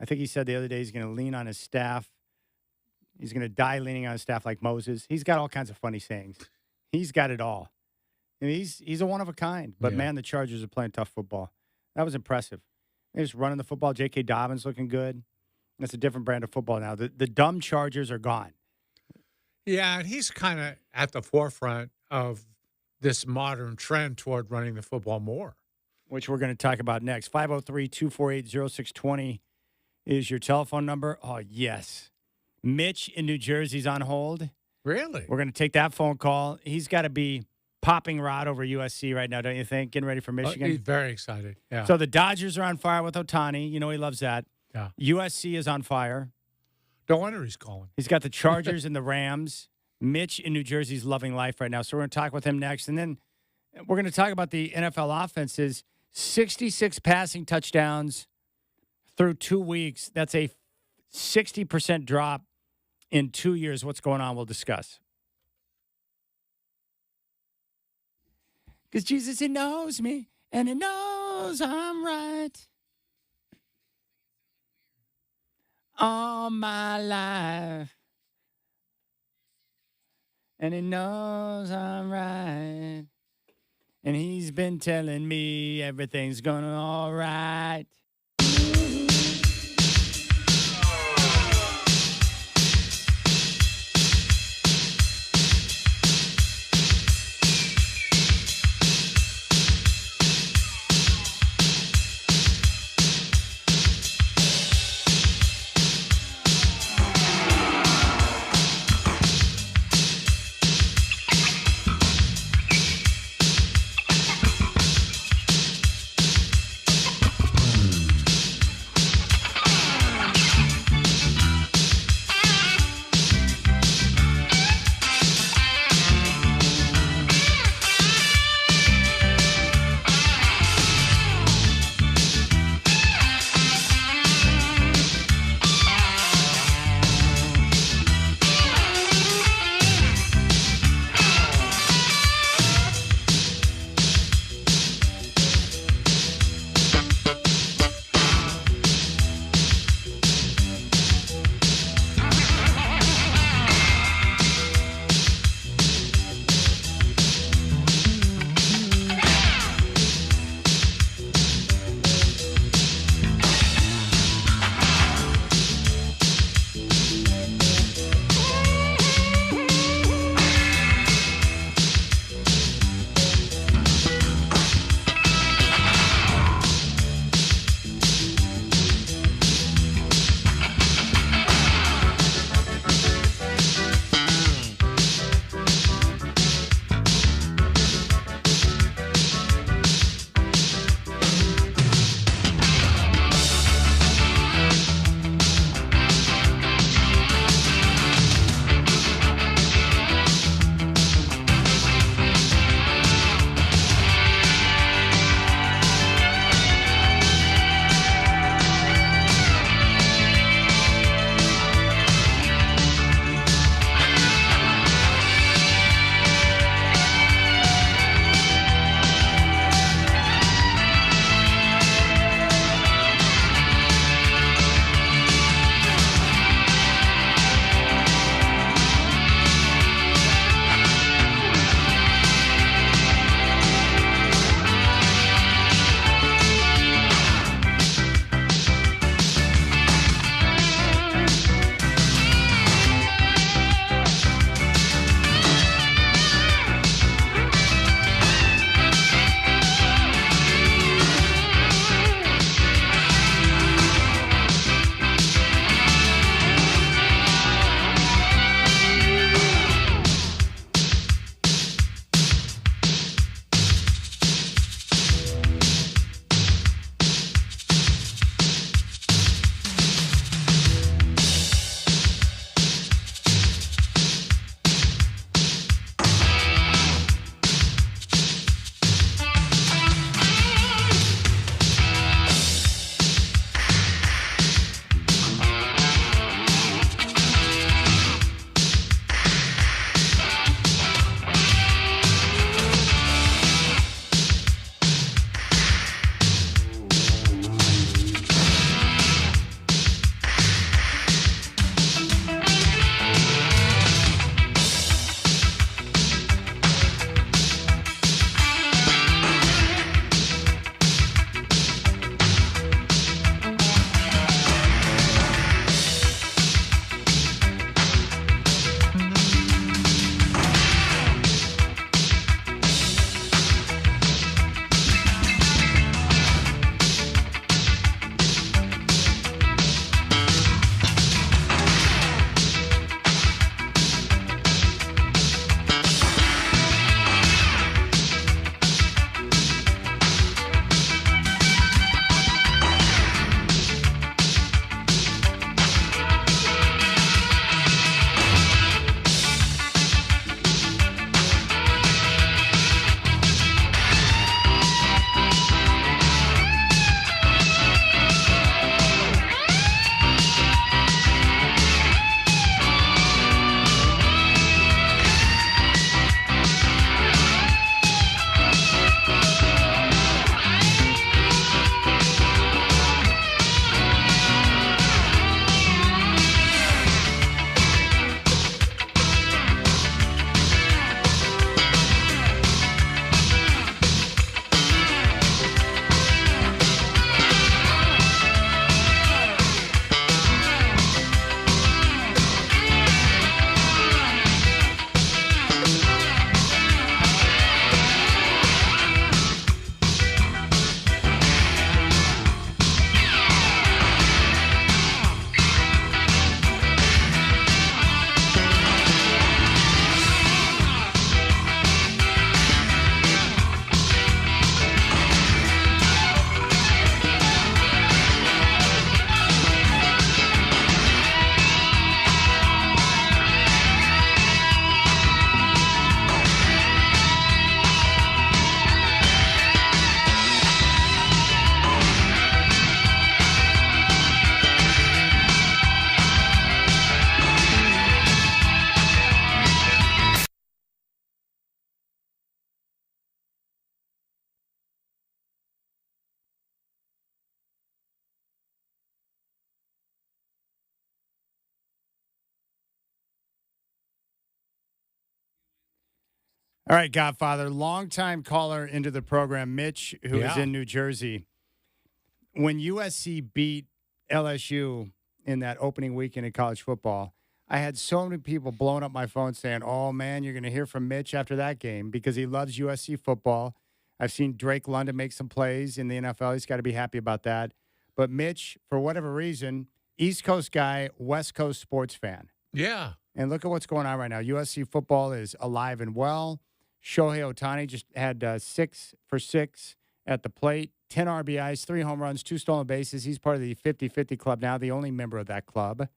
I think he said the other day he's going to lean on his staff. He's going to die leaning on his staff like Moses. He's got all kinds of funny sayings. He's got it all. And he's a one of a kind. But, man, the Chargers are playing tough football. That was impressive. They're just running the football. J.K. Dobbins looking good. That's a different brand of football now. The dumb Chargers are gone. Yeah, and he's kind of at the forefront of this modern trend toward running the football more. Which we're going to talk about next. 503-248-0620 is your telephone number. Oh, yes. Mitch in New Jersey's on hold. Really? We're going to take that phone call. He's got to be popping rod over USC right now, don't you think? Getting ready for Michigan. He's very excited. Yeah. So the Dodgers are on fire with Ohtani. You know he loves that. Yeah. USC is on fire. No wonder he's calling. He's got the Chargers and the Rams. Mitch in New Jersey's loving life right now. So we're going to talk with him next. And then we're going to talk about the NFL offenses. 66 passing touchdowns through 2 weeks. That's a 60% drop in 2 years. What's going on? We'll discuss. Because Jesus, he knows me, and he knows I'm right. All my life. And he knows I'm right. And he's been telling me everything's going all right. All right, Godfather, longtime caller into the program, Mitch, who is in New Jersey. When USC beat LSU in that opening weekend in college football, I had so many people blowing up my phone saying, oh, man, you're going to hear from Mitch after that game because he loves USC football. I've seen Drake London make some plays in the NFL. He's got to be happy about that. But Mitch, for whatever reason, East Coast guy, West Coast sports fan. Yeah. And look at what's going on right now. USC football is alive and well. Shohei Ohtani just had 6 for 6 at the plate, 10 RBIs, 3 home runs, 2 stolen bases. He's part of the 50-50 club now, the only member of that club.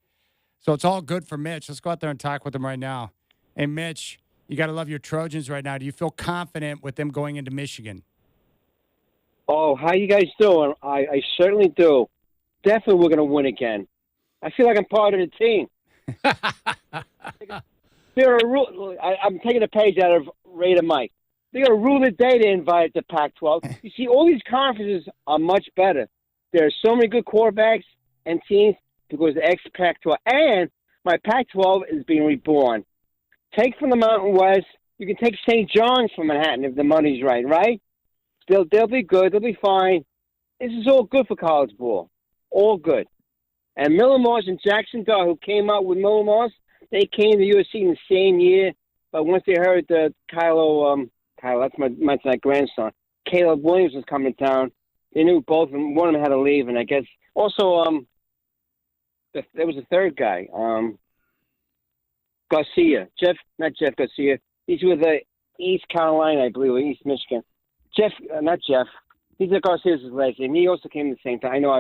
So it's all good for Mitch. Let's go out there and talk with him right now. Hey, Mitch, you got to love your Trojans right now. Do you feel confident with them going into Michigan? Oh, how you guys doing? I certainly do. Definitely we're going to win again. I feel like I'm part of the team. I'm taking a page out of Raider Mike. They're going to rule the day to invite the Pac-12. You see, all these conferences are much better. There are so many good quarterbacks and teams because the ex-Pac-12. And my Pac-12 is being reborn. Take from the Mountain West. You can take St. John's from Manhattan if the money's right? They'll be good. They'll be fine. This is all good for college ball. All good. And Miller Morse and Jackson Dart, who came out with Miller Morse, they came to USC in the same year. But once they heard that Kyle, that's my grandson, Caleb Williams was coming to town, they knew both of them. One of them had to leave. And I guess also there was a third guy, Garcia. Not Jeff Garcia. He's with East Carolina, I believe, or East Michigan. Not Jeff. He's at Garcia's last name. He also came at the same time. I know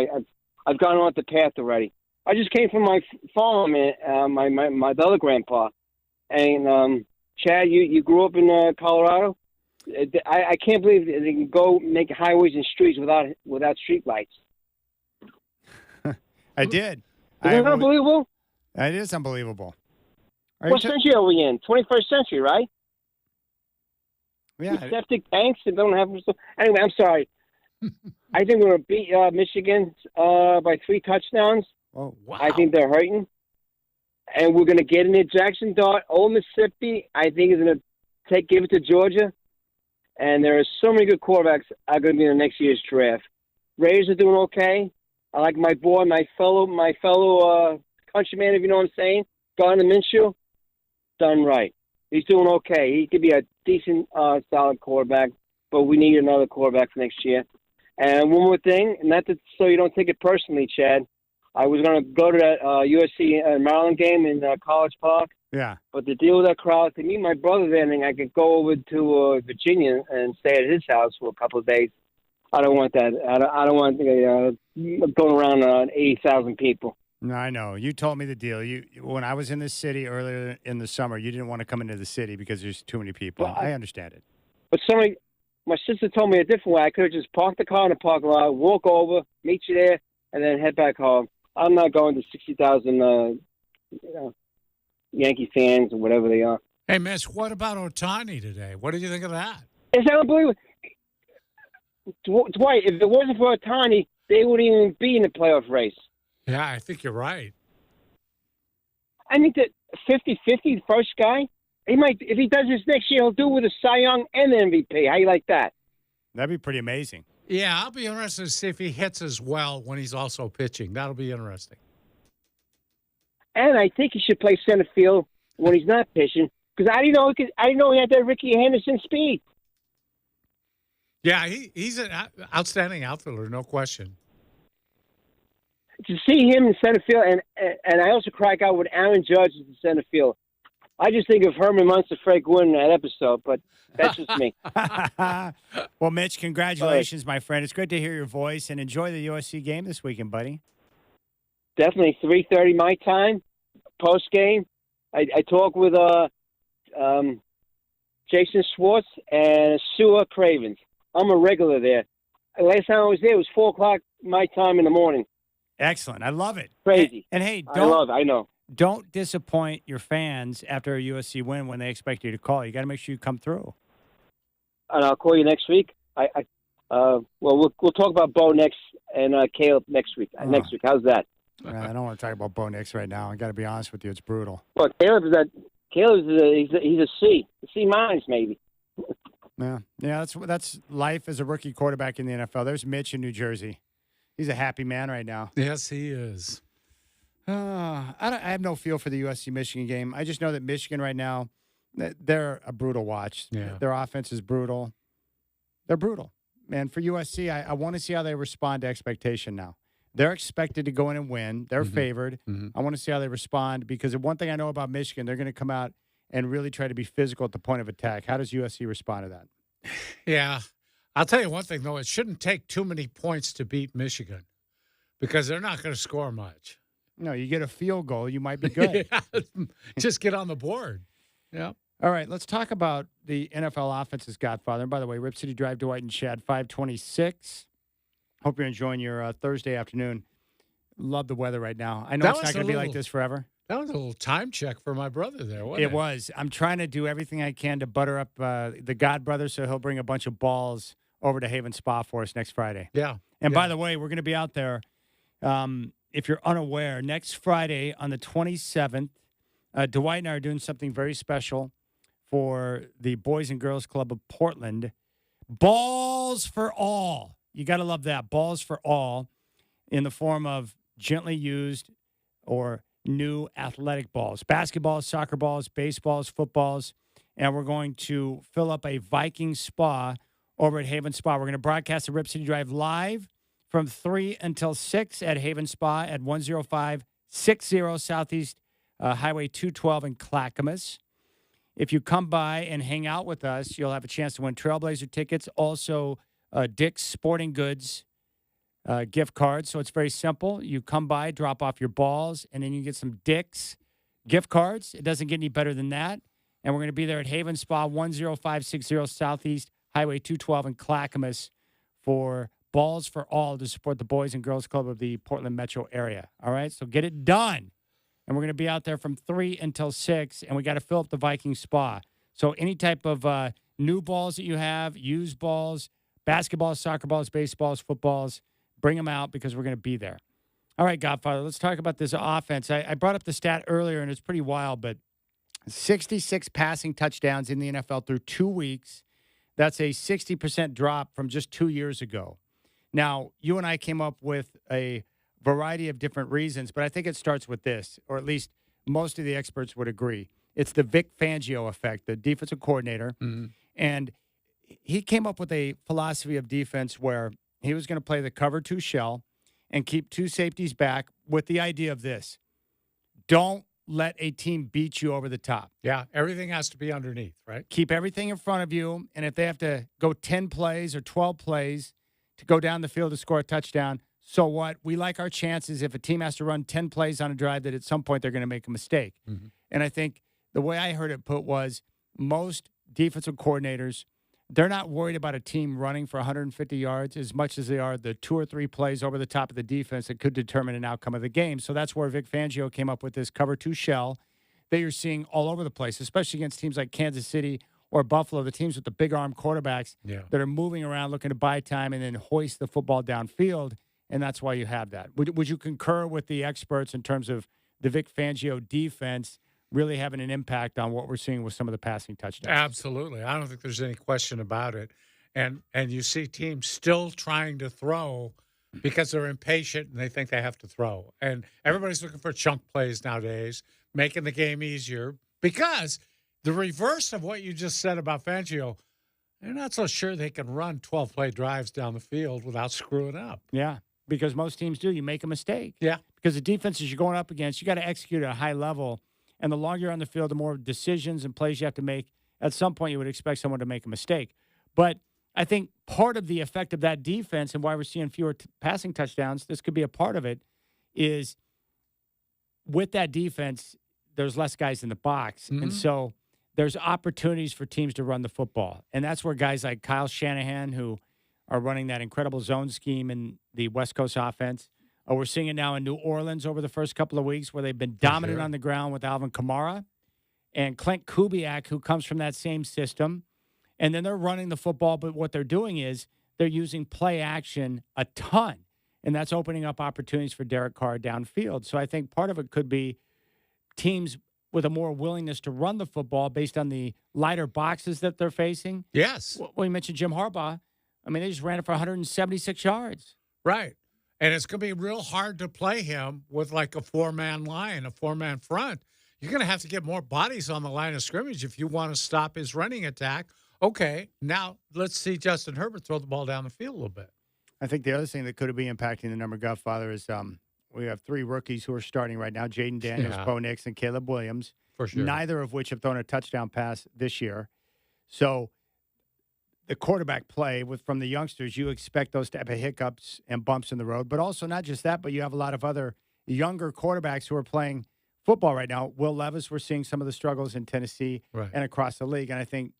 I've gone on the path already. I just came from my farm, my other grandpa. And Chad, you grew up in Colorado? I can't believe they can go make highways and streets without street lights. I did. Isn't that unbelievable? It is unbelievable. What century are we in? 21st century, right? Yeah. Septic tanks that don't have. Anyway, I'm sorry. I think we're going to beat Michigan by 3 touchdowns. Oh, wow. I think they're hurting. And we're going to get into Jackson Dart. Old Mississippi, I think, is going to give it to Georgia. And there are so many good quarterbacks are going to be in the next year's draft. Raiders are doing okay. I like my boy, my fellow countryman, if you know what I'm saying, Gardner Minshew, done right. He's doing okay. He could be a decent, solid quarterback, but we need another quarterback for next year. And one more thing, so you don't take it personally, Chad. I was going to go to that USC Maryland game in College Park. Yeah. But the deal with that crowd, to meet my brother there, and I could go over to Virginia and stay at his house for a couple of days. I don't want that. I don't want going around 80,000 people. No, I know. You told me the deal. When I was in this city earlier in the summer, you didn't want to come into the city because there's too many people. Well, I understand it. But my sister told me a different way. I could have just parked the car in the parking lot, walk over, meet you there, and then head back home. I'm not going to 60,000 Yankee fans or whatever they are. Hey, Mitch, what about Ohtani today? What did you think of that? Is that unbelievable? Dwight, if it wasn't for Ohtani, they wouldn't even be in the playoff race. Yeah, I think you're right. I think that 50-50, first guy, he might, if he does this next year, he'll do it with a Cy Young and the MVP. How you like that? That'd be pretty amazing. Yeah, I'll be interested to see if he hits as well when he's also pitching. That'll be interesting. And I think he should play center field when he's not pitching because I didn't know he had that Ricky Henderson speed. Yeah, he's an outstanding outfielder, no question. To see him in center field, and I also crack out with Aaron Judge in center field. I just think of Herman Munster, Frank Gwynn in that episode, but that's just me. Well, Mitch, congratulations, my friend. It's great to hear your voice, and enjoy the USC game this weekend, buddy. Definitely 3:30 my time, post game. I talk with Jason Schwartz and Sua Cravens. I'm a regular there. Last time I was there, it was 4 o'clock my time in the morning. Excellent. I love it. Crazy. And hey, I know. Don't disappoint your fans after a USC win when they expect you to call. You got to make sure you come through. And I'll call you next week. We'll talk about Bo next and Caleb next week. Next week, how's that? I don't want to talk about Bo Nix right now. I got to be honest with you, it's brutal. Well, he's a C minus maybe. Yeah, that's life as a rookie quarterback in the NFL. There's Mitch in New Jersey. He's a happy man right now. Yes, he is. I have no feel for the USC-Michigan game. I just know that Michigan right now, they're a brutal watch. Yeah. Their offense is brutal. They're brutal. And for USC, I want to see how they respond to expectation now. They're expected to go in and win. They're favored. I want to see how they respond because one thing I know about Michigan, they're going to come out and really try to be physical at the point of attack. How does USC respond to that? Yeah. I'll tell you one thing, though. It shouldn't take too many points to beat Michigan because they're not going to score much. No, you get a field goal, you might be good. Yeah. Just get on the board. Yeah. All right, let's talk about the NFL offense's godfather. And by the way, Rip City Drive, Dwight and Chad, 526. Hope you're enjoying your Thursday afternoon. Love the weather right now. I know it's not going to be like this forever. That was a little time check for my brother there, wasn't it? It was. I'm trying to do everything I can to butter up the God brother so he'll bring a bunch of balls over to Haven Spa for us next Friday. Yeah. And by the way, we're going to be out there. If you're unaware, next Friday on the 27th, Dwight and I are doing something very special for the Boys and Girls Club of Portland. Balls for All. You got to love that. Balls for All in the form of gently used or new athletic balls. Basketballs, soccer balls, baseballs, footballs. And we're going to fill up a Viking spa over at Haven Spa. We're going to broadcast the Rip City Drive live from 3 until 6 at Haven Spa at 10560 Southeast Highway 212 in Clackamas. If you come by and hang out with us, you'll have a chance to win Trailblazer tickets, also Dick's Sporting Goods gift cards. So it's very simple. You come by, drop off your balls, and then you get some Dick's gift cards. It doesn't get any better than that. And we're going to be there at Haven Spa, 10560 Southeast Highway 212 in Clackamas for Balls for All to support the Boys and Girls Club of the Portland metro area. All right, so get it done. And we're going to be out there from 3 until 6, and we got to fill up the Viking Spa. So any type of new balls that you have, used balls, basketballs, soccer balls, baseballs, footballs, bring them out because we're going to be there. All right, Godfather, let's talk about this offense. I brought up the stat earlier, and it's pretty wild, but 66 passing touchdowns in the NFL through 2 weeks. That's a 60% drop from just 2 years ago. Now, you and I came up with a variety of different reasons, but I think it starts with this, or at least most of the experts would agree. It's the Vic Fangio effect, the defensive coordinator. And he came up with a philosophy of defense where he was going to play the cover 2 shell and keep 2 safeties back with the idea of this. Don't let a team beat you over the top. Yeah, everything has to be underneath, right? Keep everything in front of you, and if they have to go 10 plays or 12 plays to go down the field to score a touchdown, so what? We like our chances if a team has to run 10 plays on a drive that at some point they're going to make a mistake. And I think the way I heard it put was most defensive coordinators, they're not worried about a team running for 150 yards as much as they are the 2 or 3 plays over the top of the defense that could determine an outcome of the game. So that's where Vic Fangio came up with this cover 2 shell that you're seeing all over the place, especially against teams like Kansas City or Buffalo, the teams with the big arm quarterbacks that are moving around looking to buy time and then hoist the football downfield. And that's why you have that. Would you concur with the experts in terms of the Vic Fangio defense really having an impact on what we're seeing with some of the passing touchdowns? Absolutely. I don't think there's any question about it. And you see teams still trying to throw because they're impatient and they think they have to throw. And everybody's looking for chunk plays nowadays, making the game easier because the reverse of what you just said about Fangio, they're not so sure they can run 12-play drives down the field without screwing up. Yeah, because most teams do. You make a mistake. Yeah. Because the defenses you're going up against, you got to execute at a high level. And the longer you're on the field, the more decisions and plays you have to make. At some point, you would expect someone to make a mistake. But I think part of the effect of that defense and why we're seeing fewer passing touchdowns, this could be a part of it, is with that defense, there's less guys in the box. And so there's opportunities for teams to run the football. And that's where guys like Kyle Shanahan, who are running that incredible zone scheme in the West Coast offense, we're seeing it now in New Orleans over the first couple of weeks where they've been dominant on the ground with Alvin Kamara and Clint Kubiak, who comes from that same system. And then they're running the football, but what they're doing is they're using play action a ton, and that's opening up opportunities for Derek Carr downfield. So I think part of it could be teams with a more willingness to run the football based on the lighter boxes that they're facing. Yes. Well, you mentioned Jim Harbaugh. I mean, they just ran it for 176 yards. Right. And it's going to be real hard to play him with like a four-man line, a four-man front. You're going to have to get more bodies on the line of scrimmage if you want to stop his running attack. Okay, now let's see Justin Herbert throw the ball down the field a little bit. I think the other thing that could be impacting the number, Godfather, is we have 3 rookies who are starting right now, Jaden Daniels, Bo Nix, and Caleb Williams. For sure. Neither of which have thrown a touchdown pass this year. So the quarterback play from the youngsters, you expect those type of hiccups and bumps in the road. But also not just that, but you have a lot of other younger quarterbacks who are playing football right now. Will Levis, we're seeing some of the struggles in Tennessee and across the league. And I think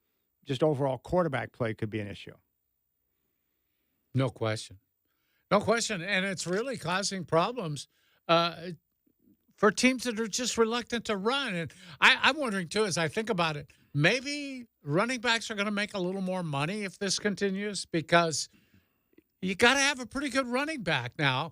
just overall quarterback play could be an issue. No question. No question. And it's really causing problems for teams that are just reluctant to run. And I'm wondering, too, as I think about it, maybe running backs are going to make a little more money if this continues because you got to have a pretty good running back now.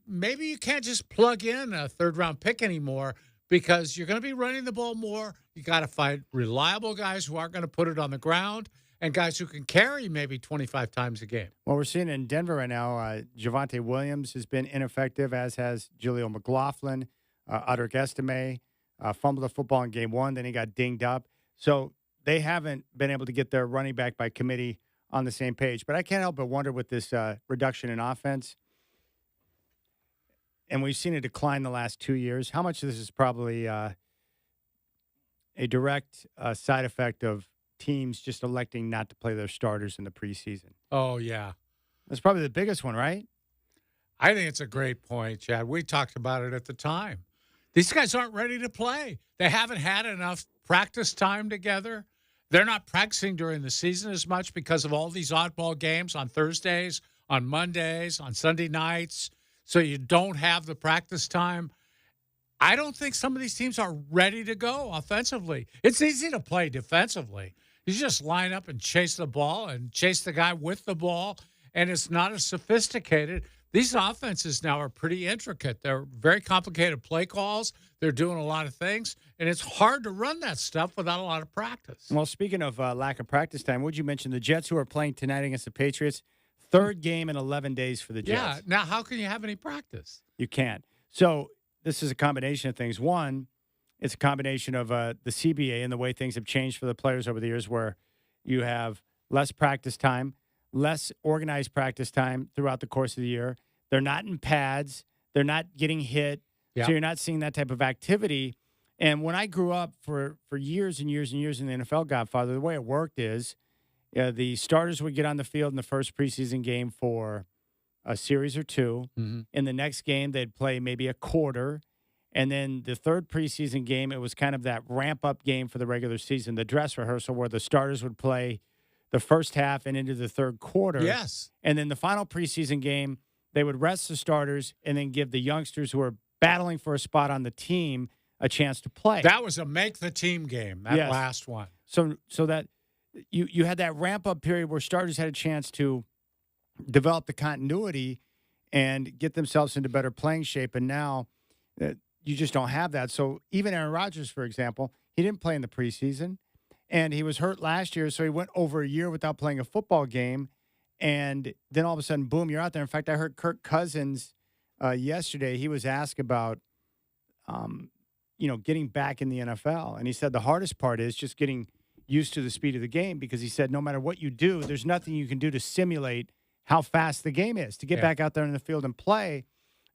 Maybe you can't just plug in a third-round pick anymore because you're going to be running the ball more. You got to find reliable guys who aren't going to put it on the ground and guys who can carry maybe 25 times a game. Well, we're seeing in Denver right now, Javonte Williams has been ineffective, as has Julio McLaughlin. Udrick Estime fumbled the football in game 1, then he got dinged up. So they haven't been able to get their running back by committee on the same page. But I can't help but wonder with this reduction in offense, and we've seen a decline the last 2 years, how much of this is probably a direct side effect of teams just electing not to play their starters in the preseason? Oh, yeah. That's probably the biggest one, right? I think it's a great point, Chad. We talked about it at the time. These guys aren't ready to play. They haven't had enough practice time together. They're not practicing during the season as much because of all these oddball games on Thursdays, on Mondays, on Sunday nights. So you don't have the practice time. I don't think some of these teams are ready to go offensively. It's easy to play defensively. You just line up and chase the ball and chase the guy with the ball, and it's not as sophisticated. These offenses now are pretty intricate. They're very complicated play calls. They're doing a lot of things, and it's hard to run that stuff without a lot of practice. Well, speaking of lack of practice time, would you mention the Jets who are playing tonight against the Patriots? Third game in 11 days for the Jets. Yeah, now how can you have any practice? You can't. So this is a combination of things. One, it's a combination of the CBA and the way things have changed for the players over the years where you have less practice time, less organized practice time throughout the course of the year. They're not in pads. They're not getting hit. Yep. So you're not seeing that type of activity. And when I grew up for years and years and years in the NFL, Godfather, the way it worked is the starters would get on the field in the first preseason game for a series or two. Mm-hmm. In the next game, they'd play maybe a quarter. And then the third preseason game, it was kind of that ramp-up game for the regular season, the dress rehearsal where the starters would play the first half and into the third quarter. Yes. And then the final preseason game, they would rest the starters and then give the youngsters who are battling for a spot on the team a chance to play. That was a make-the-team game, that last one. So that you had that ramp-up period where starters had a chance to develop the continuity and get themselves into better playing shape. And now you just don't have that. So even Aaron Rodgers, for example, he didn't play in the preseason, and he was hurt last year, so he went over a year without playing a football game. And then all of a sudden, boom, you're out there. In fact, I heard Kirk Cousins yesterday. He was asked about, getting back in the NFL. And he said the hardest part is just getting used to the speed of the game because he said no matter what you do, there's nothing you can do to simulate how fast the game is to get back out there in the field and play.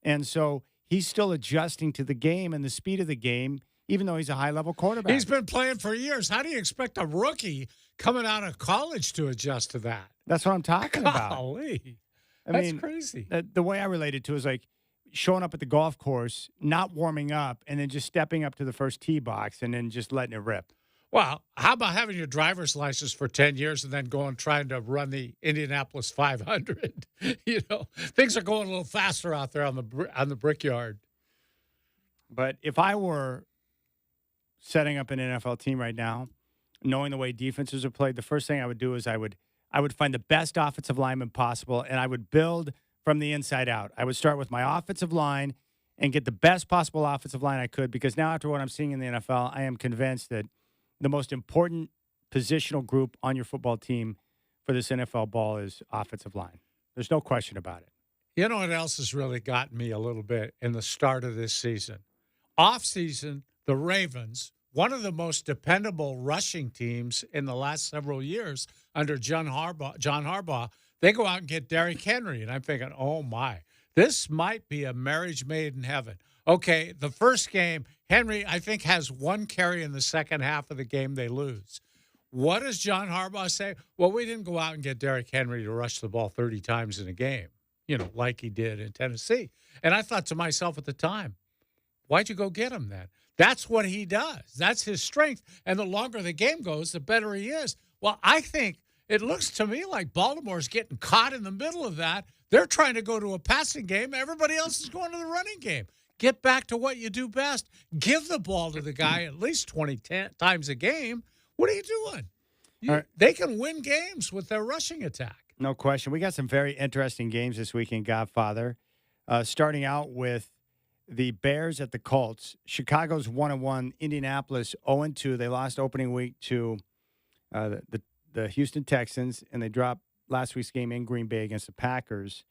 And so he's still adjusting to the game and the speed of the game, even though he's a high-level quarterback. He's been playing for years. How do you expect a rookie coming out of college to adjust to that? That's what I'm talking about. Golly. That's crazy. The way I relate it to is like showing up at the golf course, not warming up, and then just stepping up to the first tee box and then just letting it rip. Well, how about having your driver's license for 10 years and then trying to run the Indianapolis 500? Things are going a little faster out there on the Brickyard. But if I were setting up an NFL team right now, knowing the way defenses are played, the first thing I would do is I would find the best offensive lineman possible, and I would build from the inside out. I would start with my offensive line and get the best possible offensive line I could, because now after what I'm seeing in the NFL, I am convinced that the most important positional group on your football team for this NFL ball is offensive line. There's no question about it. You know what else has really gotten me a little bit in the start of this season? Off-season, the Ravens, one of the most dependable rushing teams in the last several years under John Harbaugh, they go out and get Derrick Henry. And I'm thinking, oh, my, this might be a marriage made in heaven. Okay, the first game, Henry, I think, has one carry in the second half of the game they lose. What does John Harbaugh say? Well, we didn't go out and get Derrick Henry to rush the ball 30 times in a game, like he did in Tennessee. And I thought to myself at the time, why'd you go get him then? That's what he does. That's his strength. And the longer the game goes, the better he is. Well, I think it looks to me like Baltimore's getting caught in the middle of that. They're trying to go to a passing game. Everybody else is going to the running game. Get back to what you do best. Give the ball to the guy at least 20 times a game. What are you doing? They can win games with their rushing attack. No question. We got some very interesting games this weekend, Godfather. Starting out with the Bears at the Colts. Chicago's 1-1. Indianapolis 0-2. They lost opening week to the Houston Texans, and they dropped last week's game in Green Bay against the Packers.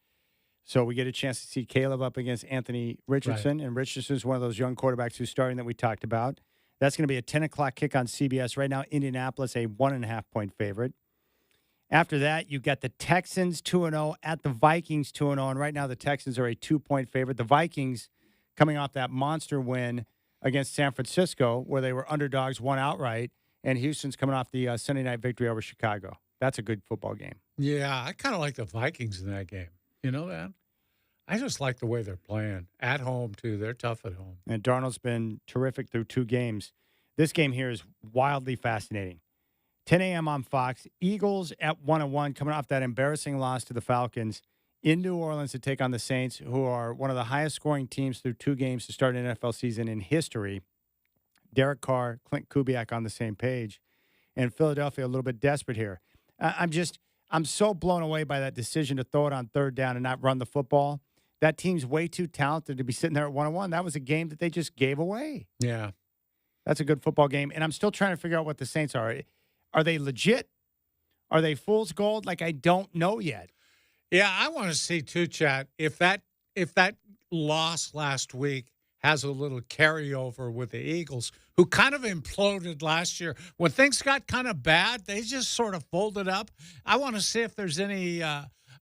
So we get a chance to see Caleb up against Anthony Richardson, right. And Richardson's one of those young quarterbacks who's starting that we talked about. That's going to be a 10 o'clock kick on CBS. Right now, Indianapolis, a 1.5-point favorite. After that, you've got the Texans 2-0 at the Vikings 2-0. And right now, the Texans are a 2-point favorite. The Vikings coming off that monster win against San Francisco, where they were underdogs, won outright. And Houston's coming off the Sunday night victory over Chicago. That's a good football game. Yeah, I kind of like the Vikings in that game. You know that? I just like the way they're playing. At home, too. They're tough at home. And Darnold's been terrific through 2 games. This game here is wildly fascinating. 10 a.m. on Fox. Eagles at 1-1, coming off that embarrassing loss to the Falcons in New Orleans to take on the Saints, who are one of the highest-scoring teams through 2 games to start an NFL season in history. Derek Carr, Clint Kubiak on the same page. And Philadelphia a little bit desperate here. I'm so blown away by that decision to throw it on 3rd down and not run the football. That team's way too talented to be sitting there at 1-1. That was a game that they just gave away. Yeah. That's a good football game. And I'm still trying to figure out what the Saints are. Are they legit? Are they fool's gold? I don't know yet. Yeah, I want to see, too, Chad, if that loss last week has a little carryover with the Eagles, who kind of imploded last year. When things got kind of bad, they just sort of folded up. I want to see if there's any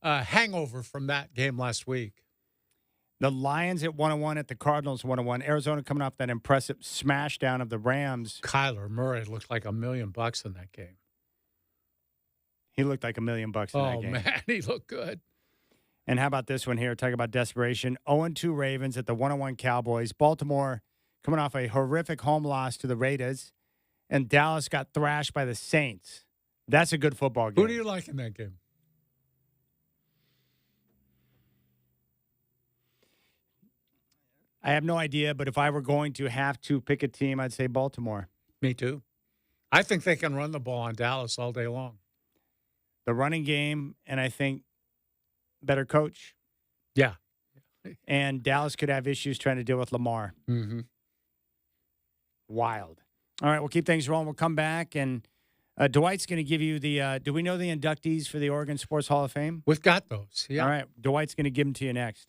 hangover from that game last week. The Lions at 1-1 at the Cardinals 1-1. Arizona coming off that impressive smash down of the Rams. Kyler Murray looked like $1 million in that game. He looked like $1 million in that game. Oh, man, he looked good. And how about this one here? Talk about desperation. 0-2 Ravens at the 1-1 Cowboys. Baltimore coming off a horrific home loss to the Raiders. And Dallas got thrashed by the Saints. That's a good football game. Who do you like in that game? I have no idea, but if I were going to have to pick a team, I'd say Baltimore. Me too. I think they can run the ball on Dallas all day long. The running game, and I think better coach. Yeah. And Dallas could have issues trying to deal with Lamar. Mm-hmm. Wild. All right, we'll keep things rolling. We'll come back, and Dwight's going to give you the do we know the inductees for the Oregon Sports Hall of Fame? We've got those, yeah. All right, Dwight's going to give them to you next.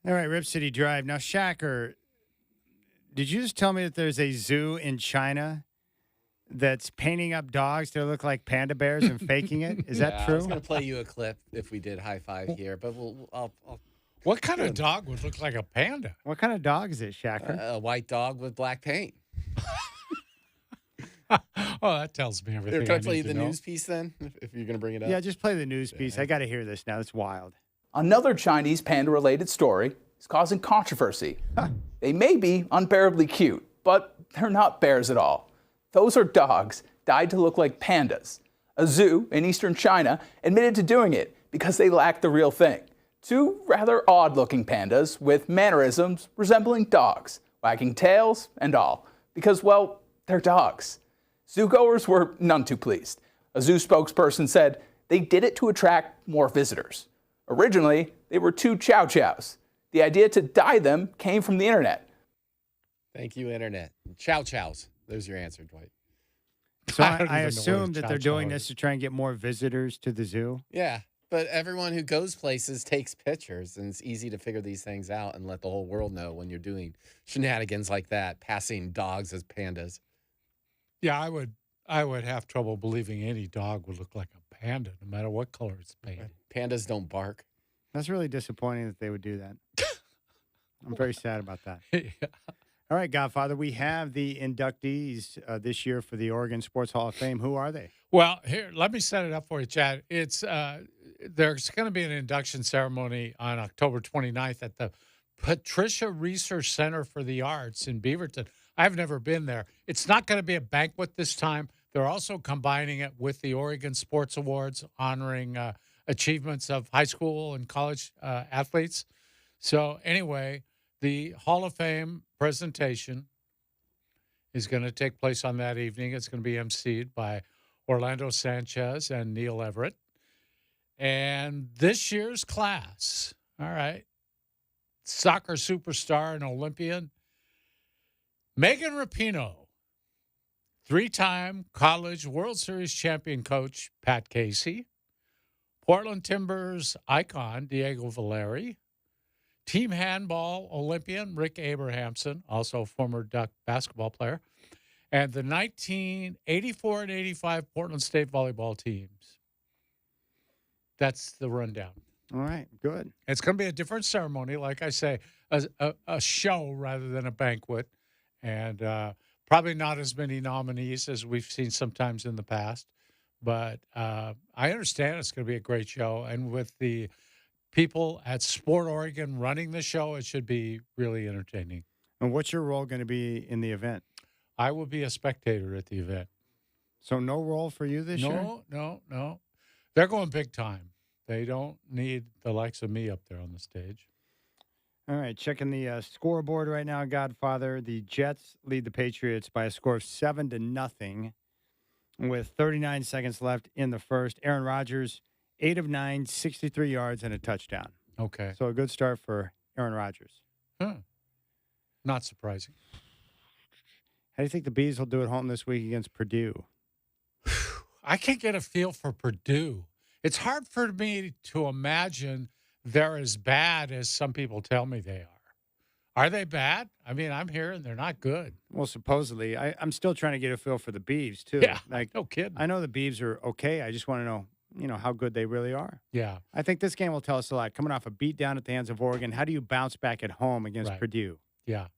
All right, Rip City Drive. Now, Shacker, did you just tell me that there's a zoo in China that's painting up dogs to look like panda bears and faking it? Is that true? I was going to play you a clip if we did high five here, but I'll what kind of dog would look like a panda? What kind of dog is it, Shacker? A white dog with black paint. Oh, that tells me everything. Can I I play you need the to know. news piece then, if you're going to bring it up? Yeah, just play the news piece. I got to hear this now. It's wild. Another Chinese panda-related story is causing controversy. They may be unbearably cute, but they're not bears at all. Those are dogs dyed to look like pandas. A zoo in eastern China admitted to doing it because they lack the real thing. Two rather odd-looking pandas with mannerisms resembling dogs, wagging tails and all, because, well, they're dogs. Zoogoers were none too pleased. A zoo spokesperson said they did it to attract more visitors. Originally, they were two chow chows. The idea to dye them came from the internet. Thank you, Internet. Chow chows. There's your answer, Dwight. So I assume that they're doing this to try and get more visitors to the zoo. Yeah, but everyone who goes places takes pictures, and it's easy to figure these things out and let the whole world know when you're doing shenanigans like that, passing dogs as pandas. Yeah, I would have trouble believing any dog would look like a panda, no matter what color it's painted. Pandas don't bark. That's really disappointing that they would do that. I'm very sad about that. Yeah. All right, Godfather, we have the inductees this year for the Oregon Sports Hall of Fame. Who are they? Well, here, let me set it up for you, Chad. It's there's going to be an induction ceremony on October 29th at the Patricia Research Center for the Arts in Beaverton. I've never been there. It's not going to be a banquet this time. They're also combining it with the Oregon Sports Awards, honoring achievements of high school and college athletes. So anyway, the Hall of Fame presentation is going to take place on that evening. It's going to be emceed by Orlando Sanchez and Neil Everett. And this year's class, all right, soccer superstar and Olympian, Megan Rapinoe, three-time college World Series champion coach Pat Casey, Portland Timbers icon Diego Valeri, team handball Olympian Rick Abrahamson, also former Duck basketball player, and the 1984 and 85 Portland State volleyball teams. That's the rundown. All right, good. It's going to be a different ceremony, like I say, a show rather than a banquet, and probably not as many nominees as we've seen sometimes in the past. But I understand it's going to be a great show, and with the people at Sport Oregon running the show, it should be really entertaining. And what's your role going to be in the event? I will be a spectator at the event. So no role for you this year? No. They're going big time. They don't need the likes of me up there on the stage. All right, checking the scoreboard right now, Godfather. The Jets lead the Patriots by a score of 7-0 with 39 seconds left in the first. Aaron Rodgers, 8 of 9, 63 yards, and a touchdown. Okay. So a good start for Aaron Rodgers. Not surprising. How do you think the Bees will do at home this week against Purdue? I can't get a feel for Purdue. It's hard for me to imagine they're as bad as some people tell me they are. Are they bad? I mean, I'm hearing they're not good. Well, supposedly. I'm still trying to get a feel for the Beavs, too. Yeah, like, no kidding. I know the Beavs are okay. I just want to know, how good they really are. Yeah. I think this game will tell us a lot. Coming off a beat down at the hands of Oregon, how do you bounce back at home against Purdue? Yeah.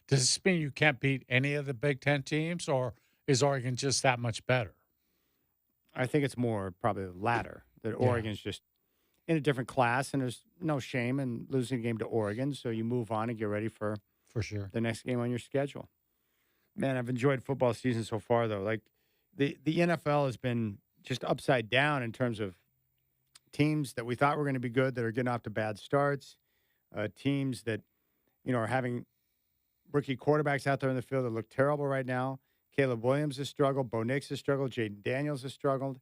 Does this mean you can't beat any of the Big Ten teams, or is Oregon just that much better? I think it's more probably the latter, that Oregon's just in a different class, and there's no shame in losing a game to Oregon, so you move on and get ready for sure the next game on your schedule. Man, I've enjoyed football season so far, though. Like, the NFL has been just upside down in terms of teams that we thought were going to be good that are getting off to bad starts, teams that, are having rookie quarterbacks out there in the field that look terrible right now. Caleb Williams has struggled. Bo Nix has struggled. Jaden Daniels has struggled.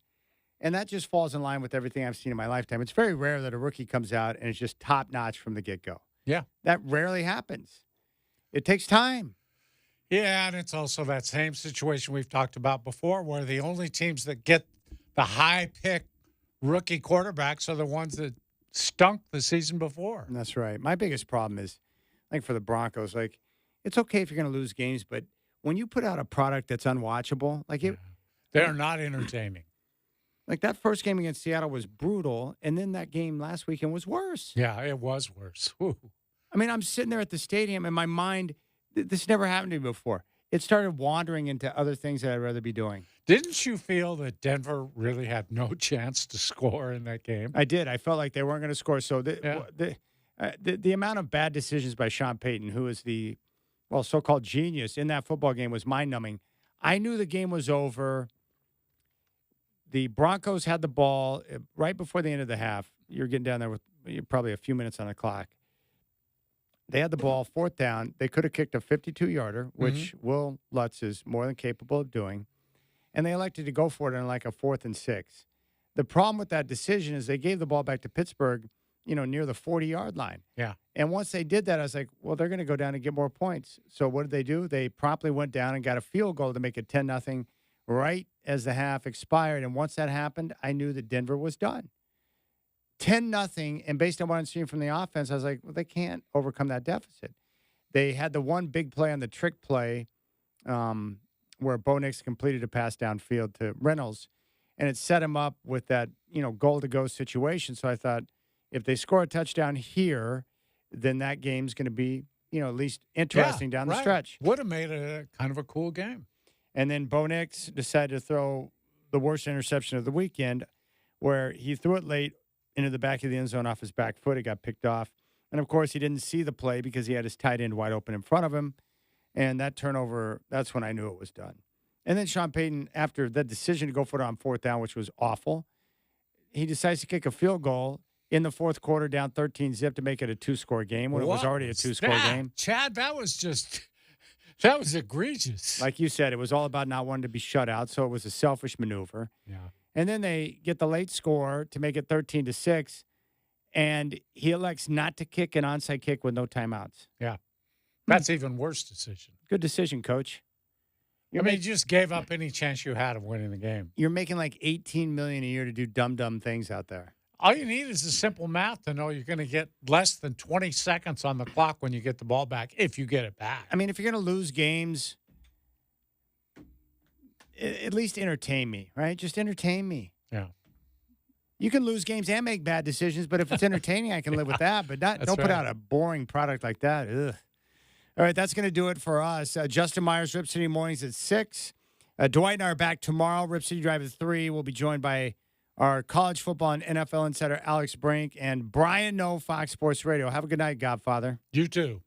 And that just falls in line with everything I've seen in my lifetime. It's very rare that a rookie comes out and it's just top-notch from the get-go. Yeah. That rarely happens. It takes time. Yeah, and it's also that same situation we've talked about before where the only teams that get the high-pick rookie quarterbacks are the ones that stunk the season before. That's right. My biggest problem is, like for the Broncos, like it's okay if you're going to lose games, but when you put out a product that's unwatchable, like they're not entertaining. Like that first game against Seattle was brutal, and then that game last weekend was worse. Yeah, it was worse. Whew. I mean, I'm sitting there at the stadium, and my mind, this never happened to me before. It started wandering into other things that I'd rather be doing. Didn't you feel that Denver really had no chance to score in that game? I did. I felt like they weren't going to score. So the amount of bad decisions by Sean Payton, who is the, so-called genius in that football game, was mind-numbing. I knew the game was over. The Broncos had the ball right before the end of the half. You're getting down there with probably a few minutes on the clock. They had the ball, fourth down. They could have kicked a 52-yarder, which Will Lutz is more than capable of doing. And they elected to go for it on like a 4th and 6. The problem with that decision is they gave the ball back to Pittsburgh, near the 40-yard line. Yeah. And once they did that, I was like, well, they're going to go down and get more points. So what did they do? They promptly went down and got a field goal to make it 10-0 right as the half expired. And once that happened, I knew that Denver was done. 10-0, and based on what I'm seeing from the offense, I was like, well, they can't overcome that deficit. They had the one big play on the trick play where Bo Nix completed a pass downfield to Reynolds, and it set him up with that, goal-to-go situation. So I thought, if they score a touchdown here, then that game's going to be, at least interesting down the stretch. Would have made it a kind of a cool game. And then Bo Nix decided to throw the worst interception of the weekend, where he threw it late into the back of the end zone off his back foot. It got picked off. And, of course, he didn't see the play because he had his tight end wide open in front of him. And that turnover, that's when I knew it was done. And then Sean Payton, after the decision to go for it on 4th down, which was awful, he decides to kick a field goal in the fourth quarter down 13-0 to make it a 2-score game when it was already a 2-score game. Chad, that was egregious. Like you said, it was all about not wanting to be shut out, so it was a selfish maneuver. Yeah. And then they get the late score to make it 13-6, and he elects not to kick an onside kick with no timeouts. Yeah. That's even worse decision. Good decision, Coach. You just gave up any chance you had of winning the game. You're making like $18 million a year to do dumb things out there. All you need is a simple math to know you're going to get less than 20 seconds on the clock when you get the ball back, if you get it back. I mean, if you're going to lose games, at least entertain me, right? Just entertain me. Yeah. You can lose games and make bad decisions, but if it's entertaining, I can live with that. But don't put out a boring product like that. Ugh. All right, that's going to do it for us. Justin Myers, Rip City Mornings at 6. Dwight and I are back tomorrow. Rip City Drive at 3. We'll be joined by our college football and NFL insider, Alex Brink, and Brian Noe, Fox Sports Radio. Have a good night, Godfather. You too.